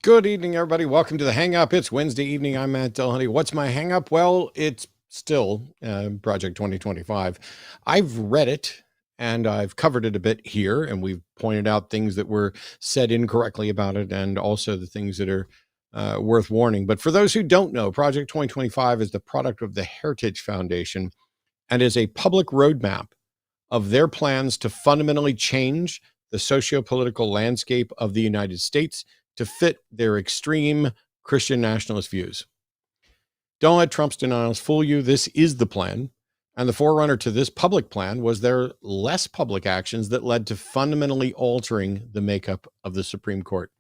Good evening, everybody. Welcome to the Hang Up. It's Wednesday evening. I'm at Dillahunty. What's my hang up? Well, it's still Project 2025. I've read it and I've covered it a bit here, and we've pointed out things that were said incorrectly about it and also the things that are worth warning. But for those who don't know, Project 2025 is the product of the Heritage Foundation and is a public roadmap of their plans to fundamentally change the socio-political landscape of the United States to fit their extreme Christian nationalist views. Don't let Trump's denials fool you. This is the plan. And the forerunner to this public plan was their less public actions that led to fundamentally altering the makeup of the Supreme Court.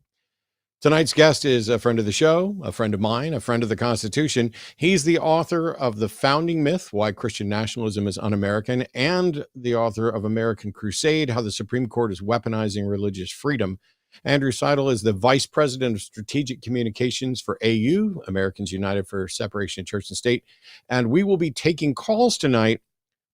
Tonight's guest is a friend of the show, a friend of mine, a friend of the Constitution. He's the author of The Founding Myth, Why Christian Nationalism is Un-American, and the author of American Crusade, How the Supreme Court is Weaponizing Religious Freedom. Andrew Seidel is the Vice President of Strategic Communications for AU, Americans United for Separation of Church and State. And we will be taking calls tonight,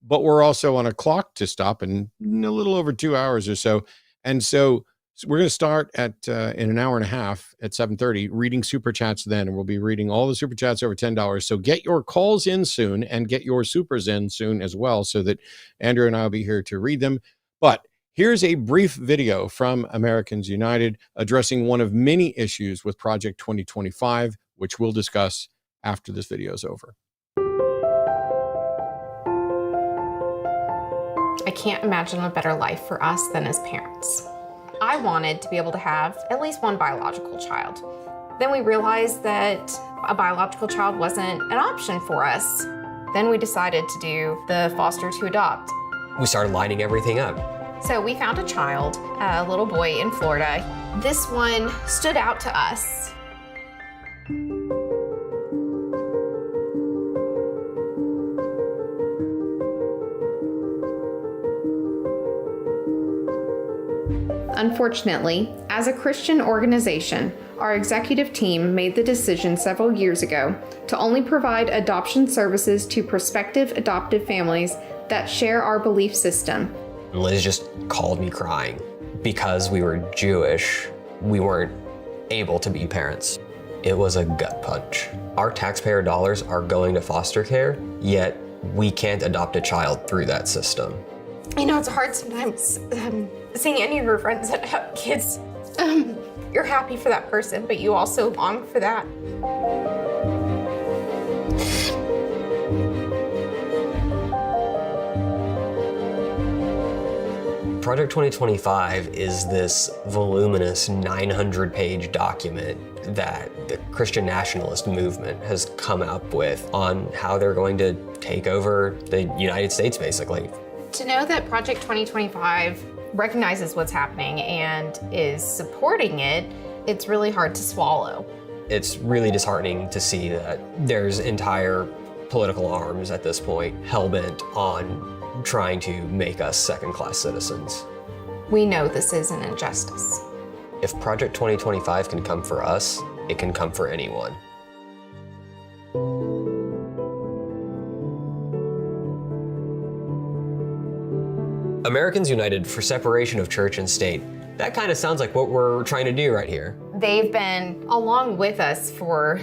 but we're also on a clock to stop in a little over 2 hours or so. And so we're going to start at in an hour and a half at 7:30, reading super chats then, and we'll be reading all the super chats over $10. So get your calls in soon and get your supers in soon as well, so that Andrew and I will be here to read them. But here's a brief video from Americans United addressing one of many issues with Project 2025, which we'll discuss after this video is over. I can't imagine a better life for us than as parents. I wanted to be able to have at least one biological child. Then we realized that a biological child wasn't an option for us. Then we decided to do the foster to adopt. We started lining everything up. So we found a child, a little boy in Florida. This one stood out to us. Unfortunately, as a Christian organization, our executive team made the decision several years ago to only provide adoption services to prospective adoptive families that share our belief system. Liz just called me crying. Because we were Jewish, we weren't able to be parents. It was a gut punch. Our taxpayer dollars are going to foster care, yet we can't adopt a child through that system. You know, it's hard sometimes seeing any of your friends that have kids. You're happy for that person, but you also long for that. Project 2025 is this voluminous 900-page document that the Christian nationalist movement has come up with on how they're going to take over the United States, basically. To know that Project 2025 recognizes what's happening and is supporting it, it's really hard to swallow. It's really disheartening to see that there's entire political arms at this point hell-bent on trying to make us second-class citizens. We know this is an injustice. If Project 2025 can come for us, it can come for anyone. Americans United for Separation of Church and State. That kind of sounds like what we're trying to do right here. They've been along with us for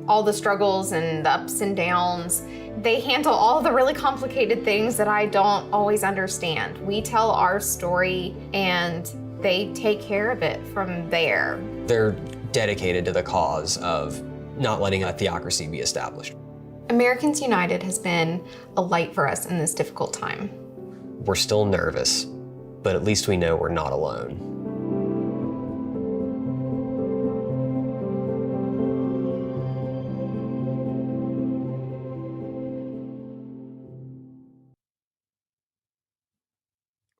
all the struggles and the ups and downs. They handle all the really complicated things that I don't always understand. We tell our story and they take care of it from there. They're dedicated to the cause of not letting a theocracy be established. Americans United has been a light for us in this difficult time. We're still nervous, but at least we know we're not alone.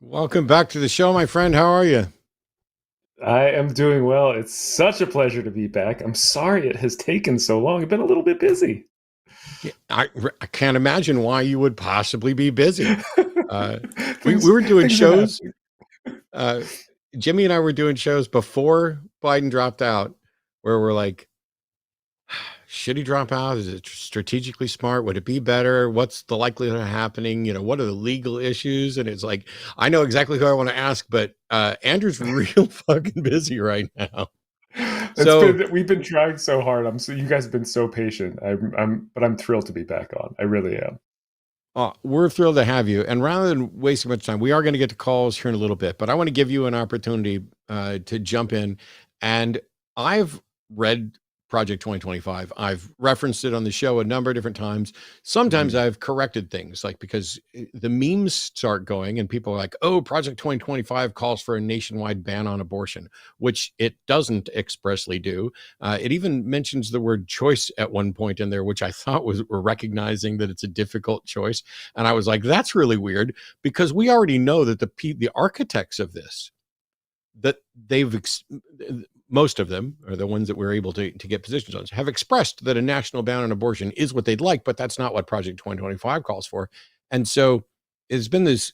Welcome back to the show, my friend. How are you? I am doing well. It's such a pleasure to be back. I'm sorry it has taken so long. I've been a little bit busy. Yeah, I can't imagine why you would possibly be busy. We were doing shows. Jimmy and I were doing shows before Biden dropped out where we're like, should he drop out? Is it strategically smart? Would it be better? What's the likelihood of happening? What are the legal issues? And it's like, I know exactly who I want to ask, but Andrew's real fucking busy right now. We've been trying so hard. You guys have been so patient. I'm thrilled to be back on. I really am. We're thrilled to have you. And rather than wasting much time, we are going to get to calls here in a little bit, but I want to give you an opportunity to jump in. And I've read Project 2025. I've referenced it on the show a number of different times. Sometimes I've corrected things, like because the memes start going and people are like, oh, Project 2025 calls for a nationwide ban on abortion, which it doesn't expressly do. It even mentions the word choice at one point in there, which I thought was recognizing that it's a difficult choice. And I was like, that's really weird, because we already know that the architects of this, that most of them, are the ones that we're able to get positions on, have expressed that a national ban on abortion is what they'd like, but that's not what Project 2025 calls for. And so it's been this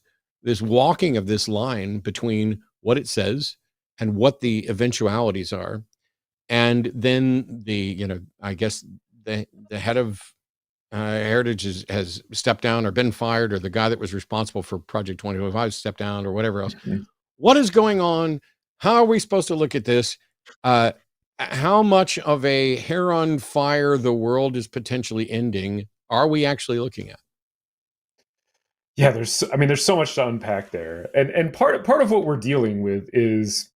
walking of this line between what it says and what the eventualities are. And then I guess the head of Heritage has stepped down or been fired, or the guy that was responsible for Project 2025 stepped down, or whatever else. What is going on? How are we supposed to look at this? How much of a hair on fire the world is potentially ending are we actually looking at? Yeah, there's so much to unpack there. And part of what we're dealing with is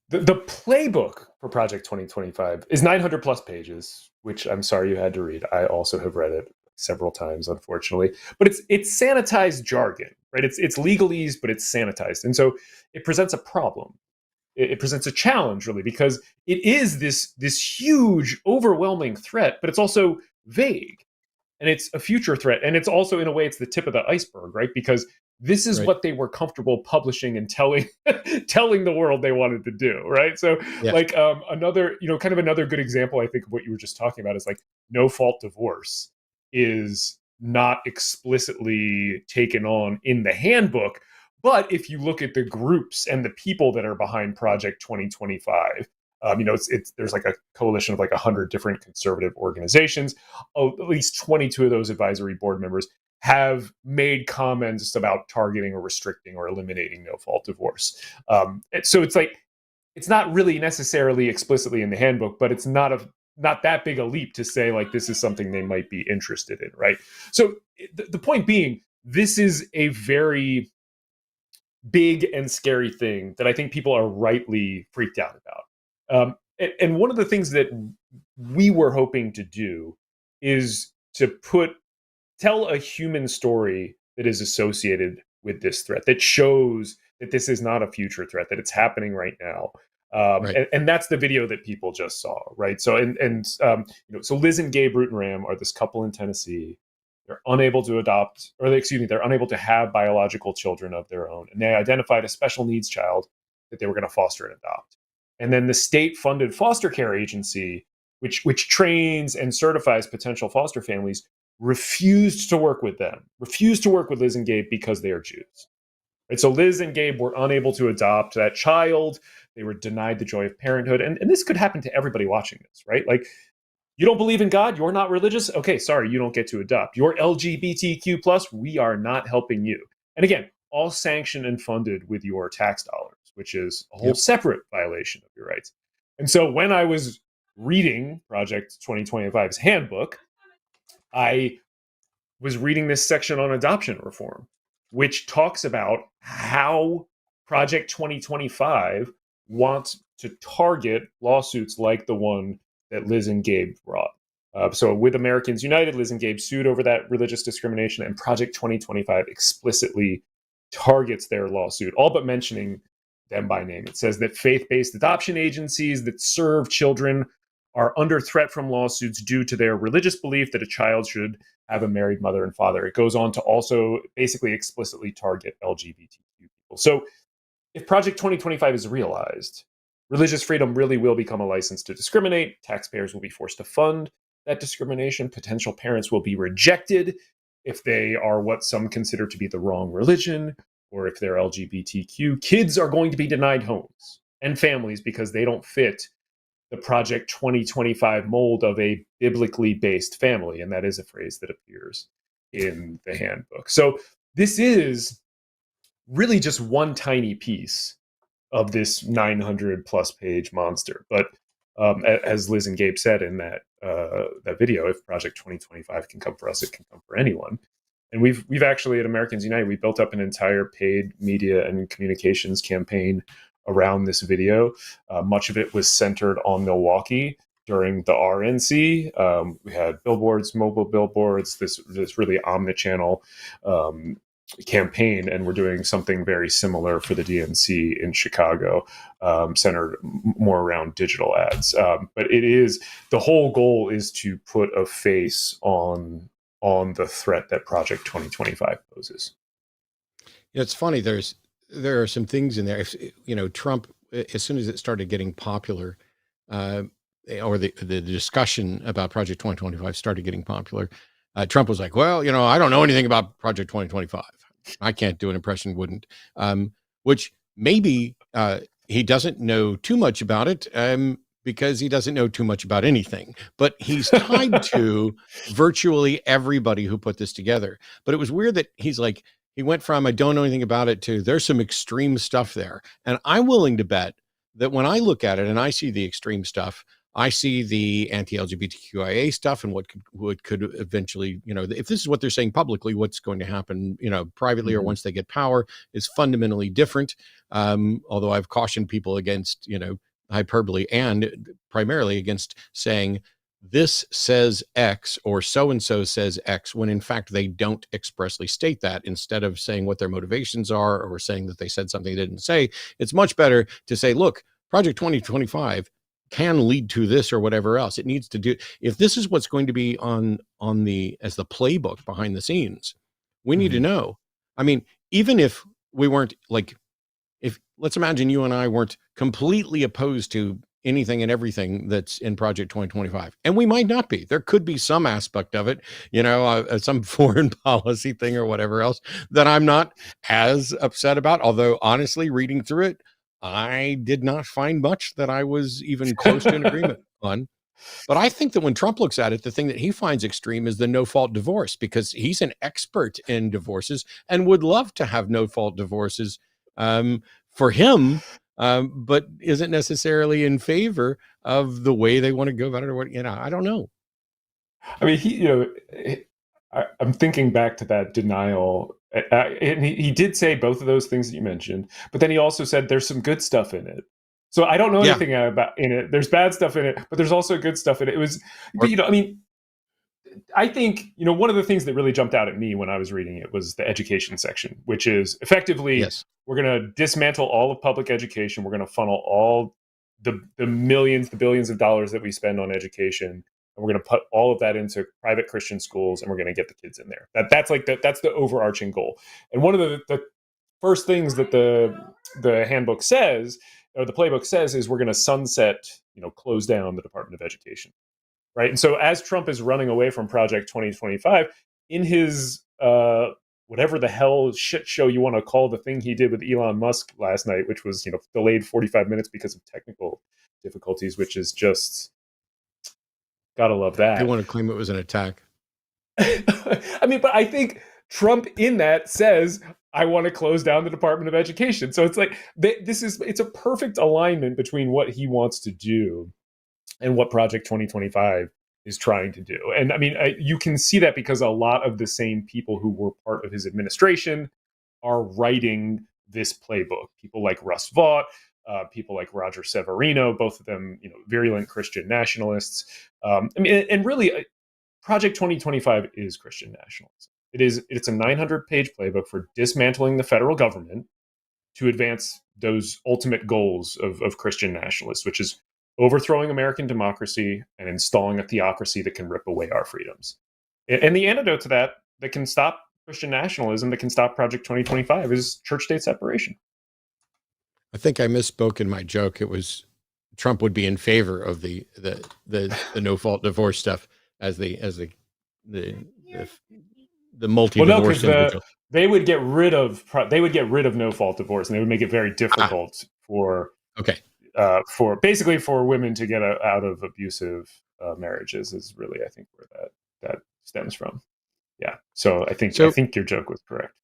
the playbook for Project 2025 is 900 plus pages, which I'm sorry you had to read. I also have read it several times, unfortunately. But it's sanitized jargon, right? It's legalese, but it's sanitized. And so it presents a problem. It presents a challenge, really, because it is this huge, overwhelming threat, but it's also vague. And it's a future threat. And it's also, in a way, it's the tip of the iceberg, right? Because this is what they were comfortable publishing and telling the world they wanted to do, right? So, another good example, I think, of what you were just talking about is like no-fault divorce is not explicitly taken on in the handbook. But if you look at the groups and the people that are behind Project 2025, there's like a coalition of like 100 different conservative organizations. At least 22 of those advisory board members have made comments about targeting or restricting or eliminating no-fault divorce. So it's like, it's not really necessarily explicitly in the handbook, but it's not that big a leap to say like this is something they might be interested in, right? So the point being, this is a very big and scary thing that I think people are rightly freaked out about. And one of the things that we were hoping to do is to tell a human story that is associated with this threat, that shows that this is not a future threat, that it's happening right now. And that's the video that people just saw, right? So so Liz and Gabe Ram are this couple in Tennessee. They're unable to they're unable to have biological children of their own. And they identified a special needs child that they were going to foster and adopt. And then the state-funded foster care agency, which trains and certifies potential foster families, refused to work with Liz and Gabe because they are Jews. Right? So Liz and Gabe were unable to adopt that child. They were denied the joy of parenthood. And this could happen to everybody watching this, right? Like, you don't believe in God, you're not religious? Okay, sorry, you don't get to adopt. You're LGBTQ+, we are not helping you. And again, all sanctioned and funded with your tax dollars, which is a whole separate violation of your rights. And so when I was reading Project 2025's handbook, I was reading this section on adoption reform, which talks about how Project 2025 wants to target lawsuits like the one that Liz and Gabe brought. So with Americans United, Liz and Gabe sued over that religious discrimination, and Project 2025 explicitly targets their lawsuit, all but mentioning them by name. It says that faith-based adoption agencies that serve children are under threat from lawsuits due to their religious belief that a child should have a married mother and father. It goes on to also basically explicitly target LGBTQ people. So if Project 2025 is realized, religious freedom really will become a license to discriminate. Taxpayers will be forced to fund that discrimination. Potential parents will be rejected if they are what some consider to be the wrong religion, or if they're LGBTQ. Kids are going to be denied homes and families because they don't fit the Project 2025 mold of a biblically based family. And that is a phrase that appears in the handbook. So this is really just one tiny piece of this 900 plus page monster. But as Liz and Gabe said in that video, if Project 2025 can come for us, it can come for anyone. And we've actually at Americans Unite, we built up an entire paid media and communications campaign around this video. Much of it was centered on Milwaukee during the RNC. We had billboards, mobile billboards, this really omnichannel campaign, and we're doing something very similar for the DNC in Chicago, centered more around digital ads. But the whole goal is to put a face on the threat that Project 2025 poses. It's funny. There are some things in there. Trump, as soon as it started getting popular, or the discussion about Project 2025 started getting popular, Trump was like, well, I don't know anything about Project 2025. I can't do an impression, wouldn't. Which maybe he doesn't know too much about it, because he doesn't know too much about anything. But he's tied to virtually everybody who put this together. But it was weird that he went from I don't know anything about it to there's some extreme stuff there. And I'm willing to bet that when I look at it and I see the extreme stuff, I see the anti-LGBTQIA stuff and what could eventually, if this is what they're saying publicly, what's going to happen, privately or once they get power is fundamentally different. Although I've cautioned people against, hyperbole and primarily against saying this says X or so-and-so says X when in fact they don't expressly state that. Instead of saying what their motivations are or saying that they said something they didn't say, it's much better to say, look, Project 2025 can lead to this or whatever else it needs to do. If this is what's going to be as the playbook behind the scenes, we need to know. I mean, even if we weren't let's imagine you and I weren't completely opposed to anything and everything that's in Project 2025. And we might not be. There could be some aspect of it, some foreign policy thing or whatever else that I'm not as upset about. Although honestly, reading through it, I did not find much that I was even close to an agreement on. But I think that when Trump looks at it, the thing that he finds extreme is the no-fault divorce, because he's an expert in divorces and would love to have no-fault divorces for him, but isn't necessarily in favor of the way they want to go about it or what, I don't know. I mean, I'm thinking back to that denial. And he did say both of those things that you mentioned, but then he also said there's some good stuff in it. So I don't know anything about in it. There's bad stuff in it, but there's also good stuff in it. It was, I think, one of the things that really jumped out at me when I was reading it was the education section, which is effectively, we're going to dismantle all of public education. We're going to funnel all the millions, the billions of dollars that we spend on education, and we're going to put all of that into private Christian schools, and we're going to get the kids in there. That's the overarching goal. And one of the first things that the handbook says, or the playbook says, is we're going to sunset, close down the Department of Education, right? And so as Trump is running away from Project 2025, in his whatever the hell shit show you want to call the thing he did with Elon Musk last night, which was delayed 45 minutes because of technical difficulties, which is just. Gotta love that. They want to claim it was an attack. I mean, but I think Trump in that says, I want to close down the Department of Education. So it's like, it's a perfect alignment between what he wants to do and what Project 2025 is trying to do. And I mean, you can see that because a lot of the same people who were part of his administration are writing this playbook. People like Russ Vought, people like Roger Severino, both of them, virulent Christian nationalists. And really, Project 2025 is Christian nationalism. It's a 900-page playbook for dismantling the federal government to advance those ultimate goals of Christian nationalists, which is overthrowing American democracy and installing a theocracy that can rip away our freedoms. And the antidote to that can stop Christian nationalism, that can stop Project 2025, is church-state separation. I think I misspoke in my joke. It was Trump would be in favor of the no-fault divorce stuff as the multi-divorce individual. They would get rid of no-fault divorce, and they would make it very difficult for women to get out of abusive marriages. Is really, I think, where that stems from. Yeah. So I think your joke was correct.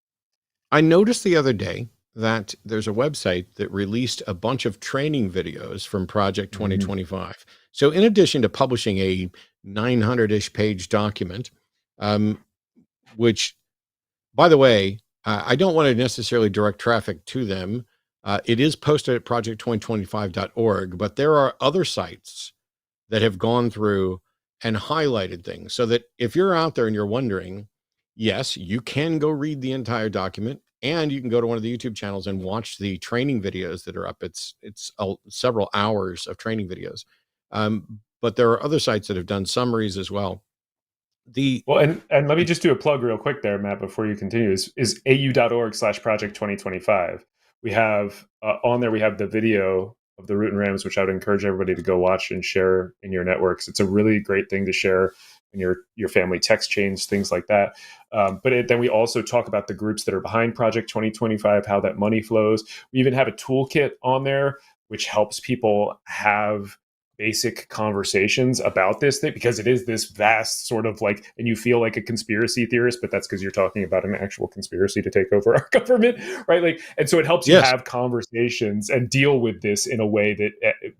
I noticed the other day that there's a website that released a bunch of training videos from Project 2025. So in addition to publishing a 900-ish page document, which, by the way, I don't want to necessarily direct traffic to them. It is posted at project2025.org, but there are other sites that have gone through and highlighted things so that if you're out there and you're wondering, yes, you can go read the entire document, and you can go to one of the YouTube channels and watch the training videos that are up. It's several hours of training videos. But there are other sites that have done summaries as well. Well, and let me just do a plug real quick there, Matt, before you continue, is au.org/project2025. We have on there, we have the video of the Root and Rams, which I would encourage everybody to go watch and share in your networks. It's a really great thing to share in your family text chains, things like that. Then we also talk about the groups that are behind Project 2025, how that money flows. We even have a toolkit on there, which helps people have basic conversations about this thing, because it is this vast sort of like, and you feel like a conspiracy theorist, but that's because you're talking about an actual conspiracy to take over our government, right? Like, and so it helps you have conversations and deal with this in a way that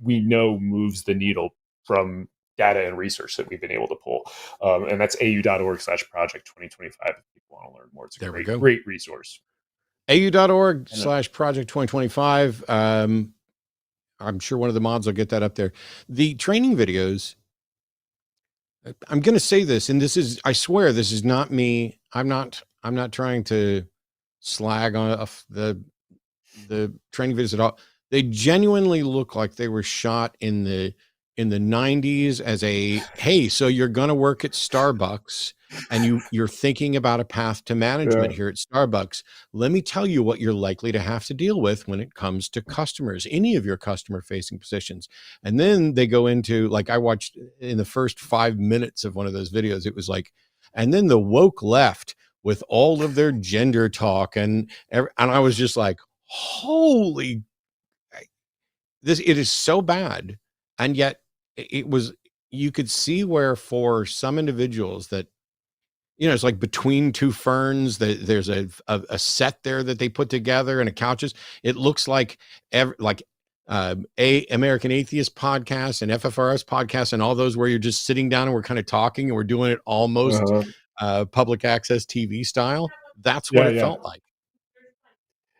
we know moves the needle from data and research that we've been able to pull. And that's au.org/project2025 if people want to learn more. It's a great resource. au.org/project2025. I'm sure one of the mods will get that up there. The training videos, I'm going to say this, and this is, I swear, this is not me. I'm not trying to slag on the training videos at all. They genuinely look like they were shot in the 90s as a, hey, so you're going to work at Starbucks and you're thinking about a path to management here at Starbucks. Let me tell you what you're likely to have to deal with when it comes to customers, any of your customer facing positions. And then they go into, like, I watched in the first 5 minutes of one of those videos, it was like, and then the woke left with all of their gender talk. And I was just like, holy, it is so bad. And yet it was, you could see where for some individuals that, it's like Between Two Ferns, there's a set there that they put together and a couches. It looks like American Atheist podcast and FFRS podcast and all those where you're just sitting down and we're kind of talking and we're doing it almost public access TV style. That's what it felt like.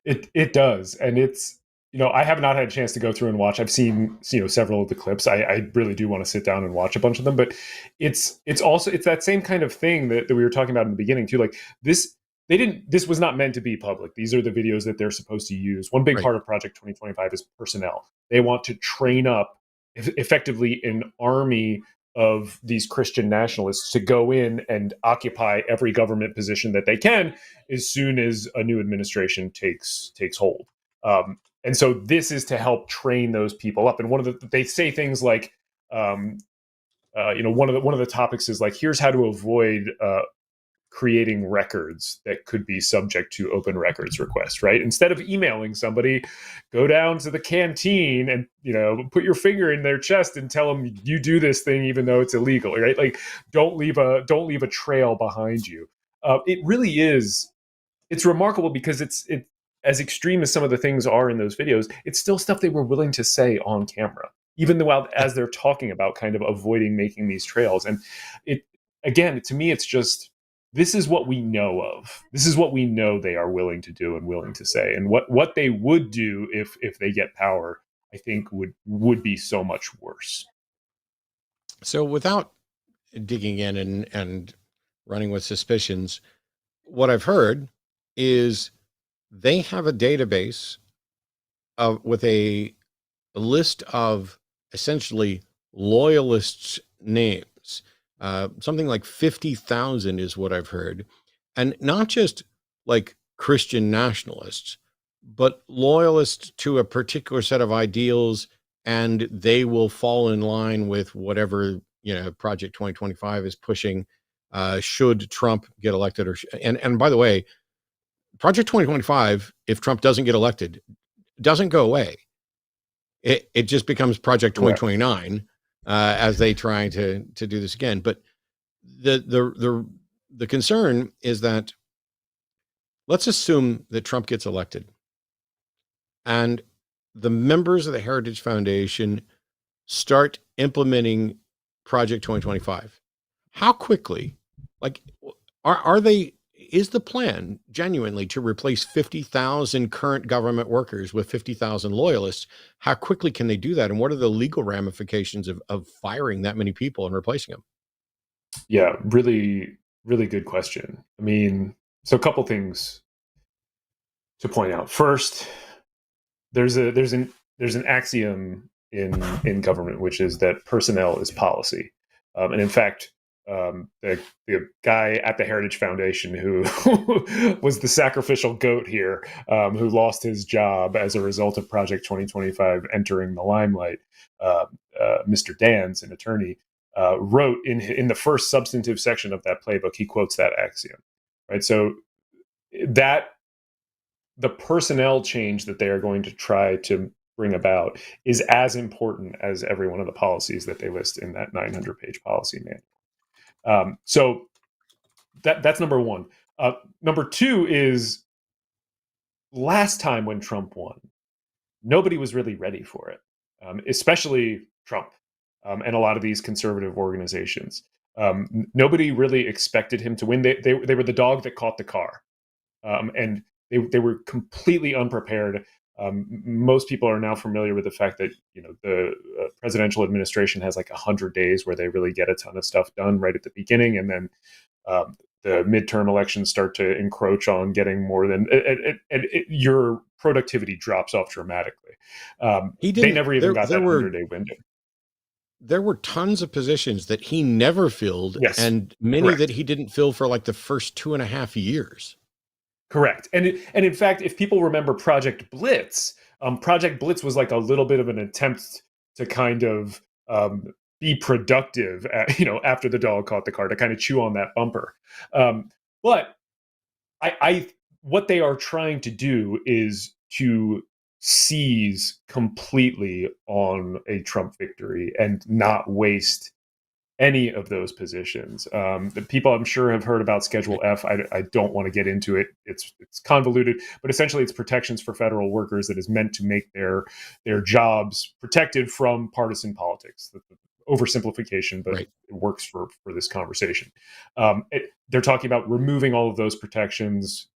It does. And it's, I have not had a chance to go through and watch. I've seen, several of the clips. I really do want to sit down and watch a bunch of them, but it's that same kind of thing that we were talking about in the beginning too. Like this was not meant to be public. These are the videos that they're supposed to use. One big part of Project 2025 is personnel. They want to train up effectively an army of these Christian nationalists to go in and occupy every government position that they can as soon as a new administration takes hold. And so this is to help train those people up. And they say things like, one of the topics is like, here's how to avoid creating records that could be subject to open records request, right? Instead of emailing somebody, go down to the canteen and, put your finger in their chest and tell them you do this thing, even though it's illegal, right? Like, don't leave a trail behind you. It really is. It's remarkable because it's as extreme as some of the things are in those videos, it's still stuff they were willing to say on camera, even though as they're talking about kind of avoiding making these trails. And to me, it's just, this is what we know of. This is what we know they are willing to do and willing to say. And what they would do if they get power, I think would be so much worse. So without digging in and running with suspicions, what I've heard is they have a database with a list of essentially loyalists' names. Something like 50,000 is what I've heard. And not just like Christian nationalists, but loyalists to a particular set of ideals, and they will fall in line with whatever, Project 2025 is pushing, should Trump get elected. And by the way, Project 2025, if Trump doesn't get elected, doesn't go away. It just becomes Project 2029 as they try to do this again. But the concern is that, let's assume that Trump gets elected and the members of the Heritage Foundation start implementing Project 2025, how quickly, like, are they, is the plan genuinely to replace 50,000 current government workers with 50,000 loyalists? How quickly can they do that? And what are the legal ramifications of firing that many people and replacing them? Yeah, really, really good question. I mean, so a couple things to point out. First, there's an axiom in government, which is that personnel is policy. And in fact, the guy at the Heritage Foundation who was the sacrificial goat here, who lost his job as a result of Project 2025 entering the limelight, Mr. Dans, an attorney, wrote in the first substantive section of that playbook, he quotes that axiom, right? So that the personnel change that they are going to try to bring about is as important as every one of the policies that they list in that 900-page policy manual. So that's number one. Number two is, last time when Trump won, nobody was really ready for it, especially Trump and a lot of these conservative organizations. Nobody really expected him to win. They were the dog that caught the car. And they were completely unprepared. Most people are now familiar with the fact that the presidential administration has like 100 days where they really get a ton of stuff done right at the beginning, and then the midterm elections start to encroach on getting more than your productivity drops off dramatically. They never even got that 100-day window. There were tons of positions that he never filled, yes, and many correct. that he didn't fill for like the first 2.5 years. Correct. And in fact, if people remember Project Blitz was like a little bit of an attempt to kind of be productive, after the dog caught the car, to kind of chew on that bumper. But what they are trying to do is to seize completely on a Trump victory and not waste any of those positions. The people, I'm sure, have heard about Schedule F. I don't want to get into it. It's convoluted, but essentially it's protections for federal workers that is meant to make their jobs protected from partisan politics. The oversimplification, but right. It works for this conversation. They're talking about removing all of those protections,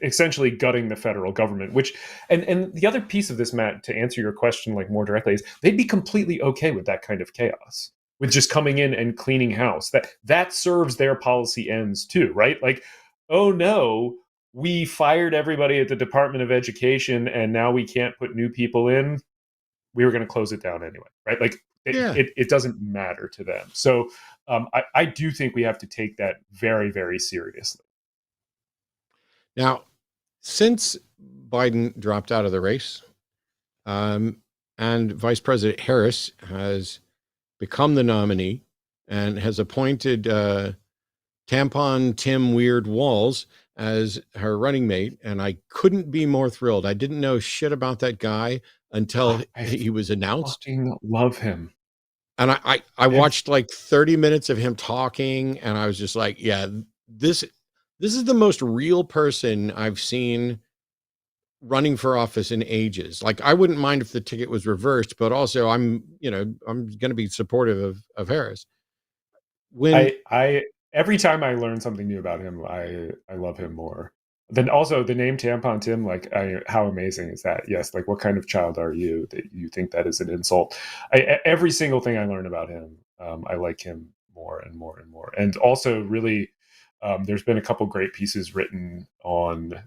essentially gutting the federal government, which, and the other piece of this, Matt, to answer your question like more directly, is they'd be completely okay with that kind of chaos, with just coming in and cleaning house. That serves their policy ends too, right? Like, oh no, we fired everybody at the Department of Education and now we can't put new people in. We were going to close it down anyway, right? Like it doesn't matter to them. So I do think we have to take that very, very seriously. Now, since Biden dropped out of the race, and Vice President Harris has become the nominee and has appointed Tampon Tim Weird Walls as her running mate, and I couldn't be more thrilled. I didn't know shit about that guy until he was announced. I love him. And I watched like 30 minutes of him talking, and I was just like, yeah, this is the most real person I've seen running for office in ages. Like, I wouldn't mind if the ticket was reversed, but also I'm going to be supportive of Harris. When I every time I learn something new about him, I love him more. Then also the name Tampon Tim, like, how amazing is that? Yes, like, what kind of child are you that you think that is an insult? Every single thing I learn about him, I like him more and more and more. And also, really, there's been a couple great pieces written on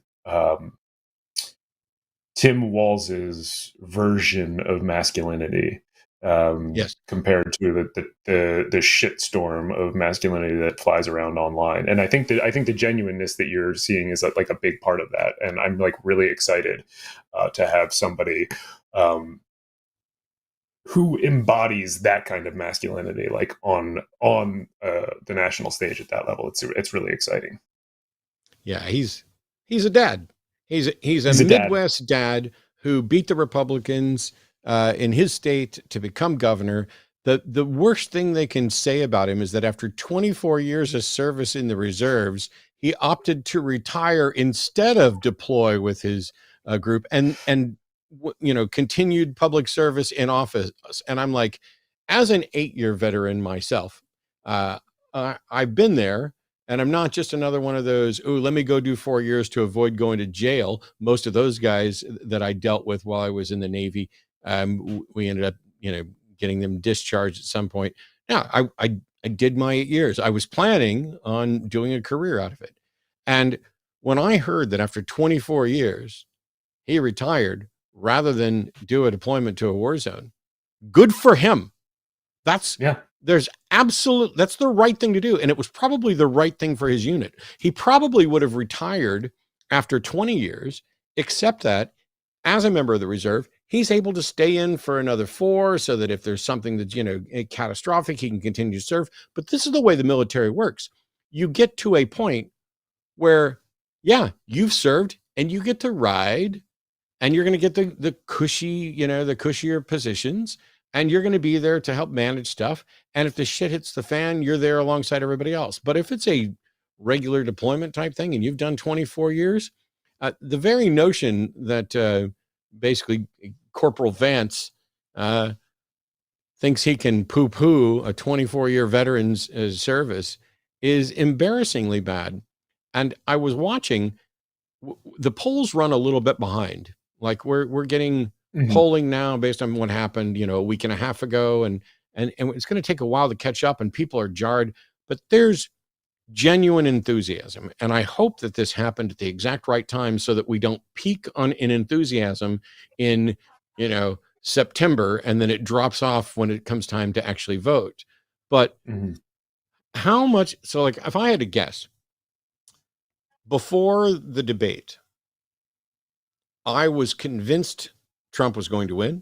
Tim Walls's version of masculinity, yes, compared to the shitstorm of masculinity that flies around online. And I think the genuineness that you're seeing is like a big part of that. And I'm like really excited to have somebody who embodies that kind of masculinity, like on the national stage at that level. It's really exciting. Yeah, he's a dad. He's a Midwest dad who beat the Republicans in his state to become governor. The worst thing they can say about him is that after 24 years of service in the reserves, he opted to retire instead of deploy with his group. And continued public service in office. And I'm like, as an 8-year veteran myself, I've been there, and I'm not just another one of those, oh, let me go do 4 years to avoid going to jail. Most of those guys that I dealt with while I was in the Navy, we ended up, getting them discharged at some point. Yeah, I did my 8 years. I was planning on doing a career out of it. And when I heard that after 24 years, he retired rather than do a deployment to a war zone, good for him. That's the right thing to do. And it was probably the right thing for his unit. He probably would have retired after 20 years, except that as a member of the reserve, he's able to stay in for another 4 so that if there's something that's, catastrophic, he can continue to serve. But this is the way the military works. You get to a point where, you've served and you get to ride, and you're going to get the cushy, the cushier positions, and you're going to be there to help manage stuff. And if the shit hits the fan, you're there alongside everybody else. But if it's a regular deployment type thing and you've done 24 years, the very notion that basically Corporal Vance thinks he can poo-poo a 24-year veteran's service is embarrassingly bad. And I was watching, the polls run a little bit behind. Like we're getting polling now based on what happened, a week and a half ago, and it's going to take a while to catch up, and people are jarred. But there's genuine enthusiasm, and I hope that this happened at the exact right time so that we don't peak in enthusiasm in September, and then it drops off when it comes time to actually vote. But how much? So, like, if I had to guess, before the debate, I was convinced Trump was going to win.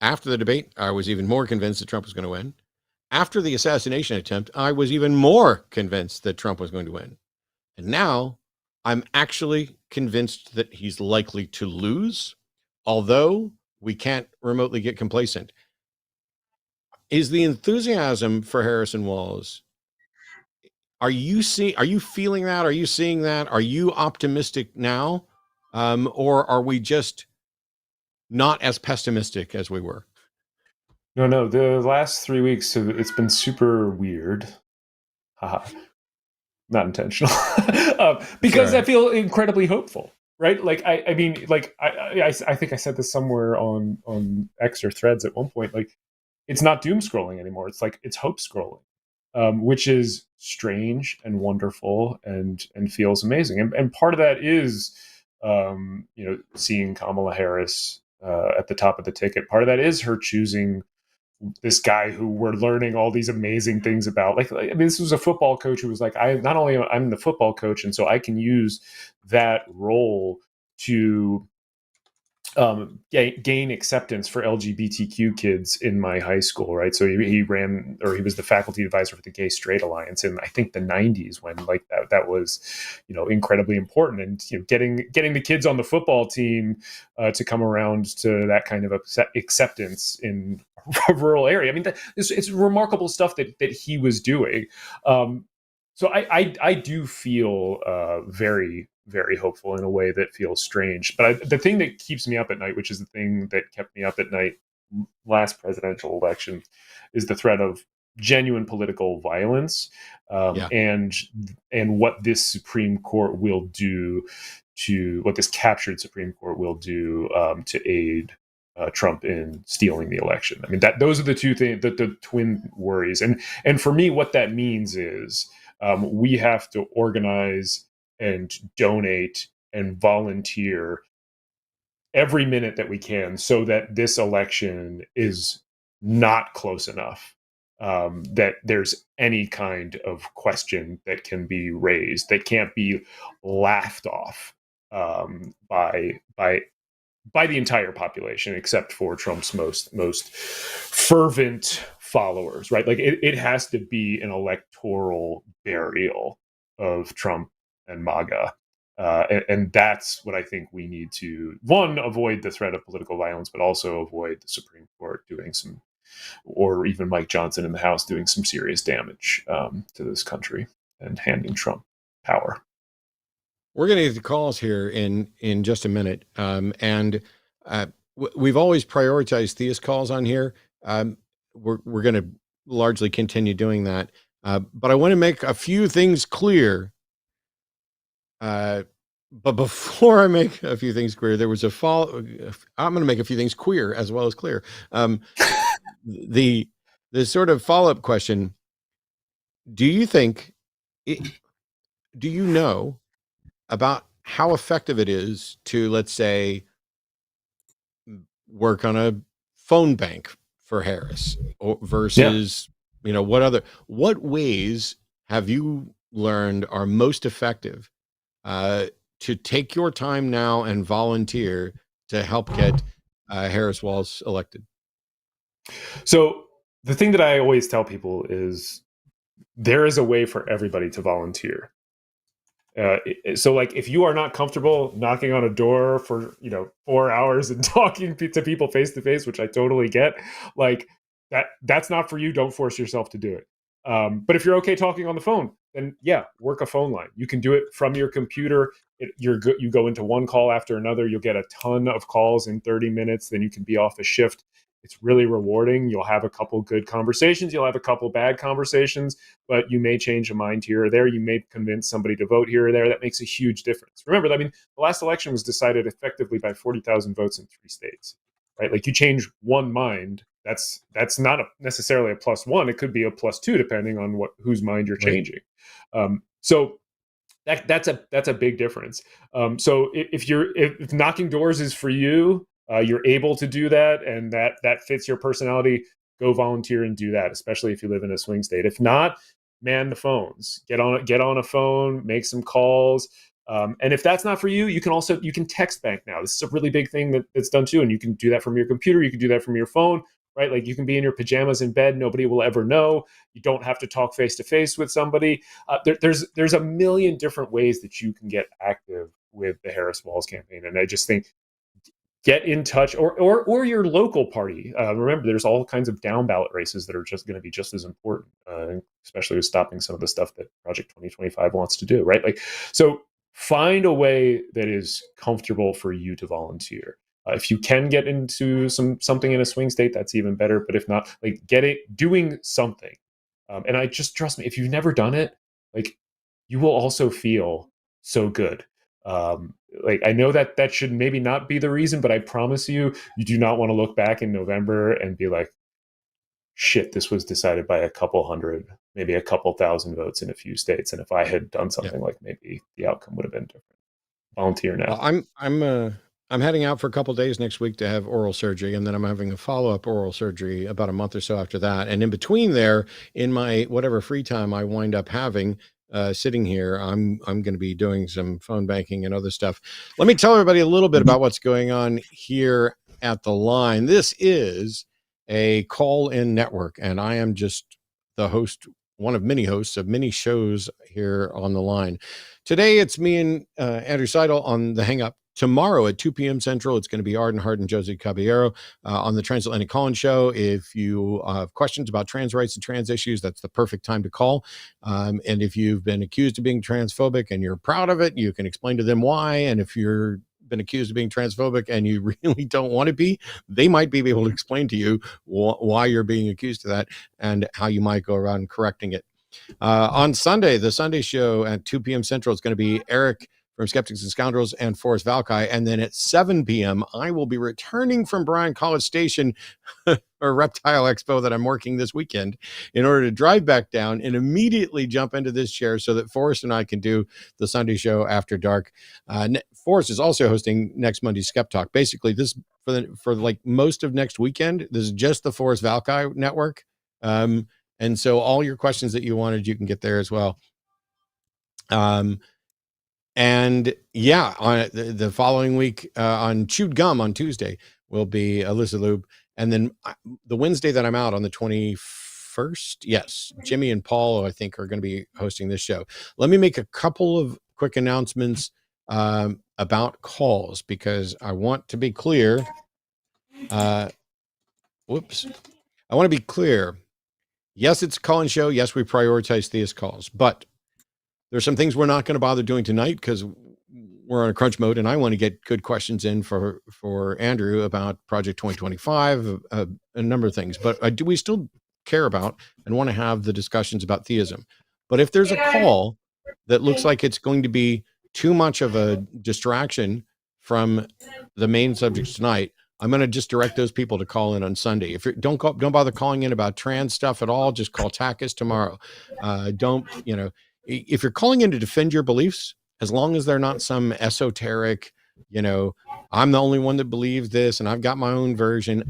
After the debate, I was even more convinced that Trump was going to win. After the assassination attempt, I was even more convinced that Trump was going to win. And now I'm actually convinced that he's likely to lose, although we can't remotely get complacent. Is the enthusiasm for Harrison Walls, are you feeling that? Are you seeing that? Are you optimistic now? Or are we just not as pessimistic as we were? No. The last 3 weeks, it's been super weird. Haha. Not intentional. Because I feel incredibly hopeful, right? Like, I mean, like, I think I said this somewhere on X or Threads at one point. Like, it's not doom scrolling anymore. It's like, it's hope scrolling, which is strange and wonderful and feels amazing. And part of that is, seeing Kamala Harris at the top of the ticket. Part of that is her choosing this guy who we're learning all these amazing things about. Like, I mean, this was a football coach who was like, I'm the football coach, and so I can use that role to gain acceptance for LGBTQ kids in my high school, right? So he was the faculty advisor for the Gay Straight Alliance in, I think, the 90s, when like that was, incredibly important. And getting the kids on the football team to come around to that kind of acceptance in a rural area. I mean, it's remarkable stuff that he was doing. So I do feel very, very hopeful in a way that feels strange. But the thing that keeps me up at night, which is the thing that kept me up at night last presidential election, is the threat of genuine political violence, and what this Supreme Court will do what this captured Supreme Court will do to aid Trump in stealing the election. I mean, those are the two things, the twin worries. And for me, what that means is we have to organize and donate and volunteer every minute that we can so that this election is not close enough, that there's any kind of question that can be raised, that can't be laughed off by the entire population, except for Trump's most fervent followers, right? Like, it has to be an electoral burial of Trump and MAGA. And that's what I think we need to, one, avoid the threat of political violence, but also avoid the Supreme Court doing some, or even Mike Johnson in the House doing some serious damage to this country and handing Trump power. We're going to get the calls here in just a minute. And we've always prioritized theist calls on here. We're going to largely continue doing that. But I want to make a few things clear. But before I make a few things clear, there was I'm going to make a few things queer as well as clear. The sort of follow-up question, do you know about how effective it is to, let's say, work on a phone bank for Harris versus, what ways have you learned are most effective to take your time now and volunteer to help get Harris Walz elected? So the thing that I always tell people is there is a way for everybody to volunteer. So like if you are not comfortable knocking on a door for 4 hours and talking to people face to face, which I totally get, like that's not for you. Don't force yourself to do it. But if you're okay talking on the phone, then yeah, work a phone line. You can do it from your computer. You go into one call after another. You'll get a ton of calls in 30 minutes. Then you can be off a shift. It's really rewarding. You'll have a couple good conversations. You'll have a couple bad conversations, but you may change a mind here or there. You may convince somebody to vote here or there. That makes a huge difference. Remember, the last election was decided effectively by 40,000 votes in 3 states, right? Like you change one mind, that's not necessarily a +1. It could be a +2 depending on whose mind you're changing. So that's a big difference. So if knocking doors is for you, you're able to do that, and that fits your personality, go volunteer and do that, especially if you live in a swing state. If not, man the phones. Get on a phone, make some calls. And if that's not for you, you can text bank now. This is a really big thing that's done too, and you can do that from your computer. You can do that from your phone, right? Like you can be in your pajamas in bed. Nobody will ever know. You don't have to talk face to face with somebody. There's a million different ways that you can get active with the Harris Walz campaign, and I just think get in touch or your local party. Remember, there's all kinds of down ballot races that are just going to be just as important, especially with stopping some of the stuff that Project 2025 wants to do, right? So find a way that is comfortable for you to volunteer. If you can get into something in a swing state, that's even better. But if not, doing something. And I just trust me, if you've never done it, you will also feel so good. I know that should maybe not be the reason, but I promise you do not want to look back in November and be like, shit, this was decided by a couple hundred, maybe a couple thousand votes in a few states. And if I had done something maybe the outcome would have been different. Volunteer now. Well, I'm heading out for a couple days next week to have oral surgery, and then I'm having a follow-up oral surgery about a month or so after that. And in between there, in my whatever free time I wind up having, sitting here, I'm going to be doing some phone banking and other stuff. Let me tell everybody a little bit about what's going on here at the line. This is a call-in network, and I am just the host, one of many hosts of many shows here on the line. Today, it's me and Andrew Seidel on the Hang Up. Tomorrow at 2 p.m. Central, it's going to be Arden Hart and Josie Caballero on the Transatlantic Call-In Show. If you have questions about trans rights and trans issues, that's the perfect time to call. And if you've been accused of being transphobic and you're proud of it, you can explain to them why. And if you're been accused of being transphobic and you really don't want to be, they might be able to explain to you why you're being accused of that and how you might go around correcting it. On Sunday, the Sunday show at 2 p.m. Central, it's going to be Eric from Skeptics and Scoundrels and Forrest Valkai. And then at 7 p.m., I will be returning from Bryan College Station, or Reptile Expo that I'm working this weekend, in order to drive back down and immediately jump into this chair so that Forrest and I can do the Sunday show after dark. Forrest is also hosting next Monday's Skeptalk. Basically, this for most of next weekend, this is just the Forrest Valkai network. And so all your questions that you wanted, you can get there as well. And yeah, on the following week on Chewed Gum on Tuesday will be Alyssa Ljub. And then the Wednesday that I'm out on the 21st, yes, Jimmy and Paul, I think, are going to be hosting this show. Let me make a couple of quick announcements about calls, because I want to be clear. I want to be clear. Yes, it's a call-in show. Yes, we prioritize theist calls, but there's some things we're not going to bother doing tonight because we're on a crunch mode, and I want to get good questions in for Andrew about Project 2025, a number of things. But do we still care about and want to have the discussions about theism? But if there's a call that looks like it's going to be too much of a distraction from the main subjects tonight, I'm going to just direct those people to call in on Sunday. If you don't bother calling in about trans stuff at all, just call TACIS tomorrow. If you're calling in to defend your beliefs, as long as they're not some esoteric, I'm the only one that believes this and I've got my own version,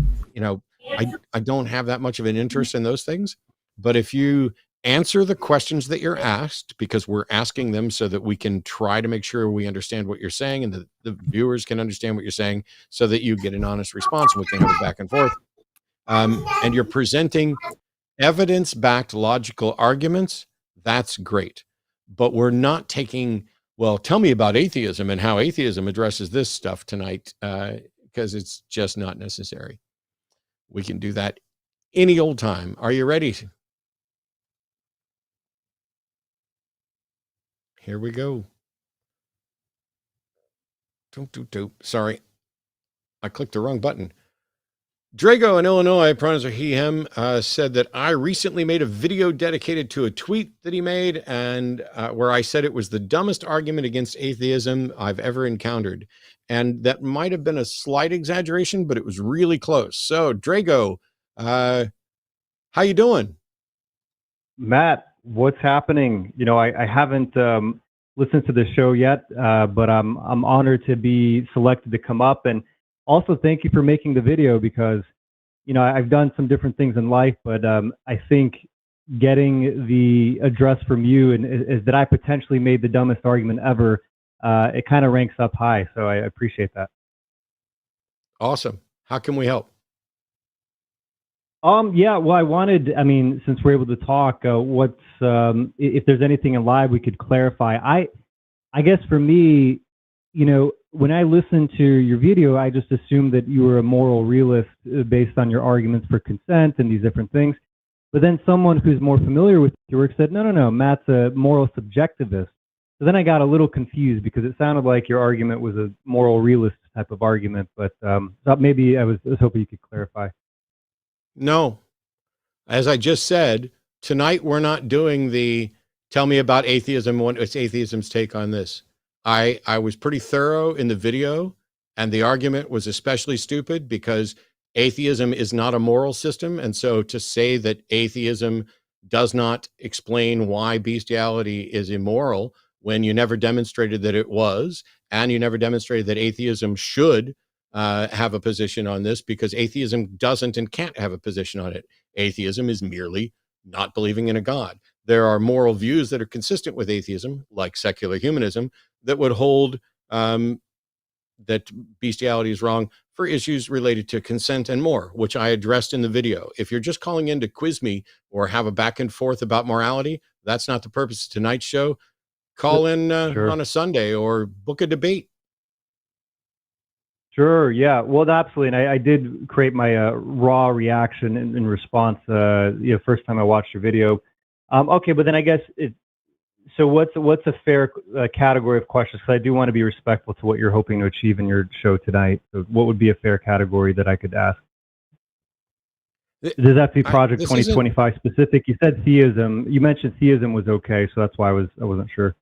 I don't have that much of an interest in those things. But if you answer the questions that you're asked, because we're asking them so that we can try to make sure we understand what you're saying and the viewers can understand what you're saying, so that you get an honest response and we can have it back and forth. And you're presenting evidence-backed logical arguments, that's great. But we're not taking, well, tell me about atheism and how atheism addresses this stuff tonight, because it's just not necessary. We can do that any old time. Are you ready? Here we go. Sorry, I clicked the wrong button. Drago in Illinois, pronouns are he, him, said that I recently made a video dedicated to a tweet that he made, and where I said it was the dumbest argument against atheism I've ever encountered. And that might have been a slight exaggeration, but it was really close. So, Drago, how you doing? Matt, what's happening? I haven't listened to the show yet, but I'm honored to be selected to come up. And also, thank you for making the video, because, I've done some different things in life, but I think getting the address from you is that I potentially made the dumbest argument ever. It kind of ranks up high, so I appreciate that. Awesome. How can we help? Yeah, well, I wanted, since we're able to talk, if there's anything in live we could clarify. I guess for me, when I listened to your video, I just assumed that you were a moral realist based on your arguments for consent and these different things. But then someone who's more familiar with your work said, no, Matt's a moral subjectivist. So then I got a little confused, because it sounded like your argument was a moral realist type of argument. But maybe I was hoping you could clarify. No. As I just said, tonight we're not doing the tell me about atheism. What's atheism's take on this? I was pretty thorough in the video, and the argument was especially stupid because atheism is not a moral system. And so to say that atheism does not explain why bestiality is immoral when you never demonstrated that it was, and you never demonstrated that atheism should have a position on this, because atheism doesn't and can't have a position on it. Atheism is merely not believing in a God. There are moral views that are consistent with atheism, like secular humanism, that would hold that bestiality is wrong for issues related to consent and more, which I addressed in the video. If you're just calling in to quiz me or have a back and forth about morality, that's not the purpose of tonight's show. Call in Sure. on a Sunday or book a debate. Sure, yeah. Well, absolutely. And I did create my raw reaction in response, first time I watched your video. Okay, but then I guess, so what's a fair category of questions? Because I do want to be respectful to what you're hoping to achieve in your show tonight. So what would be a fair category that I could ask? Does that have to be Project 2025 specific? You said theism. You mentioned theism was okay, so that's why I wasn't sure.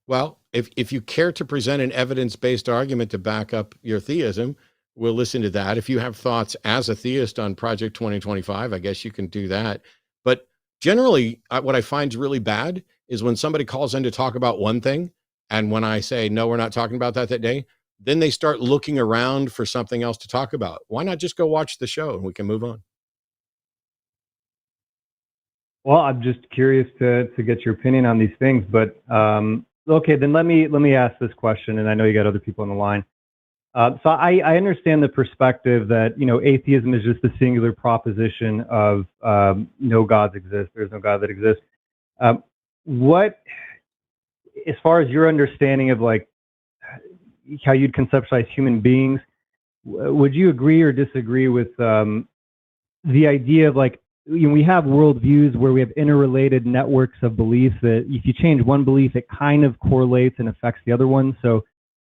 Well, if you care to present an evidence-based argument to back up your theism, we'll listen to that. If you have thoughts as a theist on Project 2025, I guess you can do that. But generally, what I find is really bad is when somebody calls in to talk about one thing, and when I say, no, we're not talking about that day, then they start looking around for something else to talk about. Why not just go watch the show and we can move on? Well, I'm just curious to get your opinion on these things, but okay, then let me ask this question, and I know you got other people on the line. So I understand the perspective that, atheism is just a singular proposition of no gods exist. There's no God that exists. What, as far as your understanding of like how you'd conceptualize human beings, would you agree or disagree with the idea of like, we have worldviews where we have interrelated networks of beliefs that if you change one belief, it kind of correlates and affects the other one. So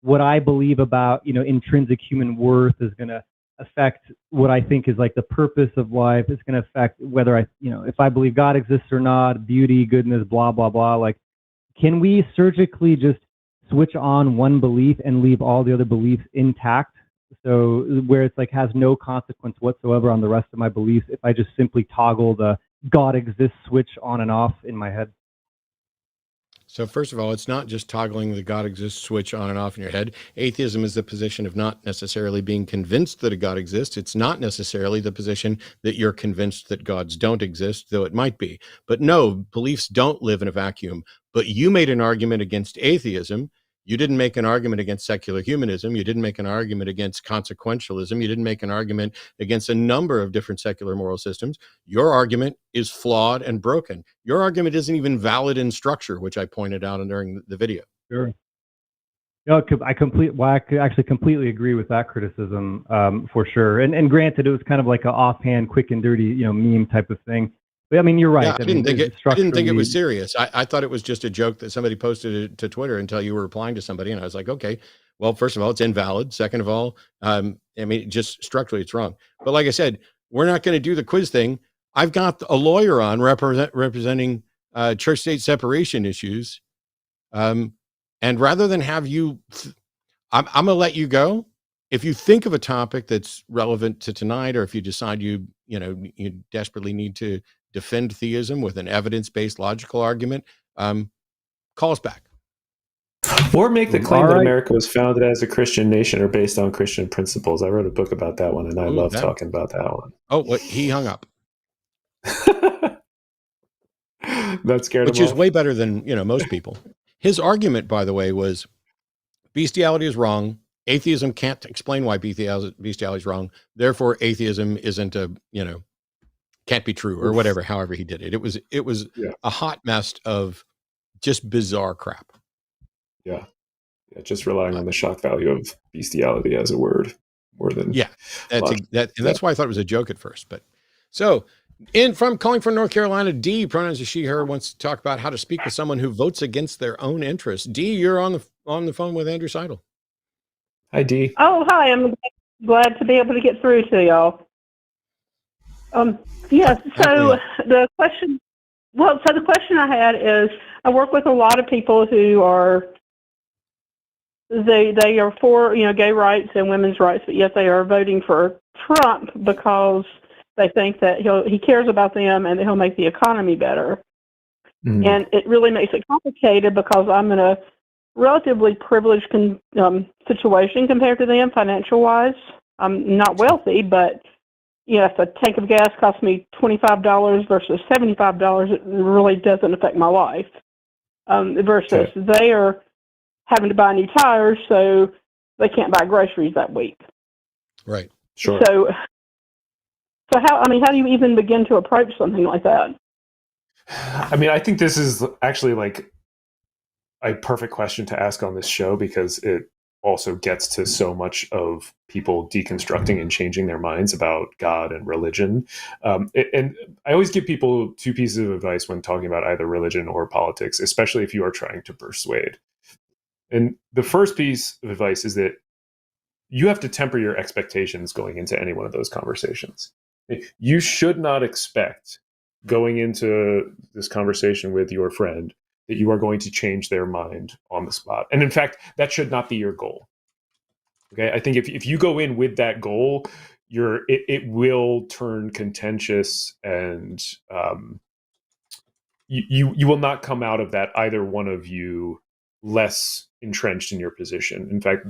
what I believe about, intrinsic human worth is going to affect what I think is like the purpose of life. It's going to affect whether if I believe God exists or not, beauty, goodness, blah, blah, blah. Like, can we surgically just switch on one belief and leave all the other beliefs intact? So where it's like has no consequence whatsoever on the rest of my beliefs if I just simply toggle the God exists switch on and off in my head? So first of all, it's not just toggling the God exists switch on and off in your head. Atheism is the position of not necessarily being convinced that a God exists. It's not necessarily the position that you're convinced that gods don't exist, though it might be. But no, beliefs don't live in a vacuum. But you made an argument against atheism. You didn't make an argument against secular humanism. You didn't make an argument against consequentialism. You didn't make an argument against a number of different secular moral systems. Your argument is flawed and broken. Your argument isn't even valid in structure, which I pointed out during the video. Sure. No, I actually completely agree with that criticism, for sure. And granted, it was kind of like an offhand, quick and dirty, meme type of thing. But I mean, you're right. Yeah, I didn't think it was serious. I thought it was just a joke that somebody posted it to Twitter until you were replying to somebody. And I was like, okay, well, first of all, it's invalid. Second of all, just structurally it's wrong. But like I said, we're not going to do the quiz thing. I've got a lawyer on representing church-state separation issues. And rather than have you, I'm going to let you go. If you think of a topic that's relevant to tonight, or if you decide you desperately need to defend theism with an evidence-based logical argument, call us back. Or make the claim that America was founded as a Christian nation or based on Christian principles. I wrote a book about that one, and I love talking about that one. Oh, what? He hung up. That scared him Which is off. way better than most people. His argument, by the way, was bestiality is wrong. Atheism can't explain why bestiality is wrong. Therefore, atheism isn't can't be true, or whatever, however he did it. It was a hot mess of just bizarre crap. Yeah. Just relying on the shock value of bestiality as a word more than that's why I thought it was a joke at first. But so calling from North Carolina, D, pronouns is she, her, wants to talk about how to speak with someone who votes against their own interests. D, you're on the phone with Andrew Seidel. Hi, D. Oh, hi. I'm glad to be able to get through to y'all. Yes. So the question I had is, I work with a lot of people who are they are for gay rights and women's rights, but yet they are voting for Trump because they think that he cares about them and that he'll make the economy better. Mm. And it really makes it complicated because I'm in a relatively privileged situation compared to them financial wise. I'm not wealthy, but if a tank of gas costs me $25 versus $75, it really doesn't affect my life. Versus they are having to buy new tires, so they can't buy groceries that week. Right. Sure. So how do you even begin to approach something like that? I mean, I think this is actually like a perfect question to ask on this show because it also gets to so much of people deconstructing and changing their minds about God and religion. And I always give people two pieces of advice when talking about either religion or politics, especially if you are trying to persuade. And the first piece of advice is that you have to temper your expectations going into any one of those conversations. You should not expect going into this conversation with your friend that you are going to change their mind on the spot. And in fact, that should not be your goal. Okay, I think if you go in with that goal, it will turn contentious, and you will not come out of that, either one of you, less entrenched in your position. In fact,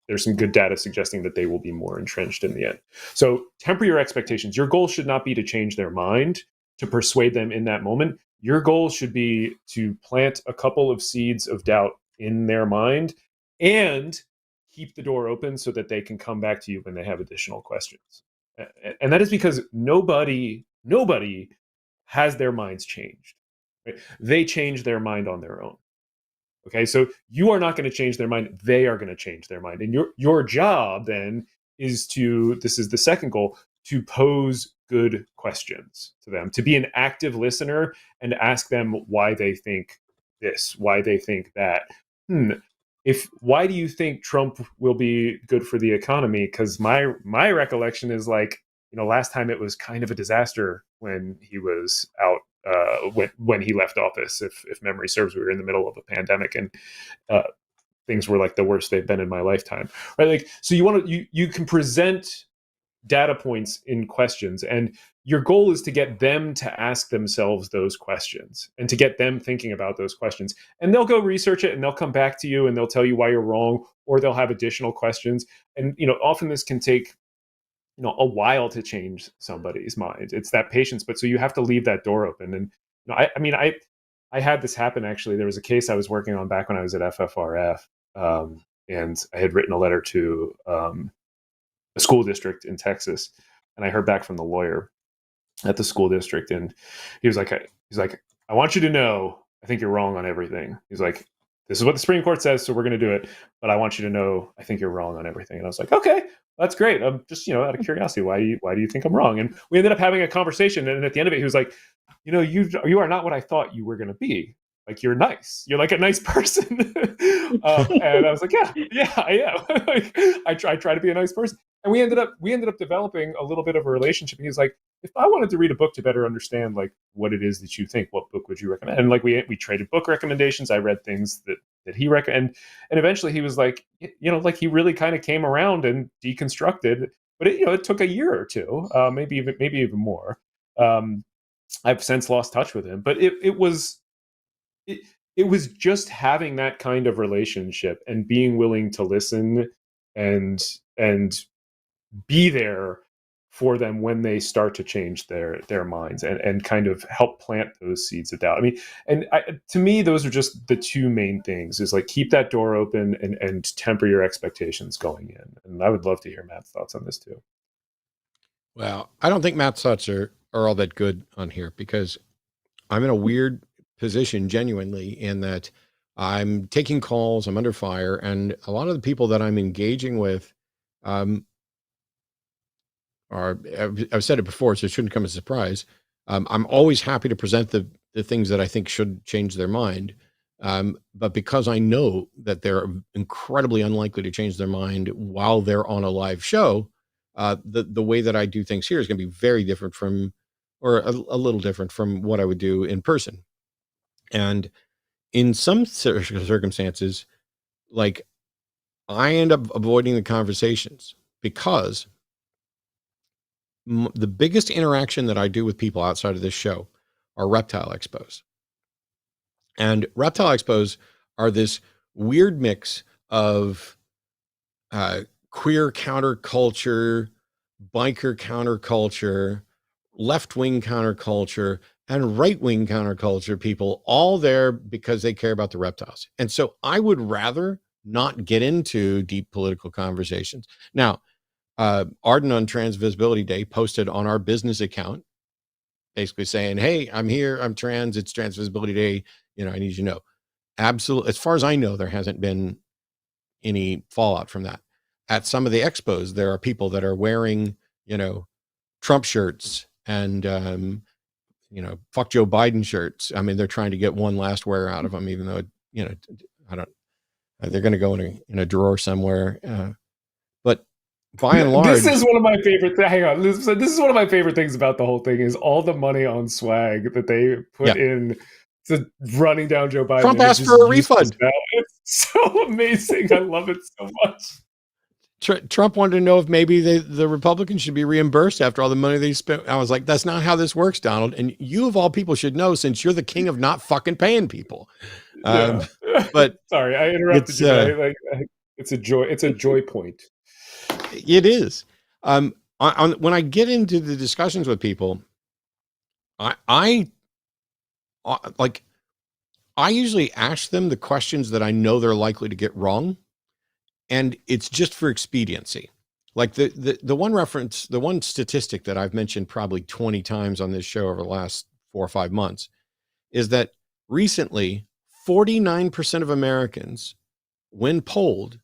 there's some good data suggesting that they will be more entrenched in the end. So temper your expectations. Your goal should not be to change their mind, to persuade them in that moment. Your goal should be to plant a couple of seeds of doubt in their mind and keep the door open so that they can come back to you when they have additional questions. And that is because nobody has their minds changed. Right? They change their mind on their own. Okay, so you are not going to change their mind. They are going to change their mind. And your job then is this is the second goal, to pose good questions to them, to be an active listener and ask them why they think this, why they think that. why do you think Trump will be good for the economy? Because my recollection is like, last time it was kind of a disaster when he was out, when he left office. If memory serves, we were in the middle of a pandemic, and things were like the worst they've been in my lifetime. Right? Like, so you can present data points in questions, and your goal is to get them to ask themselves those questions and to get them thinking about those questions, and they'll go research it and they'll come back to you and they'll tell you why you're wrong, or they'll have additional questions. And often this can take a while to change somebody's mind. It's that patience, but so you have to leave that door open. And I had this happen. Actually, there was a case I was working on back when I was at FFRF, and I had written a letter to a school district in Texas, and I heard back from the lawyer at the school district, and he was like, I want you to know, I think you're wrong on everything. He's like, this is what the Supreme Court says, so we're going to do it, but I want you to know, I think you're wrong on everything. And I was like, okay, that's great. I'm just, out of curiosity, why do you think I'm wrong? And we ended up having a conversation, and at the end of it, he was like, you are not what I thought you were going to be. Like, you're nice. You're like a nice person. And I was like, yeah, I am. Like, I try to be a nice person. And we ended up developing a little bit of a relationship. And he was like, if I wanted to read a book to better understand like what it is that you think, what book would you recommend? And like we traded book recommendations. I read things that he recommended, and eventually he was like, like he really kind of came around and deconstructed. But it took a year or two, maybe even more. I've since lost touch with him, but it was just having that kind of relationship and being willing to listen and be there for them when they start to change their minds and kind of help plant those seeds of doubt. I mean, to me, those are just the two main things, is like keep that door open and temper your expectations going in. And I would love to hear Matt's thoughts on this too. Well, I don't think Matt's thoughts are all that good on here, because I'm in a weird position genuinely in that I'm taking calls, I'm under fire, and a lot of the people that I'm engaging with I've said it before, so it shouldn't come as a surprise. I'm always happy to present the things that I think should change their mind. But because I know that they're incredibly unlikely to change their mind while they're on a live show, the way that I do things here is going to be very different from, or a little different from what I would do in person. And in some circumstances, like, I end up avoiding the conversations because the biggest interaction that I do with people outside of this show are reptile expos. And reptile expos are this weird mix of queer counterculture, biker counterculture, left-wing counterculture, and right-wing counterculture people, all there because they care about the reptiles. And so I would rather not get into deep political conversations. Now, Arden on Trans Visibility Day posted on our business account basically saying, hey, I'm here, I'm trans, it's Trans Visibility Day, I need you to know. Absolutely, as far as I know, there hasn't been any fallout from that. At some of the expos, there are people that are wearing, Trump shirts and, fuck Joe Biden shirts. I mean, they're trying to get one last wear out of them, even though, they're going to go in a drawer somewhere. But by and large, this is one of my favorite things. Hang on, this is one of my favorite things about the whole thing is all the money on swag that they put in to running down Joe Biden. Trump asked for a refund. It's so amazing. I love it so much. Trump wanted to know if maybe the Republicans should be reimbursed after all the money they spent. I was like, that's not how this works, Donald. And you of all people should know, since you're the king of not fucking paying people. But sorry, I interrupted you. It's a joy. It's a joy point. It is. When I get into the discussions with people, I usually ask them the questions that I know they're likely to get wrong. And it's just for expediency. Like the one statistic that I've mentioned probably 20 times on this show over the last 4 or 5 months is that recently 49% of Americans, when polled,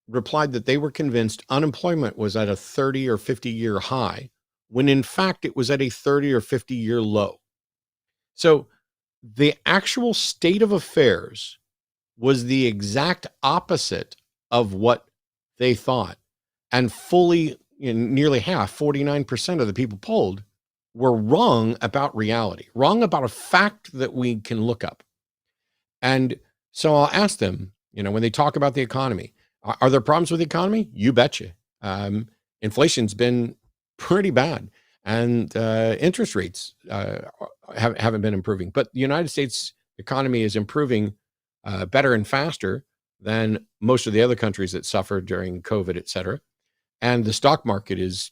replied that they were convinced unemployment was at a 30 or 50 year high, when in fact it was at a 30 or 50 year low. So the actual state of affairs was the exact opposite of what they thought. And fully, nearly half, 49% of the people polled were wrong about reality, wrong about a fact that we can look up. And so I'll ask them, when they talk about the economy, are there problems with the economy? You betcha. Inflation's been pretty bad, and interest rates haven't been improving. But the United States economy is improving better and faster than most of the other countries that suffered during COVID, et cetera. And the stock market is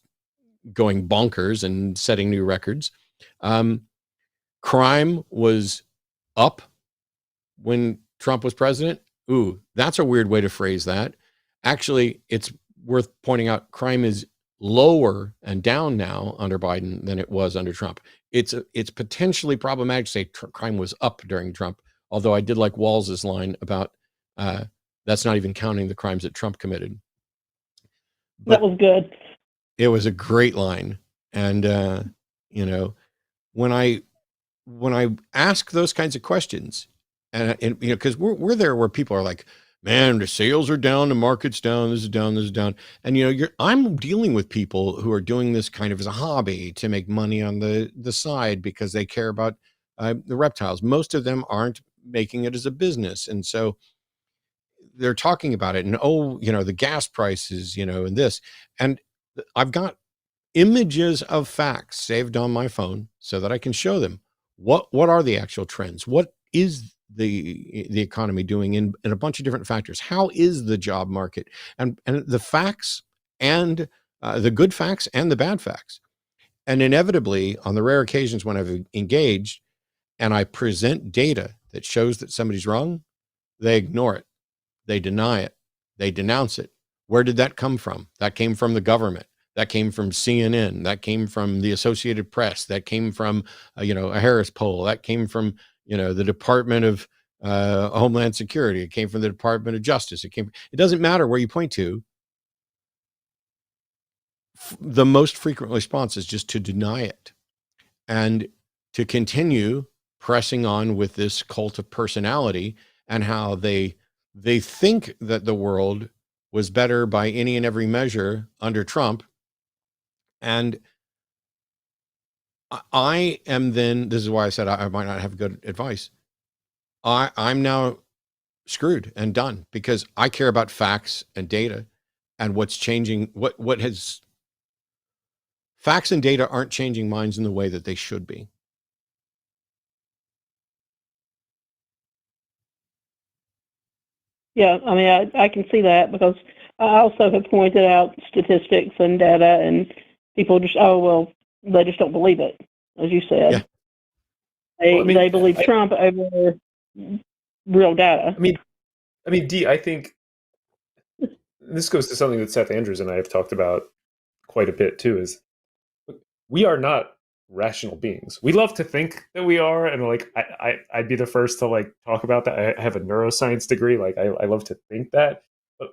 going bonkers and setting new records. Crime was up when Trump was president. Ooh, that's a weird way to phrase that. Actually, it's worth pointing out crime is lower and down now under Biden than it was under Trump. It's potentially problematic to say crime was up during Trump, although I did like Walls's line about that's not even counting the crimes that Trump committed. But that was good. It was a great line. And, when I ask those kinds of questions, and because we're there where people are like, man, the sales are down, the market's down, this is down, this is down. And, I'm dealing with people who are doing this kind of as a hobby to make money on the side because they care about the reptiles. Most of them aren't making it as a business. And so they're talking about it and, the gas prices, and this, and I've got images of facts saved on my phone so that I can show them what are the actual trends? What is the economy doing in a bunch of different factors? How is the job market? And the facts and the good facts and the bad facts. And inevitably, on the rare occasions when I've engaged and I present data that shows that somebody's wrong, they ignore it. They deny it. They denounce it. Where did that come from? That came from the government. That came from CNN. That came from the Associated Press. That came from, a Harris poll. That came from, the Department of Homeland Security. It came from the Department of Justice. It doesn't matter where you point to. The most frequent response is just to deny it and to continue pressing on with this cult of personality and how they think that the world was better by any and every measure under Trump. And I am then, this is why I said I might not have good advice. I'm now screwed and done because I care about facts and data and what's changing, what has, facts and data aren't changing minds in the way that they should be. Yeah, I mean, I can see that because I also have pointed out statistics and data, and people just, they just don't believe it, as you said. Yeah. They believe Trump over real data. I mean, Dee, I think this goes to something that Seth Andrews and I have talked about quite a bit too, is we are not rational beings. We love to think that we are, and I'd be the first to talk about that. I have a neuroscience degree. I love to think that, but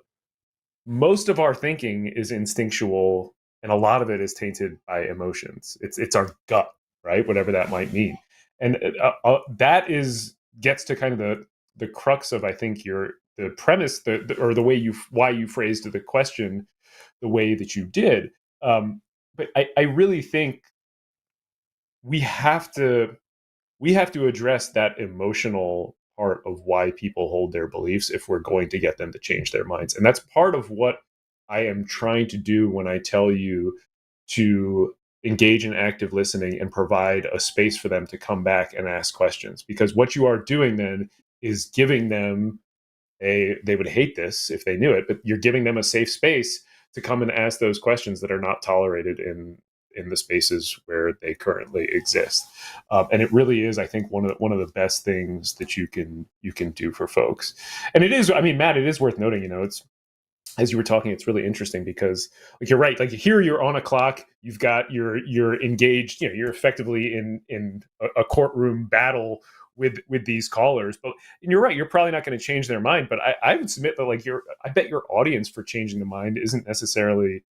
most of our thinking is instinctual, and a lot of it is tainted by emotions. It's our gut, right? Whatever that might mean, and that gets to kind of the crux of, I think, the premise, or the way why you phrased the question the way that you did. But I really think we have to address that emotional part of why people hold their beliefs if we're going to get them to change their minds. And that's part of what I am trying to do when I tell you to engage in active listening and provide a space for them to come back and ask questions. Because what you are doing then is giving them they would hate this if they knew it, but you're giving them a safe space to come and ask those questions that are not tolerated in the spaces where they currently exist. And it really is, I think, one of the best things that you can do for folks. And it is, I mean, Matt, it is worth noting, it's, as you were talking, it's really interesting because you're right. Here you're on a clock, you're engaged, you're effectively in a courtroom battle with these callers, and you're right, you're probably not going to change their mind. But I would submit that I bet your audience for changing the mind isn't necessarily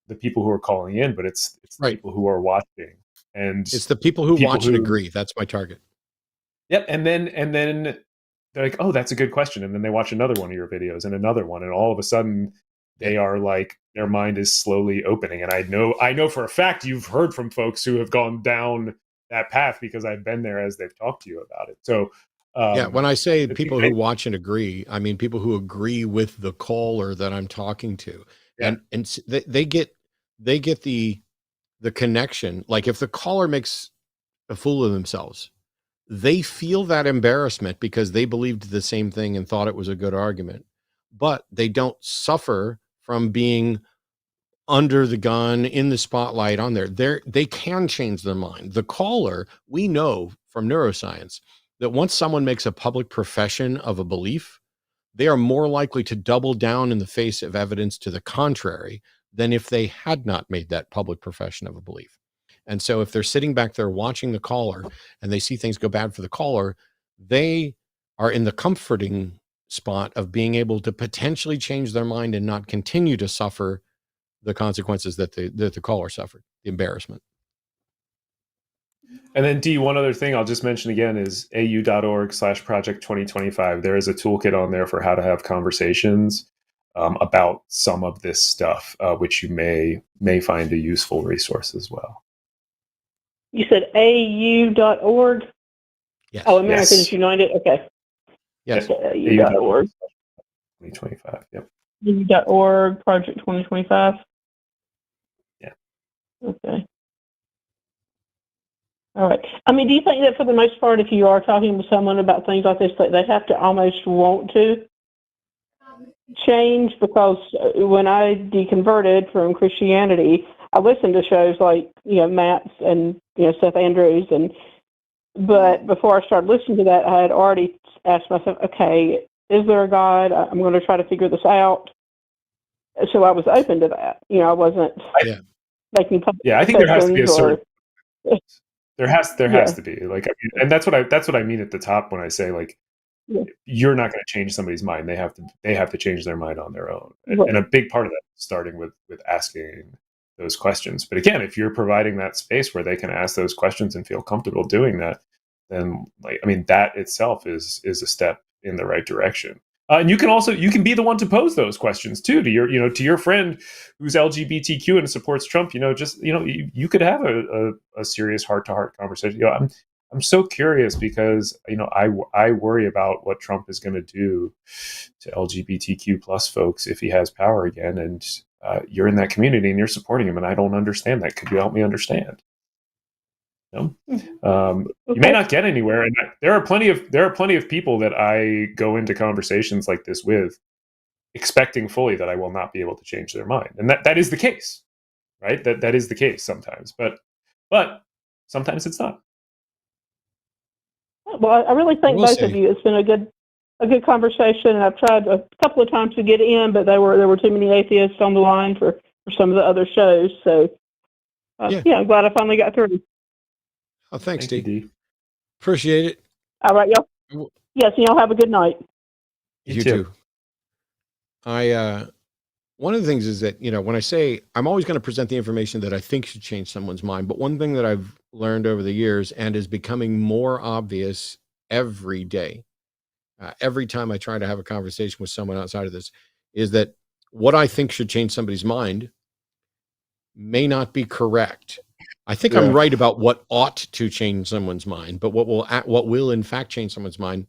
the people who are calling in, but it's the people who are watching, and it's the people who watch and agree. That's my target. Yep. And then they're like, oh, that's a good question. And then they watch another one of your videos and another one. And all of a sudden they are like, their mind is slowly opening. And I know for a fact you've heard from folks who have gone down that path because I've been there as they've talked to you about it. So yeah, when I say people who watch and agree, I mean people who agree with the caller that I'm talking to. Yeah. And they get the connection. Like if the caller makes a fool of themselves, they feel that embarrassment because they believed the same thing and thought it was a good argument, but they don't suffer from being under the gun, in the spotlight, on there. They can change their mind. The caller, we know from neuroscience that once someone makes a public profession of a belief, they are more likely to double down in the face of evidence to the contrary than if they had not made that public profession of a belief. And so if they're sitting back there watching the caller and they see things go bad for the caller, they are in the comforting spot of being able to potentially change their mind and not continue to suffer the consequences that the caller suffered, the embarrassment. And then D, one other thing I'll just mention again is au.org/project 2025. There is a toolkit on there for how to have conversations about some of this stuff, which you may find a useful resource as well. You said au.org? Yes. Oh, Americans United? Okay. Yes. Okay, au.org. 2025, yep. au.org, project 2025? Yeah. Okay. All right. I mean, do you think that for the most part, if you are talking with someone about things like this, that they have to almost want to change? Because when I deconverted from Christianity, I listened to shows like, Matt's and, Seth Andrews. But before I started listening to that, I had already asked myself, okay, is there a God? I'm going to try to figure this out. So I was open to that. I wasn't making public. Yeah, I think there has to be a certain... There has to be, like, and that's what I mean at the top when I say, like, you're not going to change somebody's mind. They have to change their mind on their own. Right. And a big part of that is starting with asking those questions. But again, if you're providing that space where they can ask those questions and feel comfortable doing that, then that itself is a step in the right direction. And you can be the one to pose those questions too to your friend who's LGBTQ and supports Trump. You could have a serious heart-to-heart conversation. I'm so curious because I worry about what Trump is going to do to LGBTQ plus folks if he has power again. And you're in that community and you're supporting him, and I don't understand that. Could you help me understand? You may not get anywhere, and there are plenty of people that I go into conversations like this with, expecting fully that I will not be able to change their mind, and that is the case, right? That is the case sometimes, but sometimes it's not. Well, I really thank both of you. It's been a good conversation, and I've tried a couple of times to get in, but there were too many atheists on the line for some of the other shows. So I'm glad I finally got through. Oh, thanks, D. Appreciate it. All right, y'all. Yes, y'all have a good night. You too. One of the things is that, when I say I'm always going to present the information that I think should change someone's mind, but one thing that I've learned over the years and is becoming more obvious every day, every time I try to have a conversation with someone outside of this, is that what I think should change somebody's mind may not be correct. I think I'm right about what ought to change someone's mind, but what will in fact change someone's mind,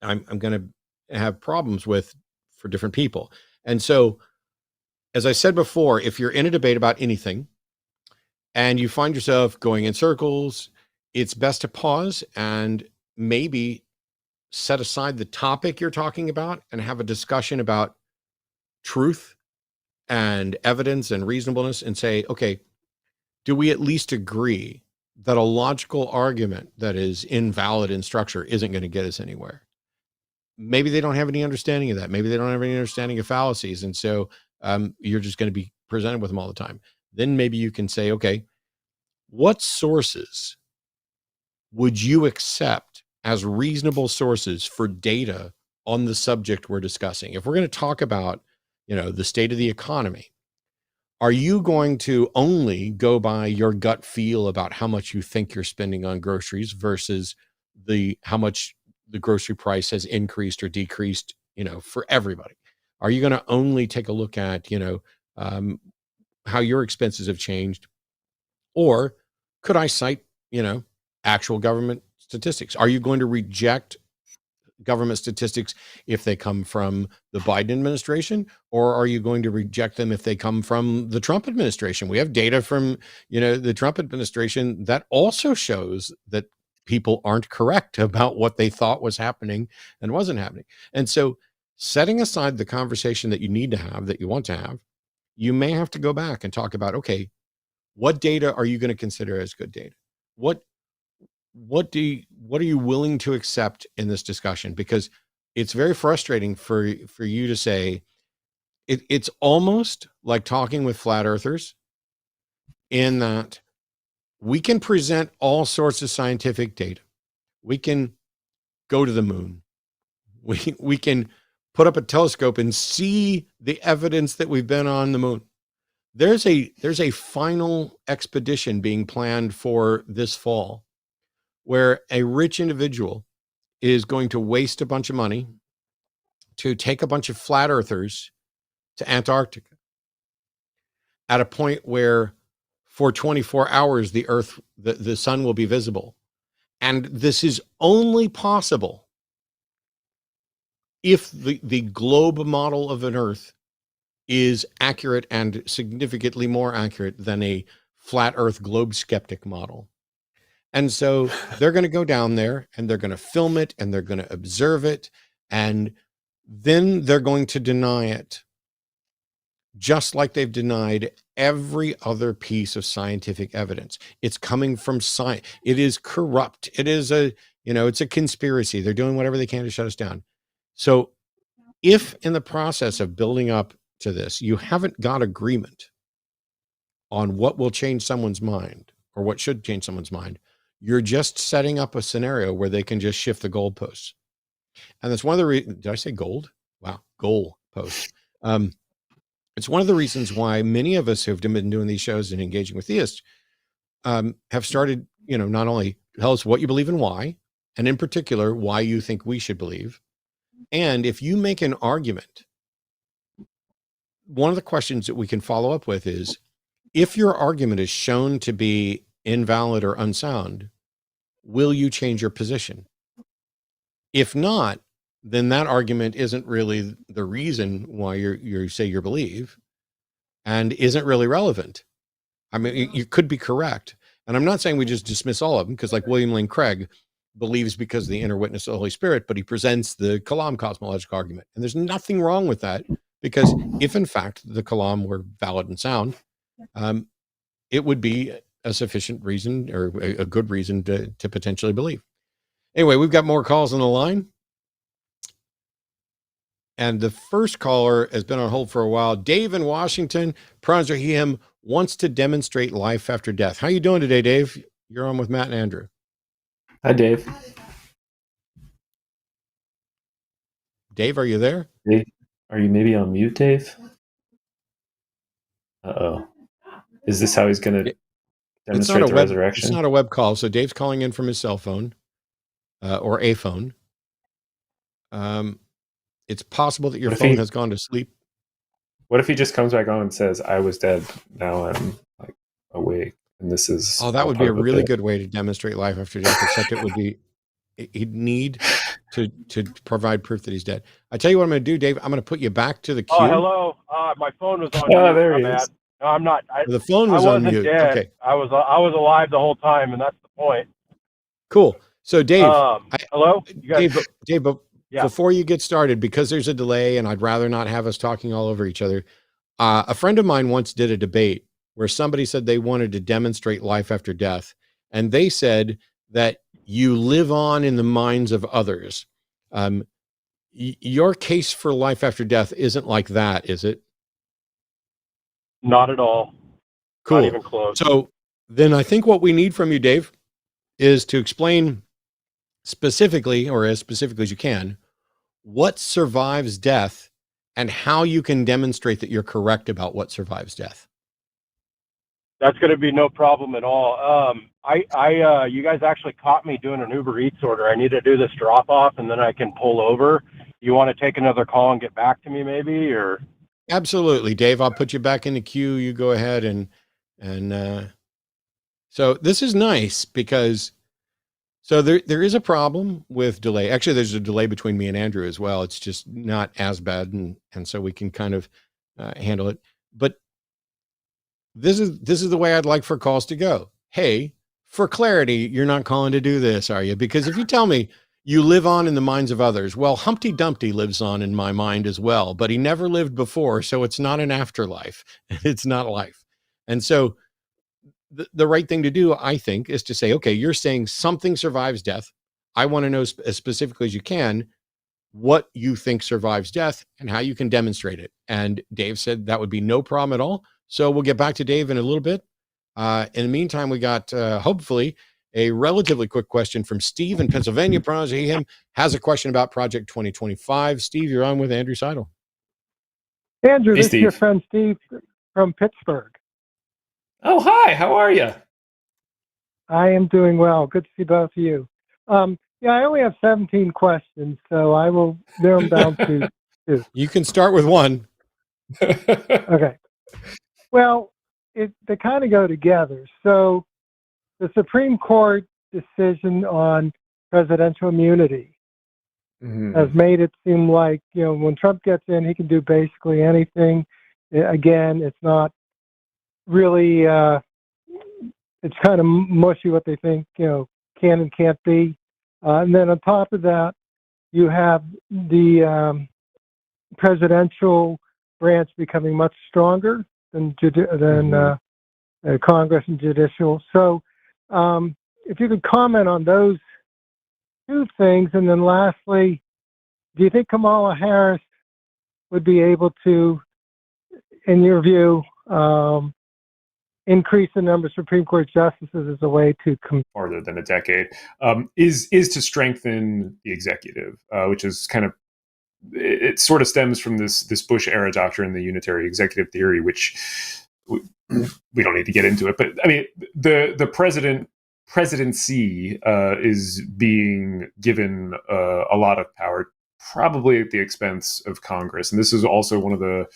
I'm going to have problems with for different people. And so, as I said before, if you're in a debate about anything and you find yourself going in circles, it's best to pause and maybe set aside the topic you're talking about and have a discussion about truth and evidence and reasonableness and say, okay, do we at least agree that a logical argument that is invalid in structure isn't going to get us anywhere? Maybe they don't have any understanding of that. Maybe they don't have any understanding of fallacies. And so you're just going to be presented with them all the time. Then maybe you can say, okay, what sources would you accept as reasonable sources for data on the subject we're discussing? If we're going to talk about, the state of the economy, are you going to only go by your gut feel about how much you think you're spending on groceries versus how much the grocery price has increased or decreased, for everybody? Are you going to only take a look at, how your expenses have changed? Or could I cite, actual government statistics? Are you going to reject government statistics if they come from the Biden administration, or are you going to reject them if they come from the Trump administration? We have data from, the Trump administration that also shows that people aren't correct about what they thought was happening and wasn't happening. And so, setting aside the conversation that you need to have, that you want to have, you may have to go back and talk about, okay, what data are you going to consider as good data? What are you willing to accept in this discussion? Because it's very frustrating for you to say it's almost like talking with flat earthers, in that we can present all sorts of scientific data. We can go to the moon. We can put up a telescope and see the evidence that we've been on the moon. There's a final expedition being planned for this fall, where a rich individual is going to waste a bunch of money to take a bunch of flat earthers to Antarctica, at a point where for 24 hours the sun will be visible. And this is only possible if the globe model of an Earth is accurate, and significantly more accurate than a flat Earth globe skeptic model. And so they're going to go down there and they're going to film it and they're going to observe it, and then they're going to deny it, just like they've denied every other piece of scientific evidence. It's coming from science. It is corrupt. It is it's a conspiracy. They're doing whatever they can to shut us down. So if in the process of building up to this, you haven't got agreement on what will change someone's mind, or what should change someone's mind, you're just setting up a scenario where they can just shift the goalposts. And that's one of the reasons. Did I say gold? Wow, goalposts. It's one of the reasons why many of us who've been doing these shows and engaging with theists have started, not only tell us what you believe and why, and in particular, why you think we should believe. And if you make an argument, one of the questions that we can follow up with is, if your argument is shown to be invalid or unsound, will you change your position? If not, then that argument isn't really the reason why you say you believe, and isn't really relevant. I mean, you could be correct. And I'm not saying we just dismiss all of them, because like William Lane Craig believes because of the inner witness of the Holy Spirit, but he presents the Kalam cosmological argument. And there's nothing wrong with that, because if in fact the Kalam were valid and sound, it would be a sufficient reason, or a good reason to potentially believe. Anyway, we've got more calls on the line. And the first caller has been on hold for a while. Dave in Washington, Pranzer him, wants to demonstrate life after death. How you doing today, Dave? You're on with Matt and Andrew. Hi, Dave. Dave, are you there? Dave, are you maybe on mute, Dave? Uh-oh. Is this how he's going to demonstrate the resurrection? It's not a web call, so Dave's calling in from his cell phone, or a phone. It's possible that your phone has gone to sleep. What if he just comes back on and says, "I was dead, now I'm like awake," and this is... Oh, that would be a really good way to demonstrate life after death, except it would be, he'd need to provide proof that he's dead. I tell you what I'm going to do, Dave. I'm going to put you back to the queue. Oh, hello. My phone was on mute. Oh, there he is. No, I'm not. The phone was on mute. Dead. Okay. I was alive the whole time, and that's the point. Cool. So, Dave. Hello? You guys, Dave, yeah. Before you get started, because there's a delay and I'd rather not have us talking all over each other, a friend of mine once did a debate where somebody said they wanted to demonstrate life after death. And they said that you live on in the minds of others. Your case for life after death isn't like that, is it? Not at all. Cool. Not even close. So then I think what we need from you, Dave, is to explain specifically, or as specifically as you can, what survives death and how you can demonstrate that you're correct about what survives death. That's going to be no problem at all. You guys actually caught me doing an Uber Eats order. I need to do this drop off and then I can pull over. You want to take another call and get back to me maybe, or? Absolutely, Dave. I'll put you back in the queue. You go ahead so this is nice because there is a problem with delay. Actually, there's a delay between me and Andrew as well. It's just not as bad, and so we can kind of handle it. But this is the way I'd like for calls to go. Hey, for clarity, you're not calling to do this, are you? Because if you tell me you live on in the minds of others, well, Humpty Dumpty lives on in my mind as well, but he never lived before, so it's not an afterlife. It's not life. And so the right thing to do, I think, is to say, okay, you're saying something survives death. I want to know as specifically as you can what you think survives death and how you can demonstrate it. And Dave said that would be no problem at all. So we'll get back to Dave in a little bit. In the meantime, we got hopefully a relatively quick question from Steve in Pennsylvania. Pronunciation him has a question about Project 2025. Steve, you're on with Andrew Seidel. Andrew, Hey, this Steve. is your friend Steve from Pittsburgh. Oh, hi. How are you? I am doing well. Good to see both of you. Yeah, I only have 17 questions, so I will narrow them down to 2. You can start with one. Okay. Well, they kind of go together. So the Supreme Court decision on presidential immunity has made it seem like, when Trump gets in, he can do basically anything. Again, it's not really, it's kind of mushy what they think, can and can't be. And then on top of that, you have the presidential branch becoming much stronger than Congress and judicial. So if you could comment on those 2 things. And then lastly, do you think Kamala Harris would be able to, in your view, increase the number of Supreme Court justices as a way to farther than a decade, is to strengthen the executive, which is kind of, it sort of stems from this Bush era doctrine, the unitary executive theory, which we don't need to get into it. But I mean, the presidency is being given a lot of power, probably at the expense of Congress. And this is also one of the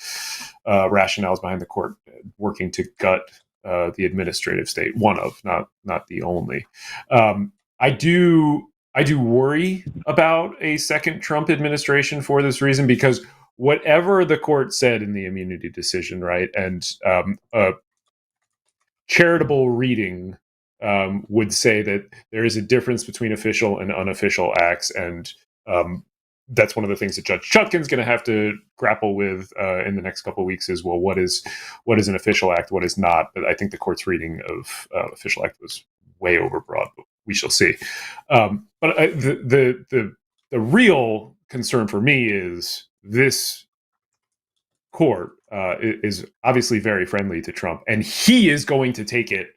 rationales behind the court working to gut the administrative state. One of, not the only. I do worry about a second Trump administration for this reason, because whatever the court said in the immunity decision, right, and charitable reading would say that there is a difference between official and unofficial acts, and that's one of the things that Judge Chutkan's going to have to grapple with in the next couple of weeks is, well, what is an official act, what is not. But I think the court's reading of official act was way overbroad, but we shall see. But the real concern for me is this court is obviously very friendly to Trump, and he is going to take it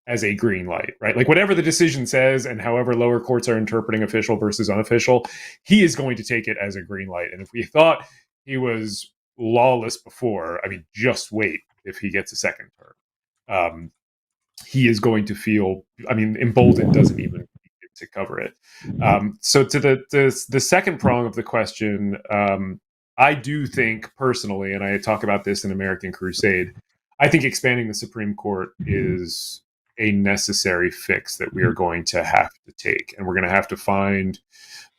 as a green light, right? Like whatever the decision says and however lower courts are interpreting official versus unofficial, he is going to take it as a green light. And if we thought he was lawless before, I mean, just wait if he gets a second term. He is going to feel, I mean, emboldened doesn't even to cover it. So to the second prong of the question, I do think personally, and I talk about this in American Crusade, I think expanding the Supreme Court is a necessary fix that we are going to have to take. And we're going to have to find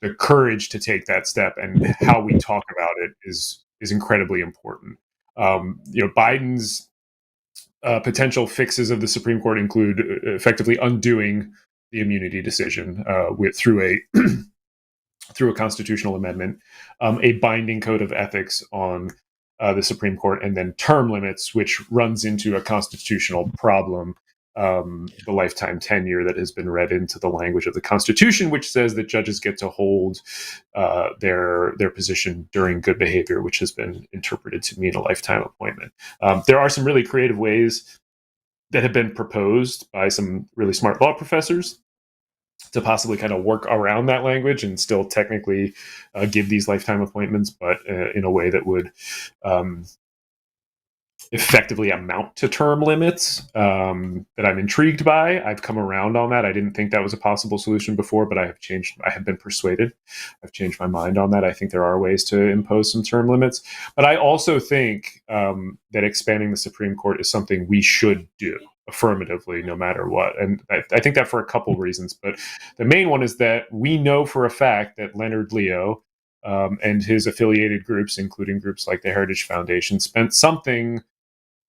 the courage to take that step, and how we talk about it is incredibly important. Biden's potential fixes of the Supreme Court include effectively undoing the immunity decision through a constitutional amendment, a binding code of ethics on the Supreme Court, and then term limits, which runs into a constitutional problem, the lifetime tenure that has been read into the language of the Constitution, which says that judges get to hold their position during good behavior, which has been interpreted to mean a lifetime appointment. There are some really creative ways that have been proposed by some really smart law professors to possibly kind of work around that language and still technically give these lifetime appointments, but in a way that would effectively amount to term limits that I'm intrigued by. I've come around on that. I didn't think that was a possible solution before, but I have been persuaded. I've changed my mind on that. I think there are ways to impose some term limits. But I also think that expanding the Supreme Court is something we should do affirmatively, no matter what. And I think that for a couple reasons. But the main one is that we know for a fact that Leonard Leo and his affiliated groups, including groups like the Heritage Foundation, spent something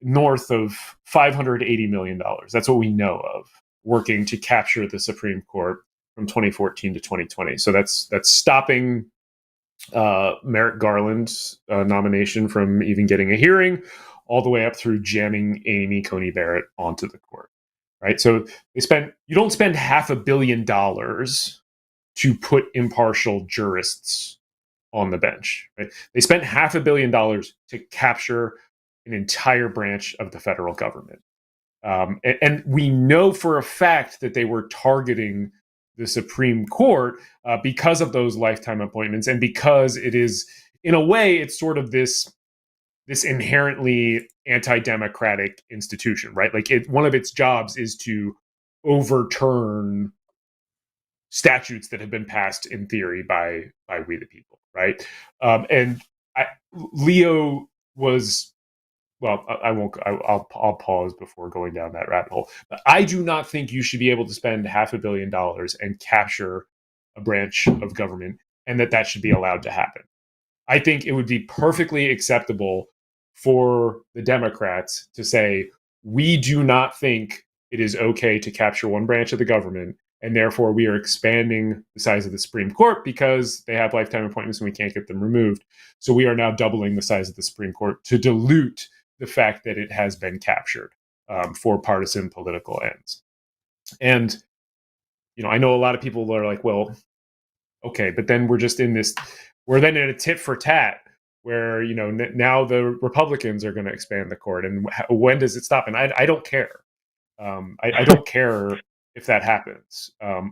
north of $580 million. That's what we know of, working to capture the Supreme Court from 2014 to 2020. So that's stopping Merrick Garland's nomination from even getting a hearing, all the way up through jamming Amy Coney Barrett onto the court. Right. So you don't spend $500 million to put impartial jurists on the bench. Right? They spent $500 million to capture an entire branch of the federal government. And we know for a fact that they were targeting the Supreme Court because of those lifetime appointments, and because it is, in a way, it's sort of this inherently anti-democratic institution, right? Like one of its jobs is to overturn statutes that have been passed in theory by we the people, right? Leo was, well, I won't. I'll pause before going down that rabbit hole. But I do not think you should be able to spend $500 million and capture a branch of government, and that should be allowed to happen. I think it would be perfectly acceptable for the Democrats to say, we do not think it is okay to capture one branch of the government, and therefore we are expanding the size of the Supreme Court because they have lifetime appointments and we can't get them removed. So we are now doubling the size of the Supreme Court to dilute the fact that it has been captured for partisan political ends. And, I know a lot of people are like, well, okay, but then we're then in a tit for tat where, now the Republicans are going to expand the court. And when does it stop? And I don't care. I don't care if that happens.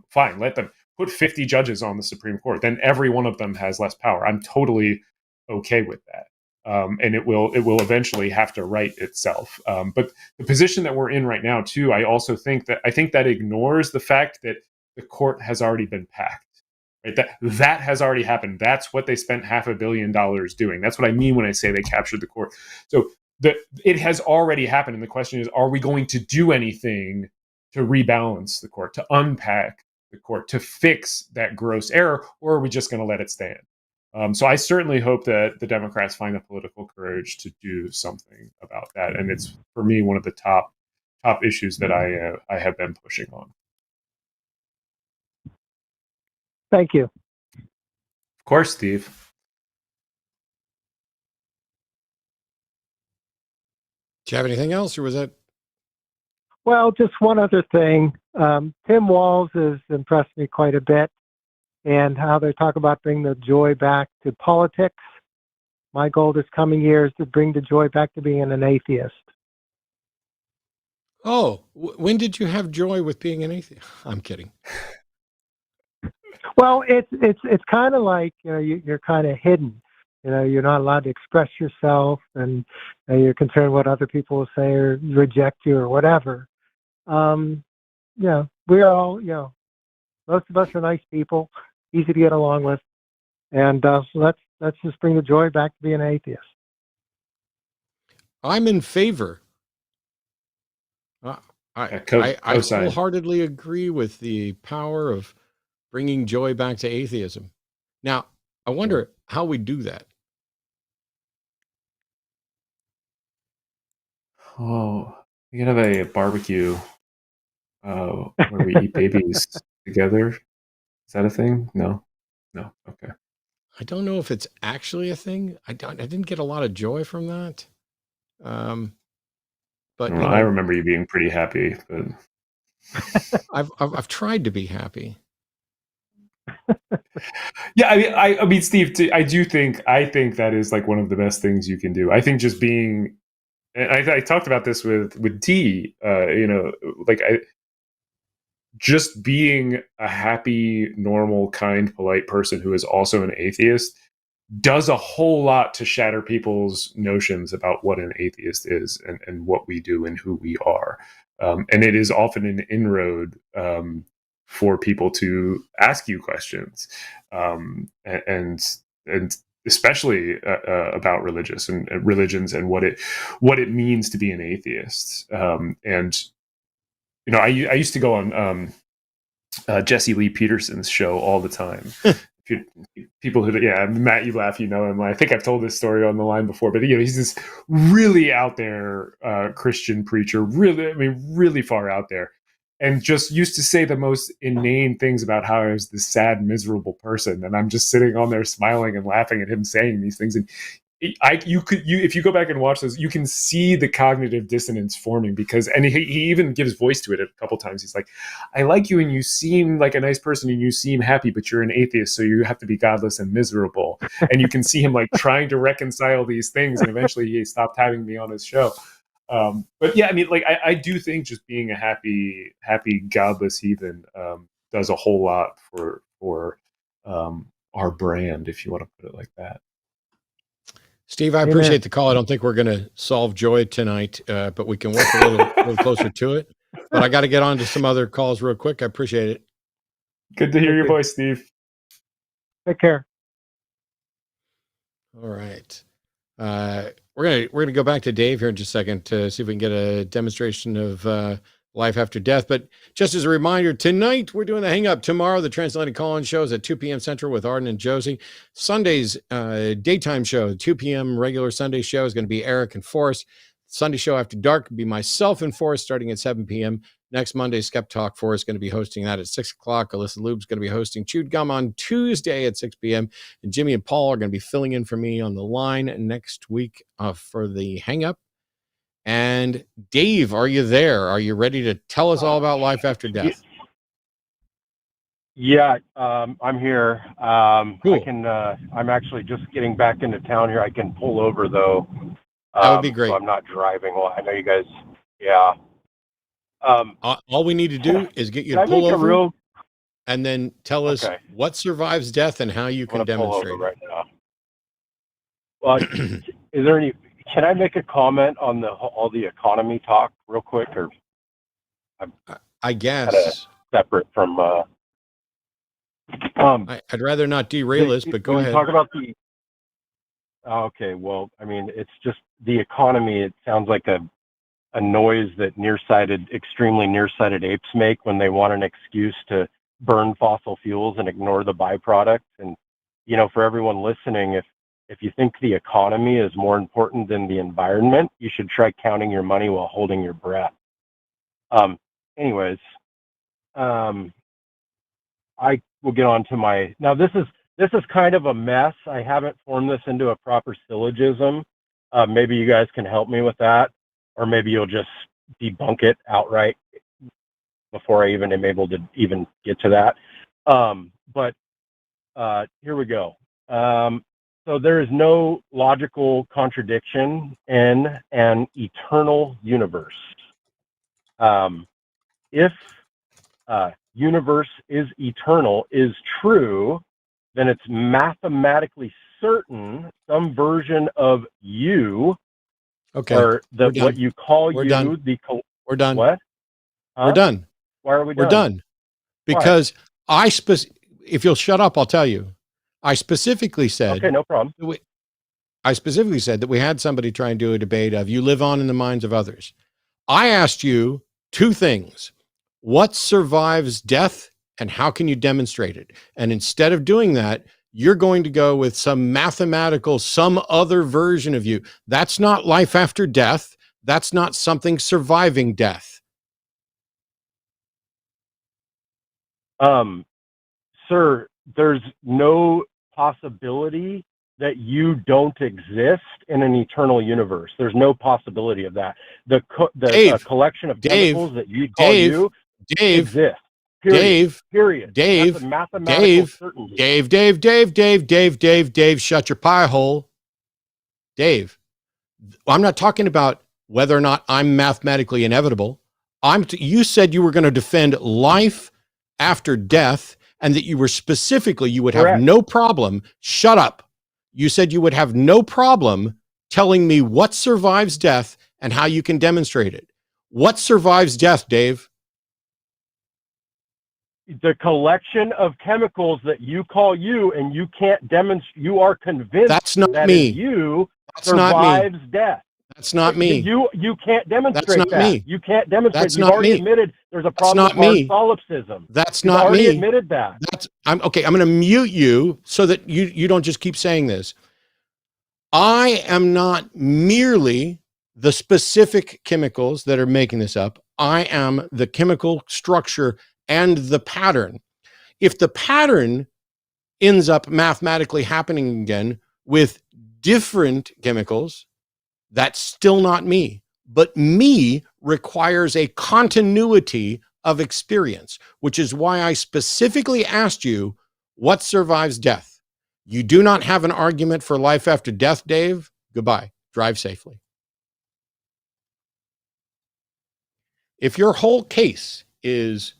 Fine, let them put 50 judges on the Supreme Court. Then every one of them has less power. I'm totally okay with that. And it will eventually have to right itself. But the position that we're in right now, too, I think that ignores the fact that the court has already been packed. Right? That has already happened. That's what they spent $500 million doing. That's what I mean when I say they captured the court. So it has already happened. And the question is, are we going to do anything to rebalance the court, to unpack the court, to fix that gross error, or are we just going to let it stand? So I certainly hope that the Democrats find the political courage to do something about that. And it's, for me, one of the top issues that I have been pushing on. Thank you. Of course, Steve. Do you have anything else, or was that? Well, just one other thing. Tim Walz has impressed me quite a bit, and how they talk about bringing the joy back to politics. My goal this coming year is to bring the joy back to being an atheist. Oh, when did you have joy with being an atheist? I'm kidding. Well, it's kind of like, you're kind of hidden. You're not allowed to express yourself, and you're concerned what other people will say or reject you or whatever. We are all, most of us are nice people, easy to get along with, and so let's just bring the joy back to being an atheist. I'm in favor. I wholeheartedly agree with the power of bringing joy back to atheism. Now, I wonder how we do that. Oh, we can have a barbecue where we eat babies together. Is that a thing? No. Okay. I don't know if it's actually a thing. I didn't get a lot of joy from that. But I remember you being pretty happy. But I've tried to be happy. Yeah, I mean, Steve, I think that is like one of the best things you can do. I think just being, and I talked about this with T, just being a happy, normal, kind, polite person who is also an atheist does a whole lot to shatter people's notions about what an atheist is and what we do and who we are. And it is often an inroad for people to ask you questions, and especially about religions and what it means to be an atheist. And I used to go on Jesse Lee Peterson's show all the time. People who, Matt, you laugh, him. I think I've told this story on the line before, but he's this really out there Christian preacher, really far out there, and just used to say the most inane things about how I was this sad, miserable person, and I'm just sitting on there smiling and laughing at him saying these things. And if you go back and watch those, you can see the cognitive dissonance forming, and he even gives voice to it a couple times. He's like, I like you and you seem like a nice person and you seem happy, but you're an atheist, so you have to be godless and miserable. And you can see him like trying to reconcile these things, and eventually he stopped having me on his show. But yeah, I do think just being a happy godless heathen does a whole lot for our brand, if you want to put it like that. Steve, I appreciate the call. I don't think we're going to solve joy tonight, but we can work a little closer to it. But I got to get on to some other calls real quick. I appreciate it. Good to hear your voice, Steve. Take care. All right. We're gonna go back to Dave here in just a second to see if we can get a demonstration of life after death. But just as a reminder, tonight we're doing the Hang Up. Tomorrow, the Transatlantic Call-In show is at 2 p.m. Central with Arden and Josie. Sunday's daytime show, 2 p.m. regular Sunday show is going to be Eric and Forrest. Sunday show after dark will be myself and Forrest starting at 7 p.m. Next Monday, Skeptalk. Forrest is going to be hosting that at 6 o'clock. Alyssa Ljub is going to be hosting Chewed Gum on Tuesday at 6 p.m. And Jimmy and Paul are going to be filling in for me on the line next week for the Hang Up. And Dave, are you there? Are you ready to tell us all about life after death? Yeah, I'm here. Cool. I'm actually just getting back into town here. I can pull over though. That would be great. So I'm not driving. Well, I know you guys. Yeah. All we need to do is get you to pull over and then tell us what survives death and how you can demonstrate it. Right now. Well, is there any? Can I make a comment on all the economy talk real quick, or I guess separate from? I'd rather not derail this, but go ahead. Talk about the. Okay, well, it's just the economy. It sounds like a noise that extremely nearsighted apes make when they want an excuse to burn fossil fuels and ignore the byproducts. And for everyone listening, if you think the economy is more important than the environment, you should try counting your money while holding your breath. Anyways, I will get on to now this is kind of a mess. I haven't formed this into a proper syllogism. Maybe you guys can help me with that, or maybe you'll just debunk it outright before I even am able to even get to that. But here we go. So there is no logical contradiction in an eternal universe. If universe is eternal is true, then it's mathematically certain some version of you, or what you call we're you, done. We're done. What? Huh? We're done. Why are we done? We're done. Because if you'll shut up, I'll tell you. I specifically said. Okay, no problem. I specifically said that we had somebody try and do a debate of you live on in the minds of others. I asked you two things. What survives death and how can you demonstrate it? And instead of doing that, you're going to go with some mathematical, some other version of you. That's not life after death. That's not something surviving death. Sir, there's no possibility that you don't exist in an eternal universe. There's no possibility of that. The collection of chemicals that you call you exists. Period. Dave, that's a mathematical certainty. Dave, shut your pie hole. Dave, I'm not talking about whether or not I'm mathematically inevitable. You said you were going to defend life after death and that you were specifically, you would have no problem. Shut up. you said you would have no problem telling me what survives death and how you can demonstrate it. What survives death, Dave? The collection of chemicals that you call you, and you can't demonstrate. You are convinced That's not that me. is you That's not survives me. death. That's not me. You can't demonstrate That's not that. me. You can't demonstrate. That's You've not already me. admitted there's a That's problem not with hard me. solipsism. That's You've not already me. admitted that. I'm okay. I'm going to mute you so that you don't just keep saying this. I am not merely the specific chemicals that are making this up. I am the chemical structure and the pattern. If the pattern ends up mathematically happening again with different chemicals, that's still not me. But me requires a continuity of experience, which is why I specifically asked you, what survives death? You do not have an argument for life after death, Dave. Goodbye. Drive safely. If your whole case is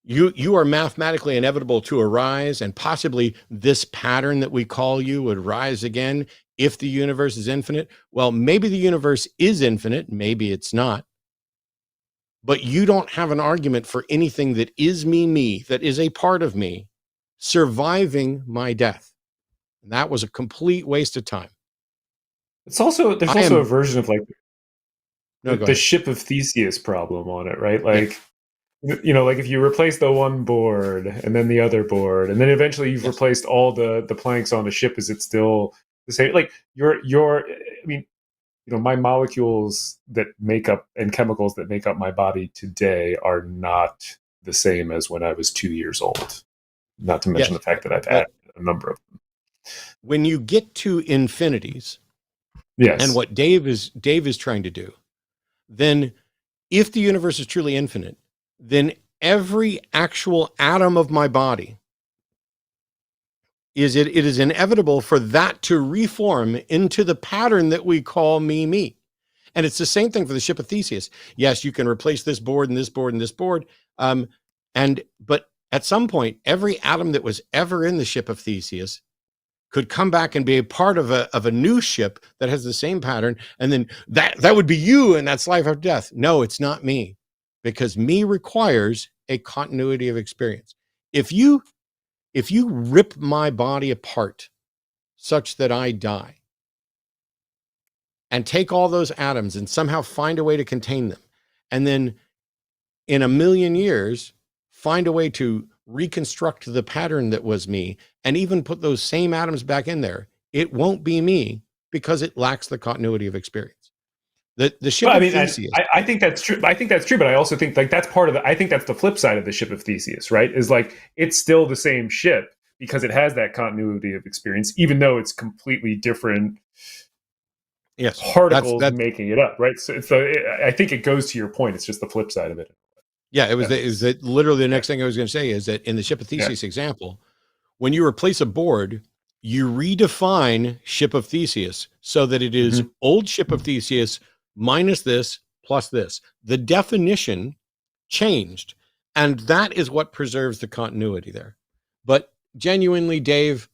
you are mathematically inevitable to arise, and possibly this pattern that we call you would rise again if the universe is infinite, well, maybe the universe is infinite, maybe it's not. But you don't have an argument for anything that is me, that is a part of me, surviving my death. And that was a complete waste of time. There's also a version of like the ship of Theseus problem on it, right? Like, like if you replace the one board and then the other board, and then eventually you've replaced all the planks on the ship, is it still the same? Like my molecules that make up and chemicals that make up my body today are not the same as when I was 2 years old. Not to mention the fact that I've had a number of them. When you get to infinities, and what Dave is trying to do, then if the universe is truly infinite, then every actual atom of my body it is inevitable for that to reform into the pattern that we call me. And it's the same thing for the ship of Theseus. Yes, you can replace this board and this board and this board. But at some point, every atom that was ever in the ship of Theseus could come back and be a part of a new ship that has the same pattern. And then that would be you, and that's life after death. No, it's not me, because me requires a continuity of experience. If you rip my body apart such that I die, and take all those atoms and somehow find a way to contain them, and then in a million years, find a way to reconstruct the pattern that was me, and even put those same atoms back in there, it won't be me, because it lacks the continuity of experience. The ship of Theseus. I think that's true. I think that's true, but I also think like that's part of I think that's the flip side of the ship of Theseus, right? Is like it's still the same ship because it has that continuity of experience, even though it's completely different particles making it up, right? So I think it goes to your point. It's just the flip side of it. Yeah, literally the next thing I was going to say is that in the ship of Theseus example, when you replace a board, you redefine ship of Theseus so that it is old ship of Theseus minus this plus this. The definition changed, and that is what preserves the continuity there. But genuinely, Dave,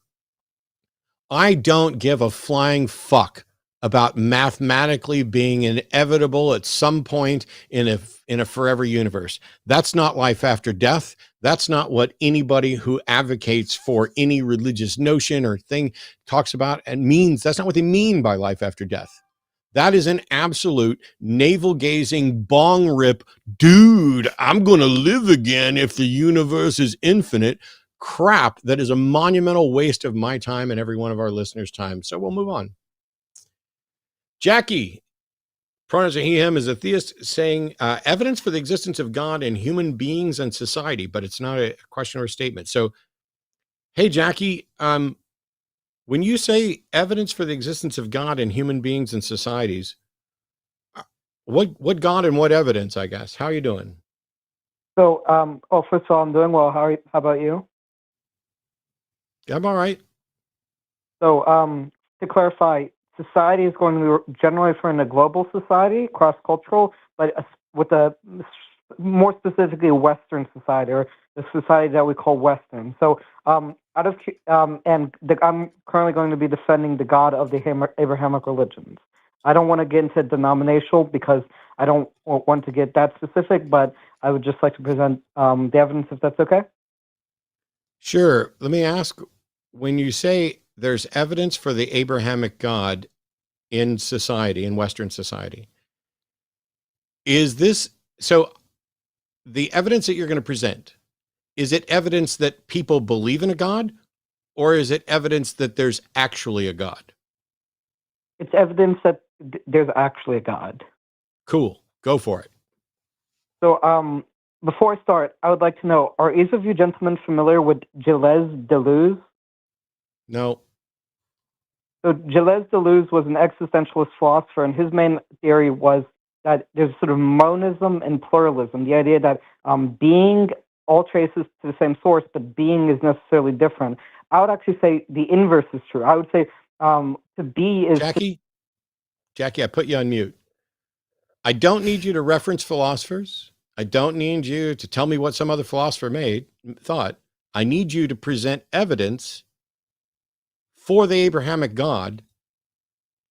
I don't give a flying fuck about mathematically being inevitable at some point in a forever universe. That's not life after death. That's not what anybody who advocates for any religious notion or thing talks about and means. That's not what they mean by life after death. That is an absolute navel-gazing bong rip, dude, I'm going to live again if the universe is infinite crap that is a monumental waste of my time and every one of our listeners' time. So we'll move on. Jackie, pronouns are he, him, is a theist, saying evidence for the existence of God in human beings and society, but it's not a question or a statement. So, hey, Jackie, when you say evidence for the existence of God in human beings and societies, what God and what evidence, I guess? How are you doing? So, first of all, I'm doing well. How about you? I'm all right. So, to clarify, society is going to be generally referring to global society, cross-cultural, but with a more specifically Western society, or the society that we call Western. So, I'm currently going to be defending the God of the Abrahamic religions. I don't want to get into denominational because I don't want to get that specific, but I would just like to present the evidence if that's okay. Sure. Let me ask, when you say there's evidence for the Abrahamic God in society, in Western society, is this, so the evidence that you're going to present, is it evidence that people believe in a God, or is it evidence that there's actually a God? It's evidence that there's actually a God. Cool. Go for it. So, before I start, I would like to know, are either of you gentlemen familiar with Gilles Deleuze? No. So Gilles Deleuze was an existentialist philosopher, and his main theory was that there's sort of monism and pluralism, the idea that being all traces to the same source, but being is necessarily different. I would actually say the inverse is true. I would say to be is... Jackie, I put you on mute. I don't need you to reference philosophers. I don't need you to tell me what some other philosopher thought. I need you to present evidence for the Abrahamic God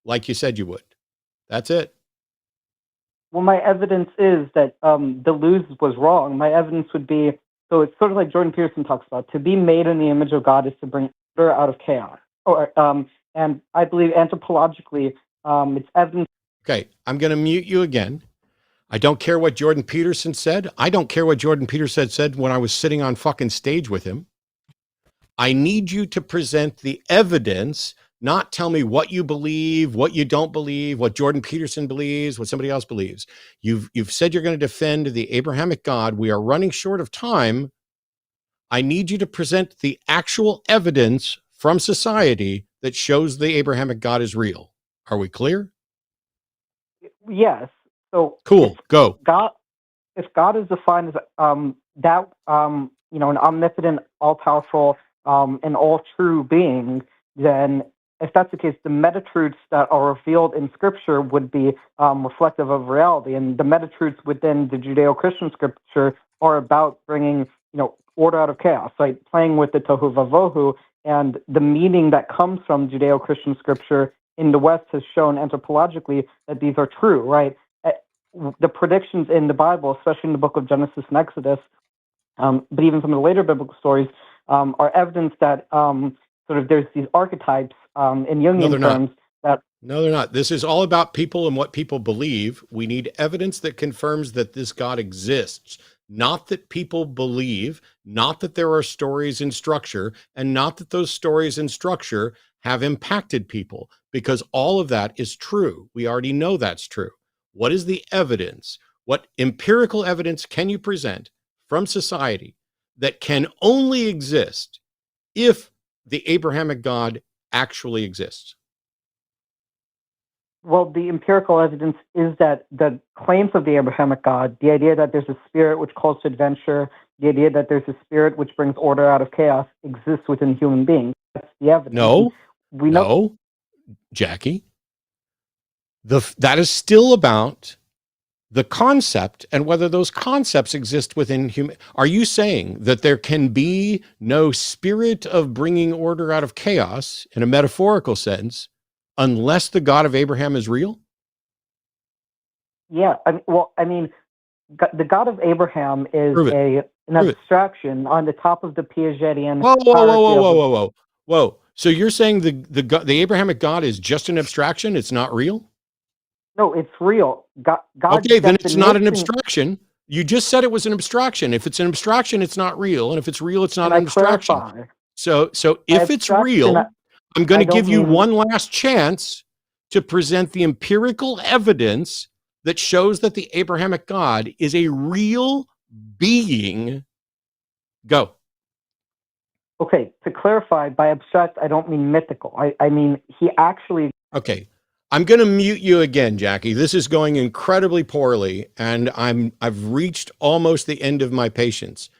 like you said you would. That's it. Well, my evidence is that Deleuze was wrong. My evidence would be, so it's sort of like Jordan Peterson talks about, to be made in the image of God is to bring order out of chaos. And I believe anthropologically, it's evidence. Okay, I'm going to mute you again. I don't care what Jordan Peterson said. I don't care what Jordan Peterson said when I was sitting on fucking stage with him. I need you to present the evidence, not tell me what you believe, what you don't believe, what Jordan Peterson believes, what somebody else believes. You've said you're going to defend the Abrahamic God. We are running short of time. I need you to present the actual evidence from society that shows the Abrahamic God is real. Are we clear? Yes. So cool. Go. If God is defined as an omnipotent, all-powerful, and all-true being, then if that's the case, the metatruths that are revealed in Scripture would be reflective of reality, and the metatruths within the Judeo-Christian Scripture are about bringing, order out of chaos, right? Playing with the tohu vavohu, and the meaning that comes from Judeo-Christian Scripture in the West has shown anthropologically that these are true, right? The predictions in the Bible, especially in the book of Genesis and Exodus, but even some of the later biblical stories, are evidence that sort of there's these archetypes in Jungian terms that... No, they're not. This is all about people and what people believe. We need evidence that confirms that this God exists, not that people believe, not that there are stories in structure, and not that those stories in structure have impacted people, because all of that is true. We already know that's true. What is the evidence? What empirical evidence can you present from society that can only exist if the Abrahamic God actually exists? Well, the empirical evidence is that the claims of the Abrahamic God, the idea that there's a spirit which calls to adventure, the idea that there's a spirit which brings order out of chaos, exists within human beings. That's the evidence. No, Jackie. That is still about the concept and whether those concepts exist within human. Are you saying that there can be no spirit of bringing order out of chaos in a metaphorical sense unless the God of Abraham is real? Yeah. The God of Abraham is an abstraction on the top of the Piagetian. Whoa. So you're saying the Abrahamic God is just an abstraction? It's not real? No, it's real. God. Okay, then it's not an abstraction. You just said it was an abstraction. If it's an abstraction, it's not real. And if it's real, it's not an abstraction. Clarify? So if it's real, I'm going to give you one last chance to present the empirical evidence that shows that the Abrahamic God is a real being. Go. Okay, to clarify, by abstract, I don't mean mythical. I mean, he actually... Okay, I'm going to mute you again, Jackie. This is going incredibly poorly, and I've reached almost the end of my patience.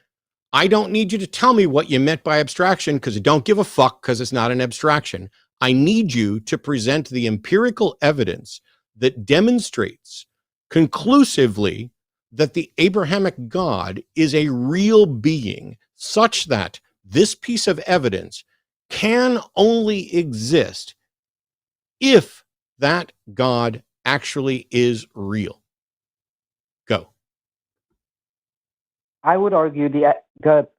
I don't need you to tell me what you meant by abstraction, because I don't give a fuck, because it's not an abstraction. I need you to present the empirical evidence that demonstrates conclusively that the Abrahamic God is a real being, such that this piece of evidence can only exist if that God actually is real. Go. I would argue the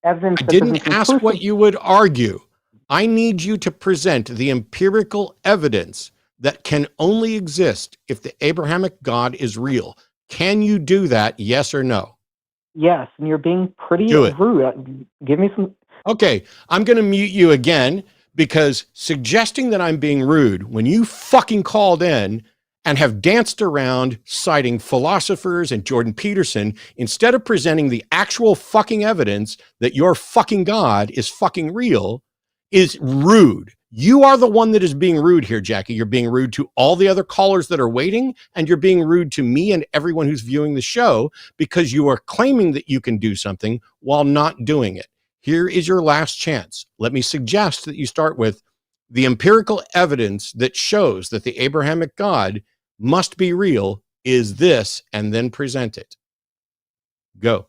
evidence. I that didn't isn't ask conclusive- what you would argue. I need you to present the empirical evidence that can only exist if the Abrahamic God is real. Can you do that? Yes or no? Yes, and you're being pretty Do it. rude. Give me some. Okay, I'm going to mute you again because suggesting that I'm being rude when you fucking called in and have danced around citing philosophers and Jordan Peterson instead of presenting the actual fucking evidence that your fucking God is fucking real is rude. You are the one that is being rude here, Jackie. You're being rude to all the other callers that are waiting, and you're being rude to me and everyone who's viewing the show because you are claiming that you can do something while not doing it. Here is your last chance. Let me suggest that you start with the empirical evidence that shows that the Abrahamic God must be real is this, and then present it. Go.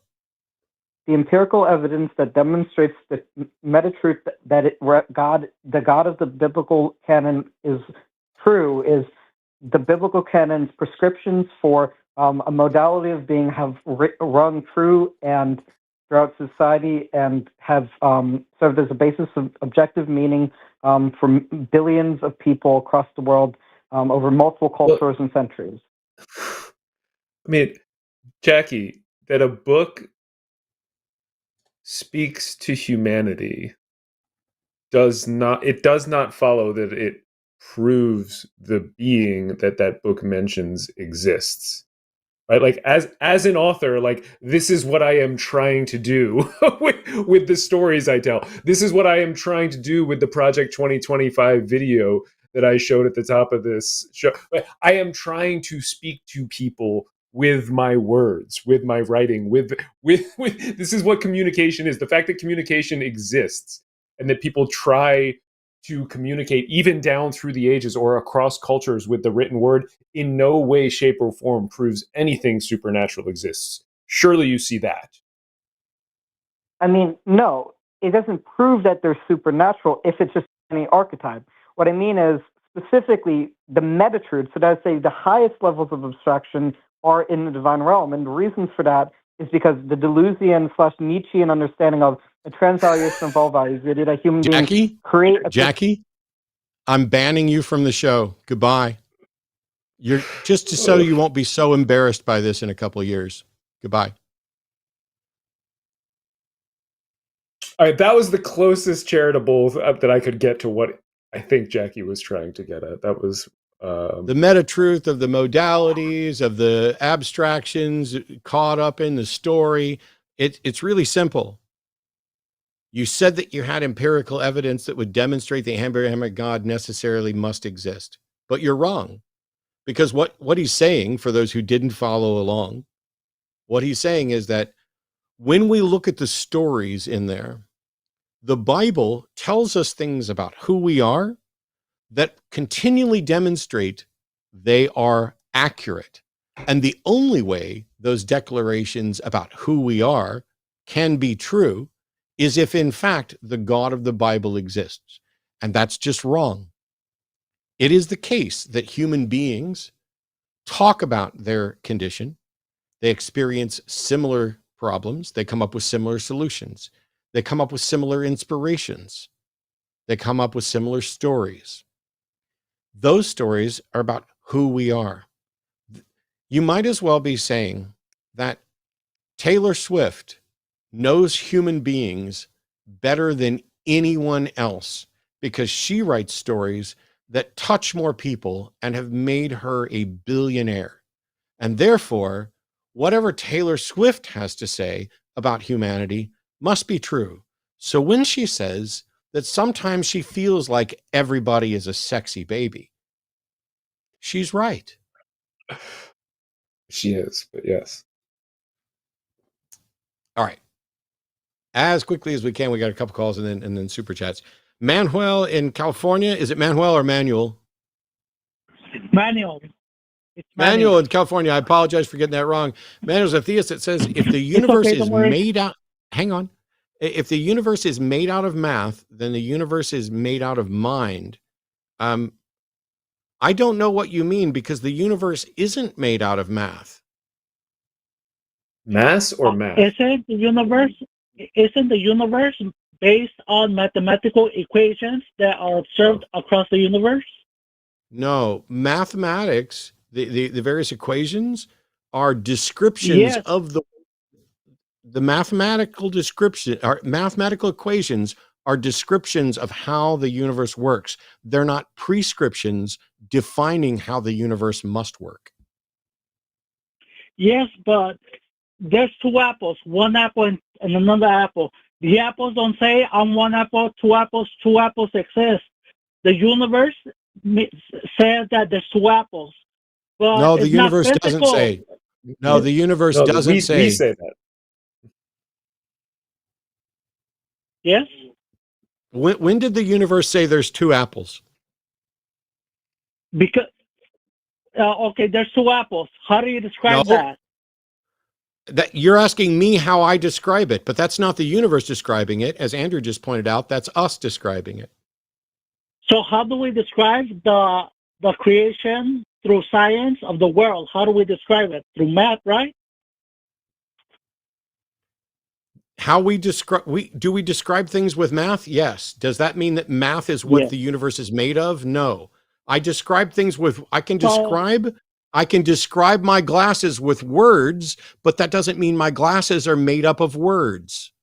The empirical evidence that demonstrates the metatruth that the God of the biblical canon is true is the biblical canon's prescriptions for a modality of being have rung true and throughout society and have served as a basis of objective meaning for billions of people across the world over multiple cultures and centuries. I mean, Jackie, that a book speaks to humanity does not follow that it proves the being that book mentions exists. Right? Like as an author, like this is what I am trying to do with the stories I tell. This is what I am trying to do with the Project 2025 video that I showed at the top of this show. I am trying to speak to people with my words, with my writing, with this is what communication is. The fact that communication exists and that people try to communicate even down through the ages or across cultures with the written word in no way, shape, or form proves anything supernatural exists. Surely you see that. I mean, no, it doesn't prove that they're supernatural if it's just any archetype. What I mean is specifically the metatruths, so that I say the highest levels of abstraction are in the divine realm. And the reason for that is because the Deleuzian/Nietzschean understanding of the transvaluation of all values, that a human being create a... Jackie, I'm banning you from the show. Goodbye. You're just so you won't be so embarrassed by this in a couple of years. Goodbye. All right, that was the closest charitable that I could get to what I think Jackie was trying to get at. That was the meta truth of the modalities, of the abstractions caught up in the story. It's really simple. You said that you had empirical evidence that would demonstrate the Abrahamic God necessarily must exist, but you're wrong. Because what he's saying, for those who didn't follow along, what he's saying is that when we look at the stories in there, the Bible tells us things about who we are that continually demonstrate they are accurate. And the only way those declarations about who we are can be true is if, in fact, the God of the Bible exists. And that's just wrong. It is the case that human beings talk about their condition. They experience similar problems. They come up with similar solutions. They come up with similar inspirations. They come up with similar stories. Those stories are about who we are. You might as well be saying that Taylor Swift knows human beings better than anyone else because she writes stories that touch more people and have made her a billionaire. And therefore, whatever Taylor Swift has to say about humanity must be true. So when she says that sometimes she feels like everybody is a sexy baby, she's right. She is, but yes. All right. As quickly as we can, we got a couple calls and then super chats. Manuel in California. Is it Manuel or Manuel? Manuel. It's Manuel in California. I apologize for getting that wrong. Manuel's a theist that says if the universe is made out, hang on. If the universe is made out of math, then the universe is made out of mind. I don't know what you mean, because the universe isn't made out of math. Mass or math? Isn't the universe based on mathematical equations that are observed across the universe? No, mathematics, the various equations are descriptions of the mathematical description, or mathematical equations are descriptions of how the universe works. They're not prescriptions defining how the universe must work. Yes, but there's two apples, one apple and another apple. The apples don't say I'm one apple, two apples exist. The universe says that there's two apples. But No, the universe doesn't say. No, the universe doesn't say. We say that. Yes? When did the universe say there's two apples? Because, okay, there's two apples. How do you describe that? That you're asking me how I describe it, but that's not the universe describing it. As Andrew just pointed out, that's us describing it. So how do we describe the creation through science of the world? How do we describe it? Through math, right? How we describe, do we describe things with math? Yes. Does that mean that math is what the universe is made of? No. I describe things with, I can describe my glasses with words, but that doesn't mean my glasses are made up of words.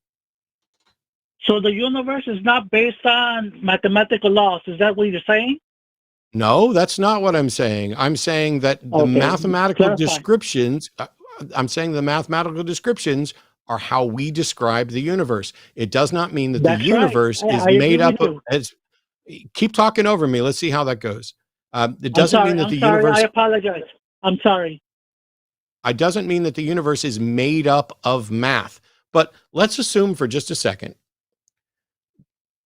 So the universe is not based on mathematical laws. Is that what you're saying? No, that's not what I'm saying. I'm saying that the mathematical descriptions, are how we describe the universe. It does not mean that the universe is made up of, keep talking over me. Let's see how that goes. It doesn't mean that the universe. I apologize. I'm sorry. It doesn't mean that the universe is made up of math. But let's assume for just a second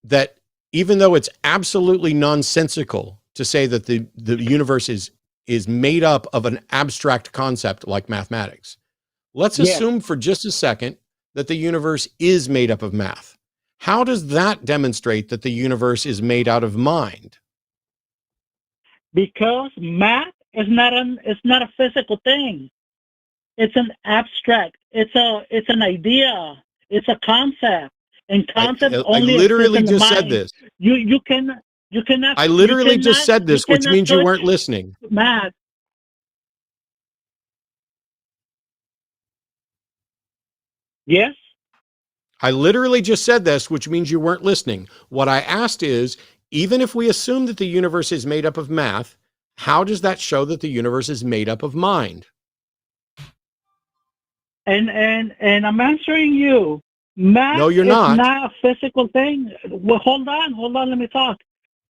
that even though it's absolutely nonsensical to say that the universe is made up of an abstract concept like mathematics, let's assume for just a second that the universe is made up of math. How does that demonstrate that the universe is made out of mind? Because math is not a physical thing. It's an abstract. It's an idea. It's a concept. And concept only. I literally just said this. You cannot. I literally just said this, which means you weren't listening. Math. Yes? I literally just said this, which means you weren't listening. What I asked is, even if we assume that the universe is made up of math, how does that show that the universe is made up of mind? And I'm answering you. Math is not a physical thing. Well, hold on, let me talk.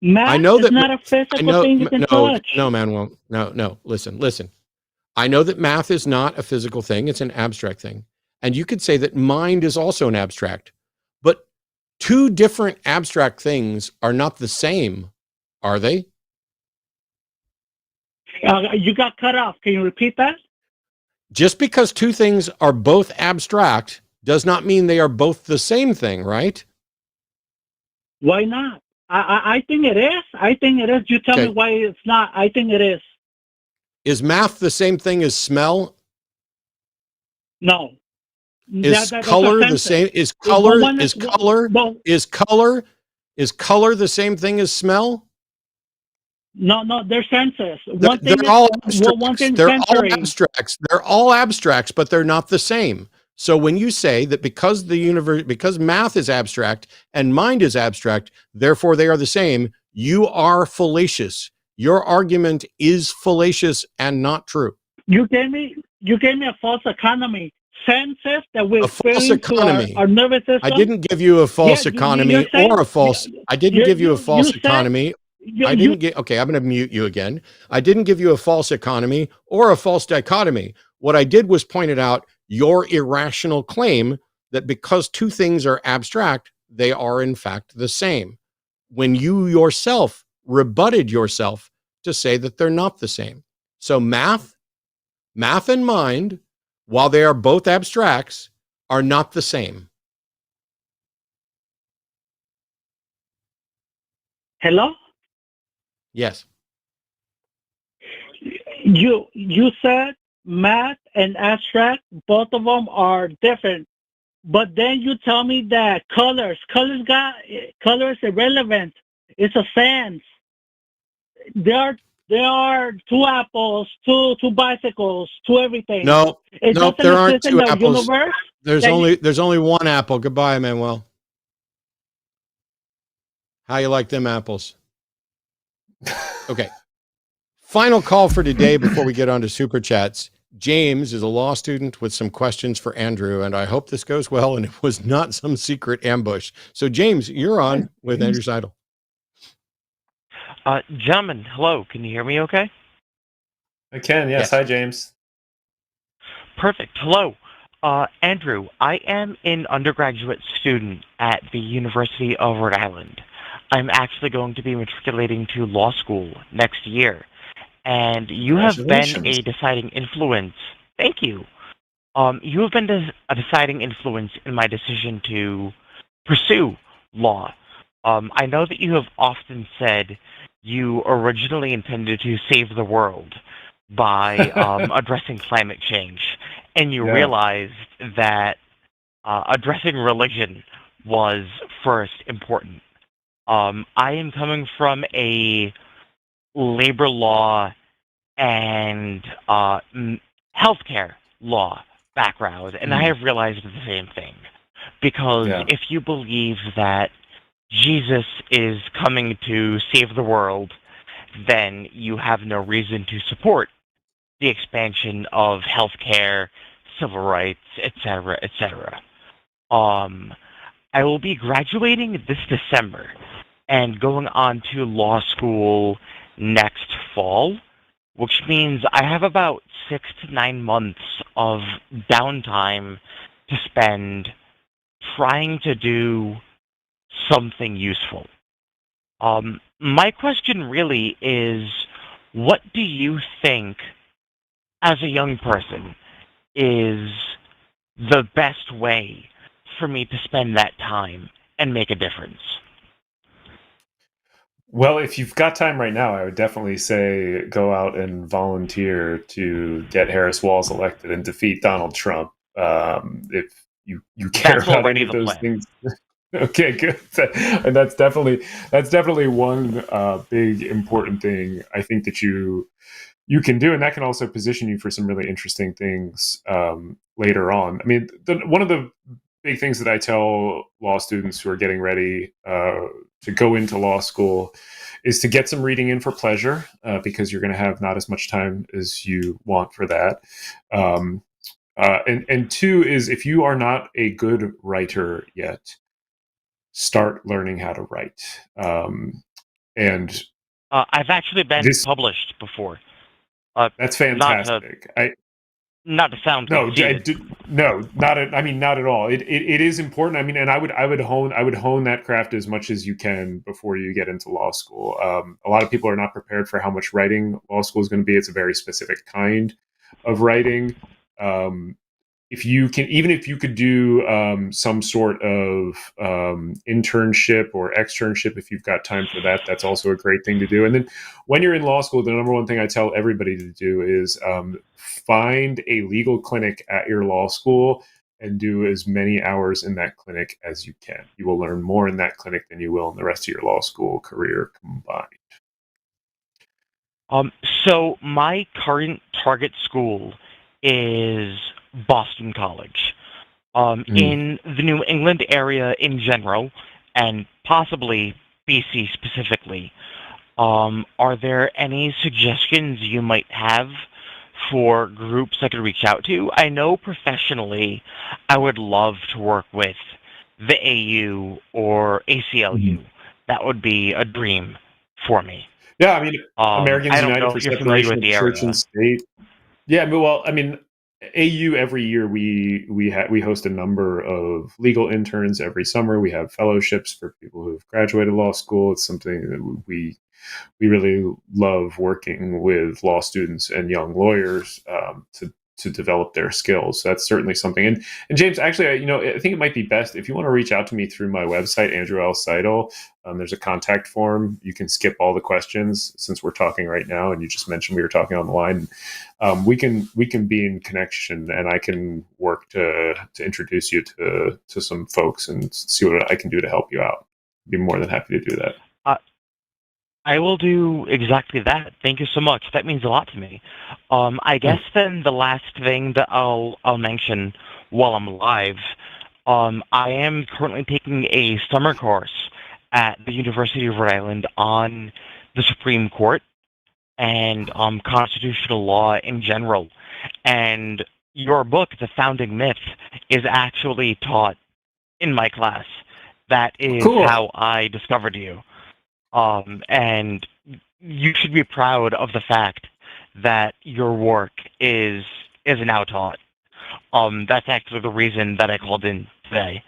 Math is not a physical thing you can touch. No, Manuel. No, listen. I know that math is not a physical thing. It's an abstract thing. And you could say that mind is also an abstract. But two different abstract things are not the same, are they? You got cut off. Can you repeat that? Just because two things are both abstract does not mean they are both the same thing, right? Why not? I think it is. I think it is. You tell me why it's not. I think it is. Is math the same thing as smell? No. Is color the same? Is color the same thing as smell? No, they're senses. They're all abstracts. They're all abstracts, but they're not the same. So when you say that because math is abstract and mind is abstract, therefore they are the same, you are fallacious. Your argument is fallacious and not true. You gave me a false economy. Senses that we experience our nervous system. I didn't give you a false economy or a false. I didn't give you a false economy. I'm going to mute you again. I didn't give you a false economy or a false dichotomy. What I did was pointed out your irrational claim that because two things are abstract, they are in fact the same, when you yourself rebutted yourself to say that they're not the same. So math and mind, while they are both abstracts, are not the same. Hello? Yes. You said math and abstract, both of them are different. But then you tell me that colors is irrelevant. It's a sense. There are two apples, two bicycles, two everything. No, It nope, doesn't there aren't exist in two the apples. universe. There's only one apple. Goodbye, Manuel. How you like them apples? Okay. Final call for today before we get on to super chats. James is a law student with some questions for Andrew, and I hope this goes well and it was not some secret ambush. So, James, you're on with Andrew Seidel. Gentlemen, hello. Can you hear me okay? I can, yes. Hi, James. Perfect. Hello. Andrew, I am an undergraduate student at the University of Rhode Island. I'm actually going to be matriculating to law school next year. And you have been a deciding influence. Thank you. You have been a deciding influence in my decision to pursue law. I know that you have often said you originally intended to save the world by addressing climate change, and you realized that addressing religion was first important. I am coming from a labor law and healthcare law background, and I have realized the same thing. Because if you believe that Jesus is coming to save the world, then you have no reason to support the expansion of healthcare, civil rights, etc., etc. I will be graduating this December and going on to law school next fall, which means I have about 6 to 9 months of downtime to spend trying to do something useful. My question really is, what do you think, as a young person, is the best way for me to spend that time and make a difference? Well, if you've got time right now, I would definitely say go out and volunteer to get Harris Walz elected and defeat Donald Trump. If you care about any of those things. Okay, good. And that's definitely one big important thing I think that you can do, and that can also position you for some really interesting things later on. I mean, one of the big things that I tell law students who are getting ready to go into law school is to get some reading in for pleasure, because you're going to have not as much time as you want for that. And two is, if you are not a good writer yet, start learning how to write. And I've actually been published before. That's fantastic. Not to sound conceited. Not at all. It is important. I mean, and I would hone that craft as much as you can before you get into law school. A lot of people are not prepared for how much writing law school is going to be. It's a very specific kind of writing. If you could do some sort of internship or externship, if you've got time for that, that's also a great thing to do. And then when you're in law school, the number one thing I tell everybody to do is find a legal clinic at your law school and do as many hours in that clinic as you can. You will learn more in that clinic than you will in the rest of your law school career combined. So my current target school is Boston College. In the New England area in general, and possibly BC specifically, are there any suggestions you might have for groups I could reach out to? I know professionally I would love to work with the AU or ACLU. That would be a dream for me. Yeah, I mean, Americans United for Separation of Church and State. Yeah, well, I mean, AU every year we host a number of legal interns every summer. We have fellowships for people who've graduated law school. It's something that we really love working with law students and young lawyers to to develop their skills. So that's certainly something. And James, actually, I think it might be best if you want to reach out to me through my website, Andrew L. Seidel. There's a contact form. You can skip all the questions since we're talking right now, and you just mentioned we were talking on the line. We can be in connection, and I can work to introduce you to some folks and see what I can do to help you out. I'd be more than happy to do that. I will do exactly that. Thank you so much. That means a lot to me. I guess then the last thing that I'll mention while I'm alive, I am currently taking a summer course at the University of Rhode Island on the Supreme Court and constitutional law in general. And your book, The Founding Myth, is actually taught in my class. That is Cool. how I discovered you. And you should be proud of the fact that your work is now taught. That's actually the reason that I called in today.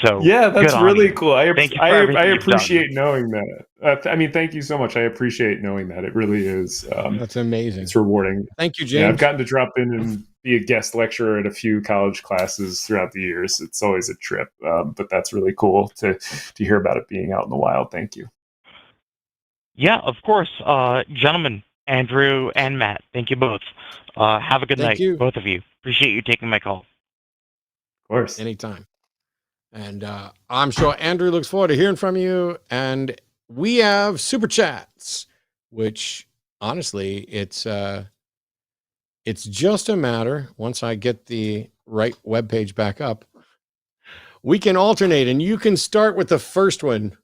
So yeah, that's really you. cool. I appreciate You've knowing that. Thank you so much. I appreciate knowing that. It really is. That's amazing. It's rewarding. Thank you, James. Yeah, I've gotten to drop in and be a guest lecturer at a few college classes throughout the years. It's always a trip, but that's really cool to hear about it being out in the wild. Thank you. Yeah, of course. Gentlemen, Andrew and Matt, thank you both. Have a good night, both of you. Appreciate you taking my call. Of course. Anytime. And I'm sure Andrew looks forward to hearing from you. And we have super chats, which honestly, it's just a matter, once I get the right webpage back up, we can alternate, and you can start with the first one.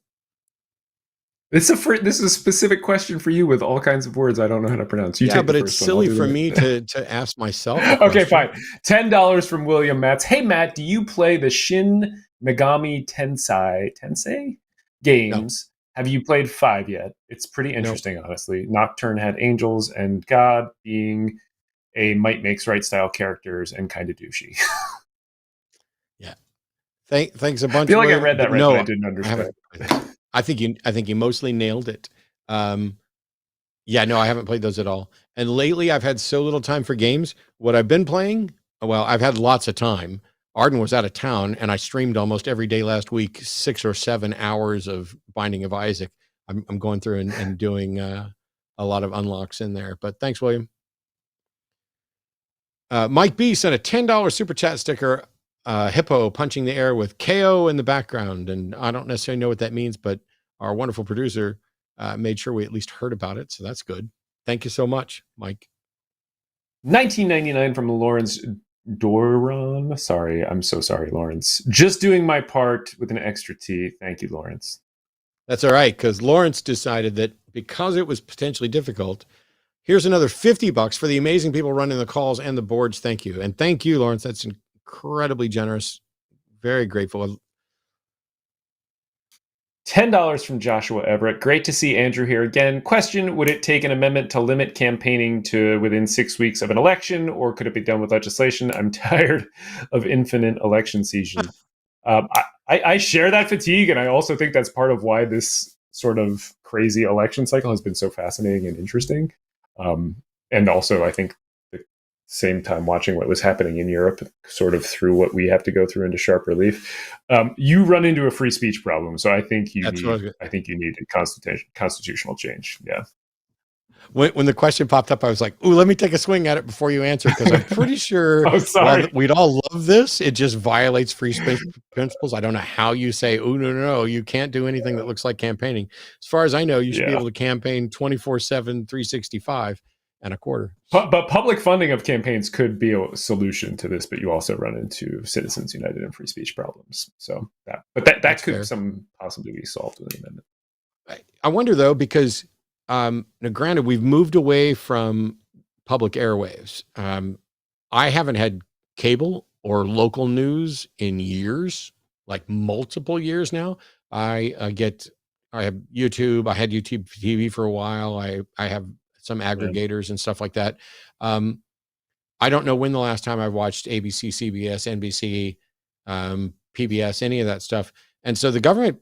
This is a specific question for you with all kinds of words I don't know how to pronounce. You take but the it's first silly one. for me to ask myself. Okay, fine. $10 from William Matz. Hey, Matt, do you play the Shin Megami Tensei games? No. Have you played 5 yet? It's pretty interesting, honestly. Nocturne had angels and God being a might makes right style characters and kind of douchey. Yeah. Thanks a bunch. I feel like I read that right, but I didn't understand. I think you mostly nailed it. I haven't played those at all. And lately I've had so little time for games. What I've been playing, well, I've had lots of time. Arden was out of town and I streamed almost every day last week, 6 or 7 hours of Binding of Isaac. I'm going through and doing a lot of unlocks in there, but thanks, William. Mike B sent a $10 super chat sticker. Hippo punching the air with KO in the background. And I don't necessarily know what that means, but our wonderful producer made sure we at least heard about it. So that's good. Thank you so much, Mike. $19.99 from Lawrence Doron. Sorry, I'm so sorry, Lawrence. Just doing my part with an extra T. Thank you, Lawrence. That's all right, because Lawrence decided that because it was potentially difficult, here's another $50 for the amazing people running the calls and the boards. Thank you. And thank you, Lawrence. That's incredibly generous. Very grateful. $10 from Joshua Everett. Great to see Andrew here again. Question, would it take an amendment to limit campaigning to within 6 weeks of an election, or could it be done with legislation? I'm tired of infinite election season. I share that fatigue, and I also think that's part of why this sort of crazy election cycle has been so fascinating and interesting. And also, I think same time watching what was happening in Europe sort of through what we have to go through into sharp relief. You run into a free speech problem. So I think you need a constitutional change. Yeah. When the question popped up, I was like, ooh, let me take a swing at it before you answer, because I'm pretty sure we'd all love this. It just violates free speech principles. I don't know how you say, oh, no, you can't do anything that looks like campaigning. As far as I know, you should be able to campaign 24/7, 365 and a quarter. But public funding of campaigns could be a solution to this, but you also run into Citizens United and free speech problems. So that could possibly be solved with an amendment. I wonder though, because now granted, we've moved away from public airwaves. I haven't had cable or local news in years, like multiple years now. I have YouTube. I had YouTube TV for a while. I have some aggregators and stuff like that. I don't know when the last time I've watched ABC, CBS, NBC, PBS, any of that stuff. And so the government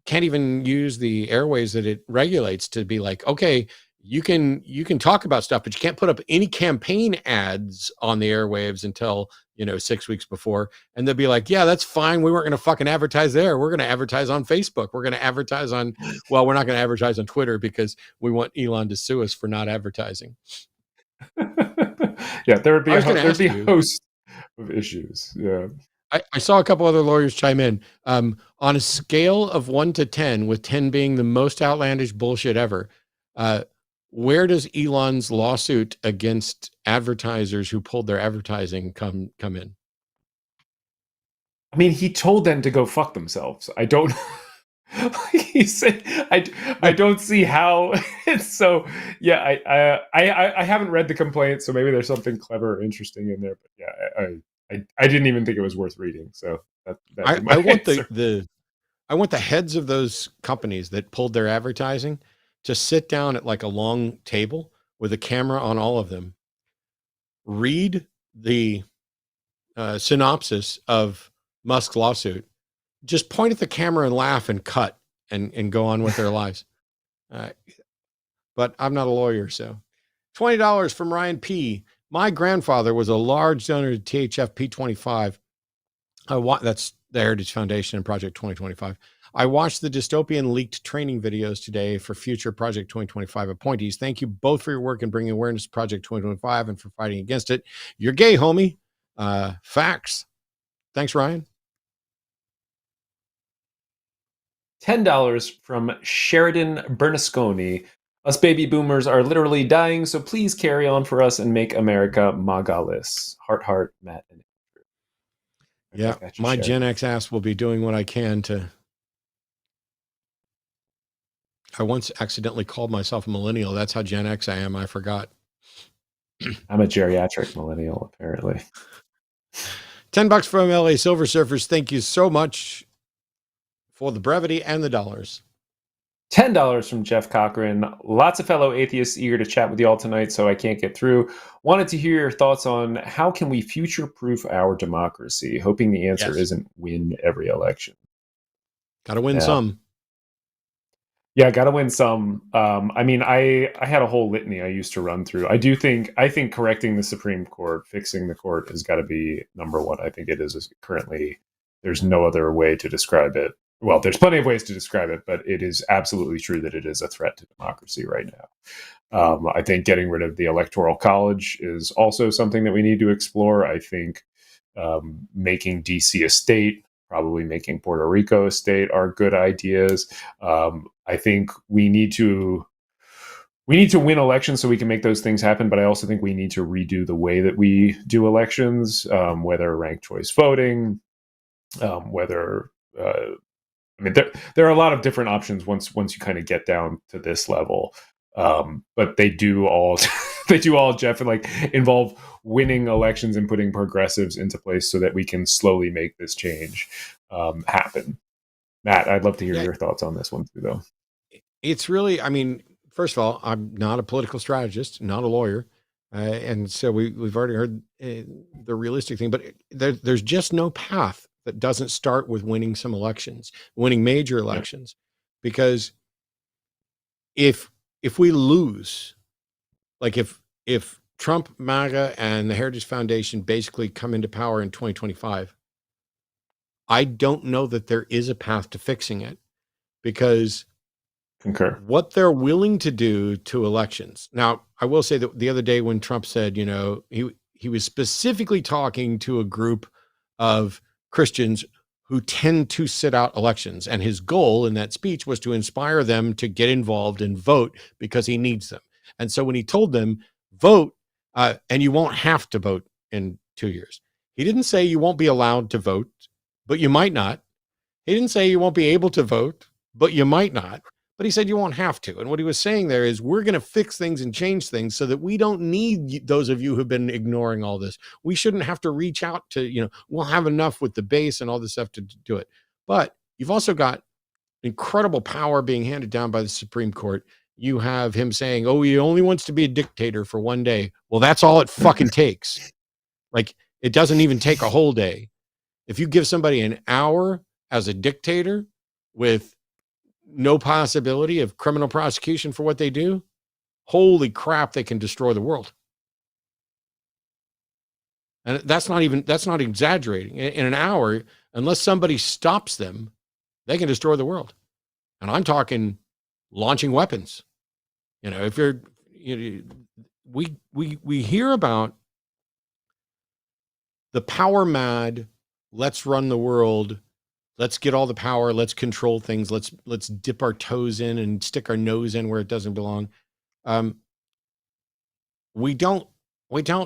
can't even use the airways that it regulates to be like, okay, you can talk about stuff, but you can't put up any campaign ads on the airwaves until 6 weeks before, and they'll be like, yeah, that's fine, we weren't going to fucking advertise there, we're going to advertise on Facebook, we're going to advertise on, well, we're not going to advertise on Twitter because we want Elon to sue us for not advertising. Yeah, there'd be a host of issues. Yeah, I saw a couple other lawyers chime in. On a scale of 1 to 10, with 10 being the most outlandish bullshit ever, where does Elon's lawsuit against advertisers who pulled their advertising come in? I mean, he told them to go fuck themselves. I don't. He said, I don't see how it's so. Yeah, I haven't read the complaint, so maybe there's something clever or interesting in there. But yeah, I didn't even think it was worth reading. So I want I want the heads of those companies that pulled their advertising to sit down at like a long table with a camera on all of them, read the synopsis of Musk's lawsuit, just point at the camera and laugh and cut and go on with their lives. But I'm not a lawyer, so. $20 from Ryan P. My grandfather was a large donor to THF P25. That's the Heritage Foundation and Project 2025. I watched the dystopian leaked training videos today for future Project 2025 appointees. Thank you both for your work in bringing awareness to Project 2025 and for fighting against it. You're gay, homie. Facts. Thanks, Ryan. $10 from Sheridan Bernasconi. Us baby boomers are literally dying, so please carry on for us and make America MAGA-less. Heart, Matt, and Andrew. Yeah, my Gen X ass will be doing what I can to. I once accidentally called myself a millennial. That's how Gen X I am. I forgot. I'm a geriatric millennial, apparently. $10 from LA Silver Surfers. Thank you so much for the brevity and the dollars. $10 from Jeff Cochran. Lots of fellow atheists eager to chat with you all tonight, so I can't get through. Wanted to hear your thoughts on how can we future-proof our democracy? Hoping the answer isn't win every election. Got to win some. Yeah, got to win some. I mean, I had a whole litany I used to run through. I think correcting the Supreme Court, fixing the court has got to be number one. I think it is currently. There's no other way to describe it. Well, there's plenty of ways to describe it, but it is absolutely true that it is a threat to democracy right now. I think getting rid of the Electoral College is also something that we need to explore. I think making DC a state, probably making Puerto Rico a state are good ideas. I think we need to win elections so we can make those things happen, but I also think we need to redo the way that we do elections, whether ranked choice voting, whether I mean, there are a lot of different options once you kind of get down to this level, but they do all Jeff, and like involve winning elections and putting progressives into place so that we can slowly make this change happen. Matt, I'd love to hear your thoughts on this one too, though. It's really, I mean, first of all, I'm not a political strategist, not a lawyer, and so we've already heard the realistic thing, but there's just no path that doesn't start with winning some elections, winning major elections, because if we lose, like if Trump, MAGA, and the Heritage Foundation basically come into power in 2025, I don't know that there is a path to fixing it, because what they're willing to do to elections. Now, I will say that the other day when Trump said, he was specifically talking to a group of Christians who tend to sit out elections. And his goal in that speech was to inspire them to get involved and vote because he needs them. And so when he told them, vote, and you won't have to vote in 2 years, he didn't say you won't be allowed to vote, but you might not. He didn't say you won't be able to vote, but you might not. But he said you won't have to. And what he was saying there is we're going to fix things and change things so that we don't need those of you who've been ignoring all this. We shouldn't have to reach out to, we'll have enough with the base and all this stuff to do it. But you've also got incredible power being handed down by the Supreme Court. You have him saying, oh, he only wants to be a dictator for one day. Well, that's all it fucking takes. Like, it doesn't even take a whole day. If you give somebody an hour as a dictator with no possibility of criminal prosecution for what they do, holy crap, they can destroy the world. And that's not exaggerating. In an hour, unless somebody stops them, they can destroy the world. And I'm talking launching weapons. If we hear about the power mad, let's run the world, let's get all the power, let's control things, let's dip our toes in and stick our nose in where it doesn't belong. We don't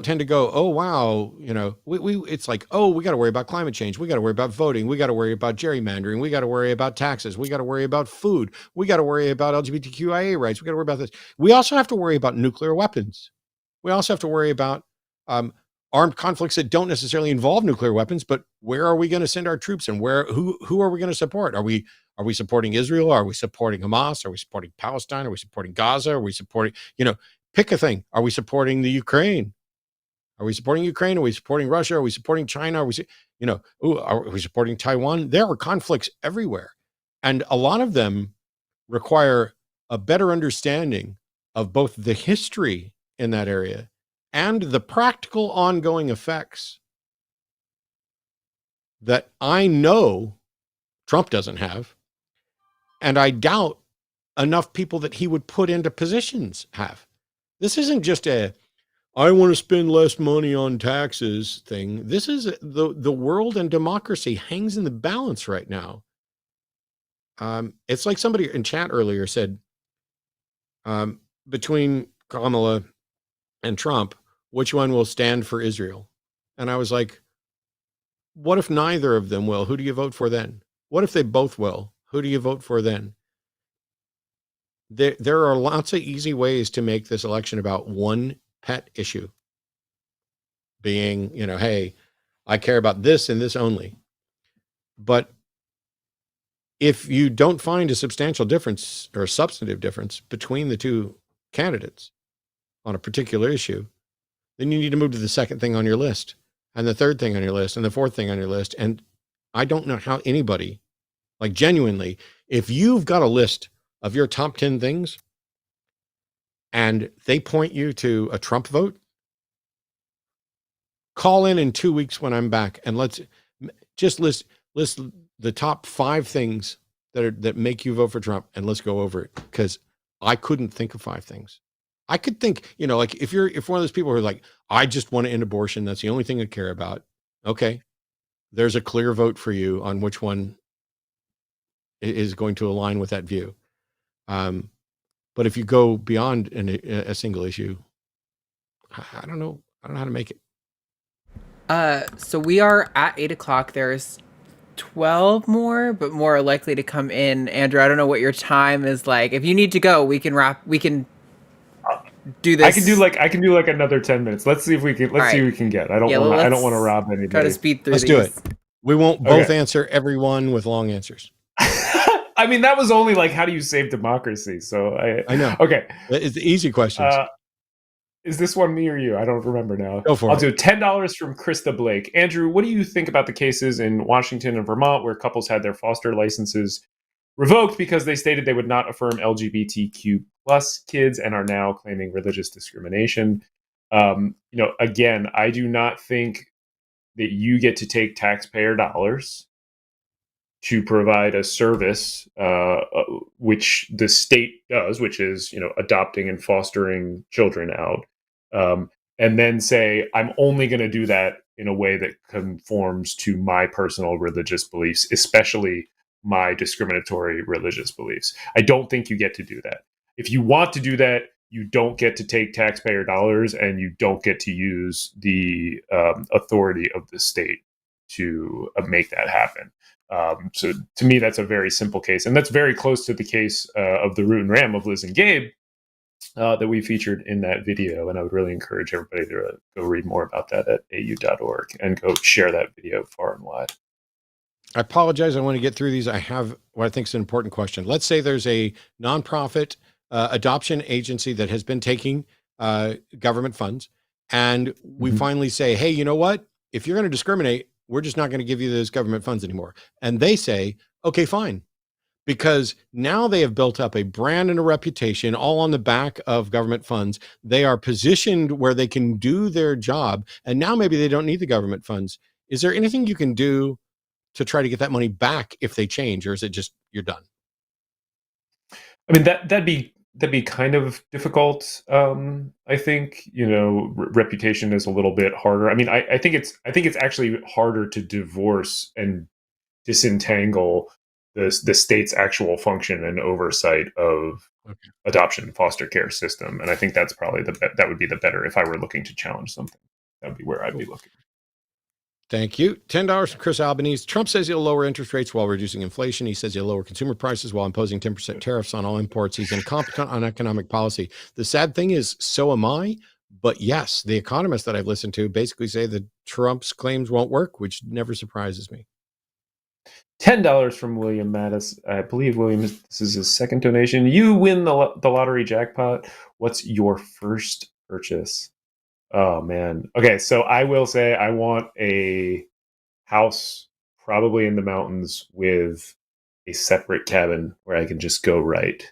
tend to go, oh wow, it's like, oh, we got to worry about climate change, we got to worry about voting, we got to worry about gerrymandering, we got to worry about taxes, we got to worry about food, we got to worry about LGBTQIA rights, we got to worry about this. We also have to worry about nuclear weapons. We also have to worry about armed conflicts that don't necessarily involve nuclear weapons, but where are we going to send our troops, and who are we going to support? Are we supporting Israel? Are we supporting Hamas? Are we supporting Palestine? Are we supporting Gaza? Are we supporting, pick a thing. Are we supporting the Ukraine? Are we supporting Ukraine? Are we supporting Russia? Are we supporting China? Are we supporting Taiwan? There are conflicts everywhere. And a lot of them require a better understanding of both the history in that area and the practical ongoing effects that I know Trump doesn't have, and I doubt enough people that he would put into positions have. This isn't just I want to spend less money on taxes thing. This is the world and democracy hangs in the balance right now. It's like somebody in chat earlier said, between Kamala and Trump, which one will stand for Israel? And I was like, what if neither of them will? Who do you vote for then? What if they both will? Who do you vote for then? There are lots of easy ways to make this election about one pet issue. Being, hey, I care about this and this only. But if you don't find a substantial difference or a substantive difference between the two candidates on a particular issue, then you need to move to the second thing on your list, and the third thing on your list, and the fourth thing on your list. And I don't know how anybody, like genuinely, if you've got a list of your top 10 things and they point you to a Trump vote, call in 2 weeks when I'm back and let's just list the top 5 things that make you vote for Trump, and let's go over it, because I couldn't think of 5 things. I could think, like if one of those people who are like, I just want to end abortion, that's the only thing I care about. Okay, there's a clear vote for you on which one is going to align with that view. But if you go beyond a single issue, I don't know how to make it. So we are at 8:00. There's 12 more, but more are likely to come in. Andrew, I don't know what your time is like. If you need to go, we can do this. I can do like another 10 minutes. Let's see if we can. See what we can get. I don't want to rob anybody. Try to speed through. Let's do it. We won't both answer everyone with long answers. I mean, that was only like, how do you save democracy? So I know. Okay, it's the easy questions. Is this one me or you? I don't remember now. Go for it. I'll do $10 from Krista Blake. Andrew, what do you think about the cases in Washington and Vermont where couples had their foster licenses revoked because they stated they would not affirm LGBTQ plus kids and are now claiming religious discrimination? Again, I do not think that you get to take taxpayer dollars to provide a service, which the state does, which is, adopting and fostering children out. And then say, I'm only going to do that in a way that conforms to my personal religious beliefs, especially my discriminatory religious beliefs. I don't think you get to do that. If you want to do that, you don't get to take taxpayer dollars, and you don't get to use the authority of the state to make that happen. So to me, that's a very simple case. And that's very close to the case of the Root and Ram of Liz and Gabe that we featured in that video. And I would really encourage everybody to go read more about that at au.org and go share that video far and wide. I apologize. I want to get through these. I have what I think is an important question. Let's say there's a nonprofit adoption agency that has been taking government funds, and we finally say, hey, you know what? If you're going to discriminate, we're just not going to give you those government funds anymore. And they say, okay, fine. because now they have built up a brand and a reputation all on the back of government funds. They are positioned where they can do their job, and now maybe they don't need the government funds. Is there anything you can do to try to get that money back if they change, or is it just you're done? I mean, that'd be kind of difficult. I think, reputation is a little bit harder. I mean, I think it's actually harder to divorce and disentangle the state's actual function and oversight of adoption foster care system. And I think that's probably that would be the better, if I were looking to challenge something, that would be where I'd be looking. Thank you. $10 from Chris Albanese. Trump says he'll lower interest rates while reducing inflation. He says he'll lower consumer prices while imposing 10% tariffs on all imports. He's incompetent on economic policy. The sad thing is, so am I. But yes, the economists that I've listened to basically say that Trump's claims won't work, which never surprises me. $10 from William Mattis. I believe, William, this is his second donation. You win the lottery jackpot. What's your first purchase? Oh, man. Okay, so I will say I want a house probably in the mountains with a separate cabin where I can just go write,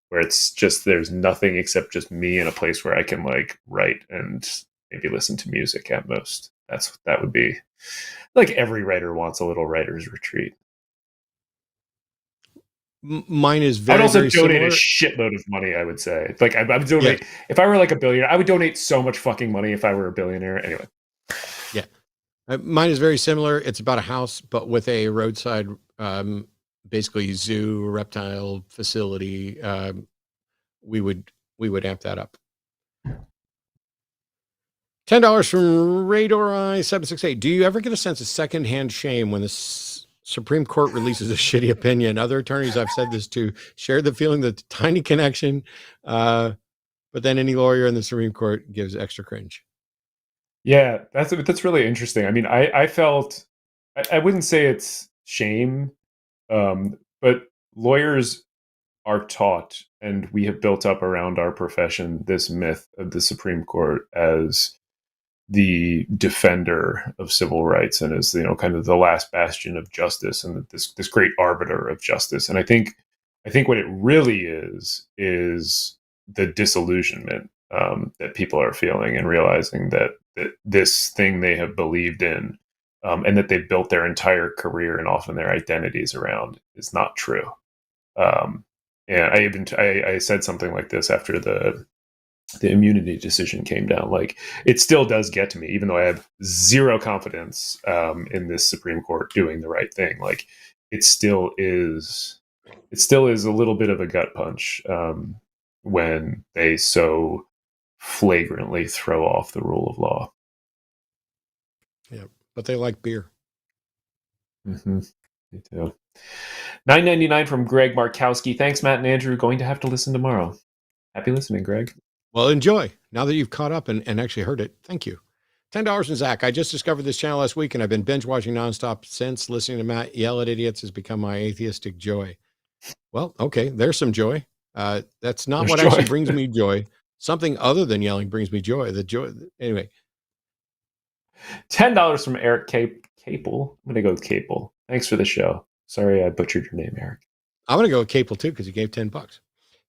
where it's just there's nothing except just me in a place where I can write and maybe listen to music at most. That would be like every writer wants a little writer's retreat. Mine is very. I'd also very donate similar. a shitload of money. I would say, I would donate if I were a billionaire. I would donate so much fucking money if I were a billionaire. Anyway, yeah, mine is very similar. It's about a house, but with a roadside, basically zoo reptile facility. We would amp that up. $10 from Radori 768. Do you ever get a sense of secondhand shame when the Supreme Court releases a shitty opinion? Other attorneys I've said this to share the feeling that the tiny connection, but then any lawyer in the Supreme Court gives extra cringe. Yeah, that's really interesting. I mean, I felt, I wouldn't say it's shame, but lawyers are taught, and we have built up around our profession this myth of the Supreme Court as the defender of civil rights and as kind of the last bastion of justice and this great arbiter of justice. And I think what it really is the disillusionment that people are feeling and realizing that this thing they have believed in and that they've built their entire career and often their identities around is not true. And I said something like this after the immunity decision came down. It still does get to me, even though I have zero confidence in this Supreme Court doing the right thing. It still is a little bit of a gut punch when they so flagrantly throw off the rule of law. Yeah, but they like beer. Mm-hmm. Me too. $9.99 from Greg Markowski. Thanks, Matt and Andrew. Going to have to listen tomorrow. Happy listening, Greg. Well, enjoy. Now that you've caught up and actually heard it, thank you. $10 from Zach. I just discovered this channel last week, and I've been binge watching nonstop since. Listening to Matt yell at idiots has become my atheistic joy. Well, okay, there's some joy. That's not what actually brings me joy. Something other than yelling brings me joy. The joy. Anyway. $10 from Eric Capel. I'm going to go with Capel. Thanks for the show. Sorry I butchered your name, Eric. I'm going to go with Capel too because he gave $10.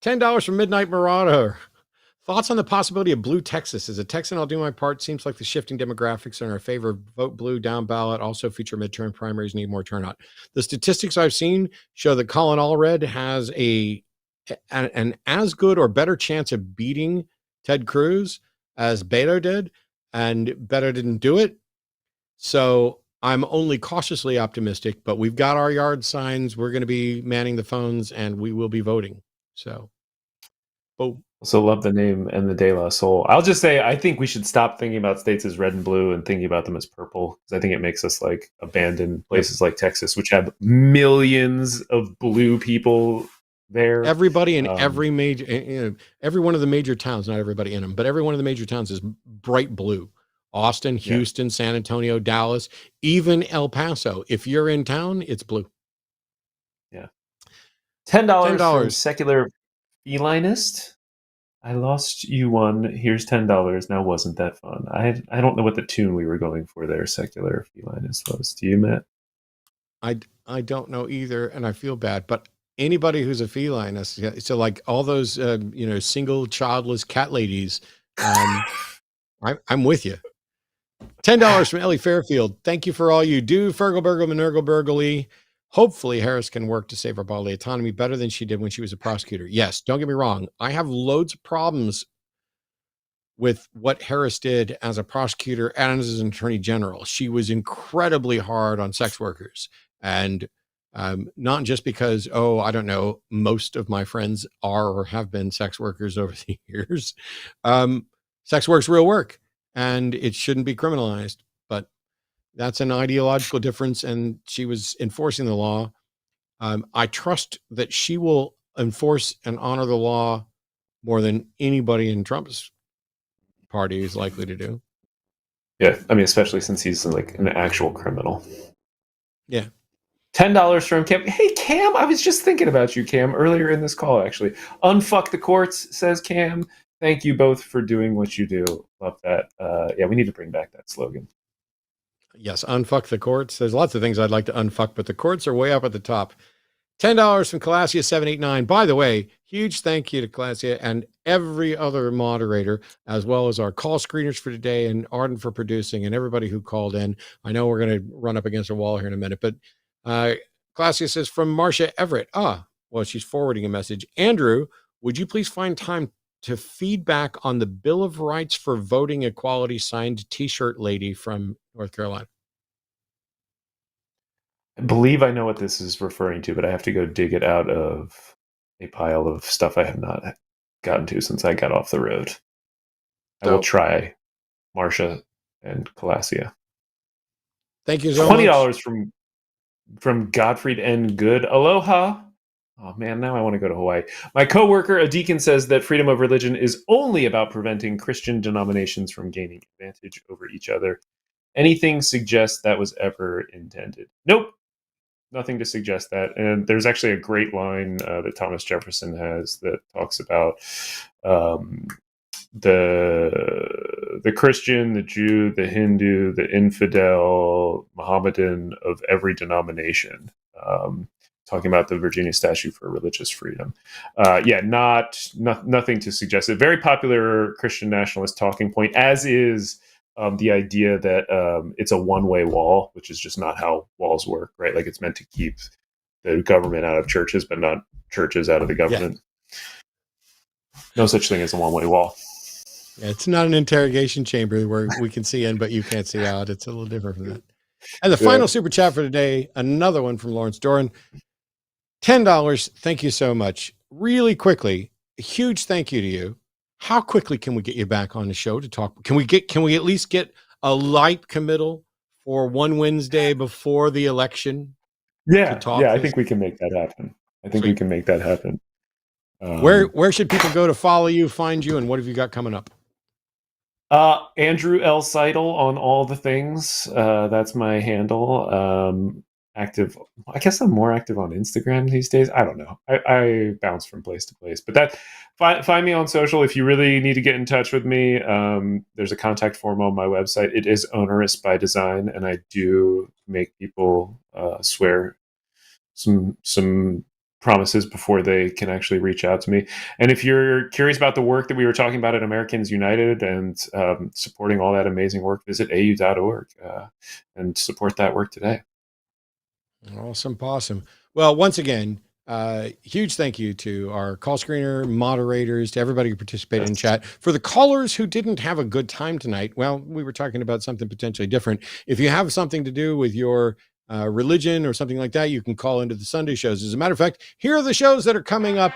$10 from Midnight Marauder. Thoughts on the possibility of blue Texas? As a Texan, I'll do my part. Seems like the shifting demographics are in our favor. Vote blue, down ballot. Also, future midterm primaries need more turnout. The statistics I've seen show that Colin Allred has an as good or better chance of beating Ted Cruz as Beto did, and Beto didn't do it. So I'm only cautiously optimistic, but we've got our yard signs. We're going to be manning the phones, and we will be voting. So, boom. Also love the name and the De La Soul. I'll just say I think we should stop thinking about states as red and blue and thinking about them as purple, because I think it makes us abandon places like Texas, which have millions of blue people there. Everybody in every major, every one of the major towns, not everybody in them, but every one of the major towns is bright blue. Austin, Houston, San Antonio, Dallas, even El Paso. If you're in town, it's blue. Yeah. $10 from Secular Felinist. I lost you one. Here's $10. Now, wasn't that fun? I don't know what the tune we were going for there, Secular Felinist was. Do you, Matt? I don't know either, and I feel bad, but anybody who's a feline. So like all those, single childless cat ladies, I'm with you. $10 from Ellie Fairfield. Thank you for all you do. Fergal Burgle Minergal Burgley. Hopefully Harris can work to save our bodily autonomy better than she did when she was a prosecutor. Yes, don't get me wrong. I have loads of problems with what Harris did as a prosecutor and as an attorney general. She was incredibly hard on sex workers. And not just because, I don't know, most of my friends are or have been sex workers over the years. Sex work's real work, and it shouldn't be criminalized. But that's an ideological difference, and she was enforcing the law. I trust that she will enforce and honor the law more than anybody in Trump's party is likely to do. Yeah, I mean, especially since he's like an actual criminal. Yeah. $10 from Cam. Hey, Cam, I was just thinking about you, Cam, earlier in this call, actually. Unfuck the courts, says Cam. Thank you both for doing what you do. Love that. Yeah, we need to bring back that slogan. Yes, unfuck the courts. There's lots of things I'd like to unfuck, but the courts are way up at the top. $10 from Calasia789. By the way, huge thank you to Calasia and every other moderator, as well as our call screeners for today and Arden for producing and everybody who called in. I know we're going to run up against a wall here in a minute, but Calasia says from Marcia Everett. She's forwarding a message. Andrew, would you please find time to feedback on the Bill of Rights for Voting Equality signed t-shirt lady from North Carolina? I believe I know what this is referring to, but I have to go dig it out of a pile of stuff I have not gotten to since I got off the road. I will try Marcia and Calasia. Thank you so much. $20 from Gottfried N. Good. Aloha. Oh man, now I want to go to Hawaii. My coworker, a deacon, says that freedom of religion is only about preventing Christian denominations from gaining advantage over each other. Anything suggests that was ever intended? Nope. Nothing to suggest that. And there's actually a great line that Thomas Jefferson has that talks about the Christian, the Jew, the Hindu, the infidel, Mohammedan of every denomination. Talking about the Virginia Statute for Religious Freedom. Nothing to suggest it. Very popular Christian nationalist talking point, as is the idea that it's a one-way wall, which is just not how walls work, right? Like it's meant to keep the government out of churches, but not churches out of the government. Yeah. No such thing as a one-way wall. Yeah, it's not an interrogation chamber where we can see in, but you can't see out. It's a little different from that. And the final super chat for today, another one from Lawrence Doran. $10. Thank you so much. Really quickly, a huge thank you to you. How quickly can we get you back on the show to talk? Can we at least get a light committal for one Wednesday before the election? Yeah. I think we can make that happen. We can make that happen. Where should people go to follow you, find you, and what have you got coming up? Andrew L. Seidel on all the things. That's my handle. Active. I guess I'm more active on Instagram these days. I don't know. I bounce from place to place, but find me on social. If you really need to get in touch with me, there's a contact form on my website. It is onerous by design, and I do make people swear some promises before they can actually reach out to me. And if you're curious about the work that we were talking about at Americans United and supporting all that amazing work, visit au.org and support that work today. Awesome. Well, once again, huge thank you to our call screener, moderators, to everybody who participated in chat. For the callers who didn't have a good time tonight, well, we were talking about something potentially different. If you have something to do with your religion or something like that, you can call into the Sunday shows. As a matter of fact, here are the shows that are coming up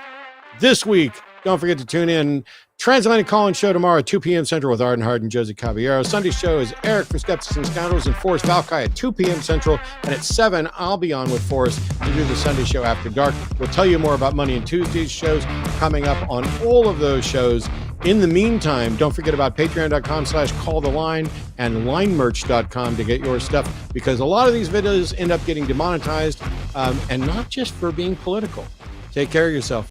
this week. Don't forget to tune in. Transatlantic Call-In Show tomorrow at 2 p.m. Central with Arden Hard and Joseph Caballero. Sunday show is Eric for Skeptics and Scoundrels and Forrest Valkai at 2 p.m. Central. And at 7, I'll be on with Forrest to do the Sunday show after dark. We'll tell you more about Monday and Tuesday's shows coming up on all of those shows. In the meantime, don't forget about patreon.com/calltheline and linemerch.com to get your stuff, because a lot of these videos end up getting demonetized, and not just for being political. Take care of yourself.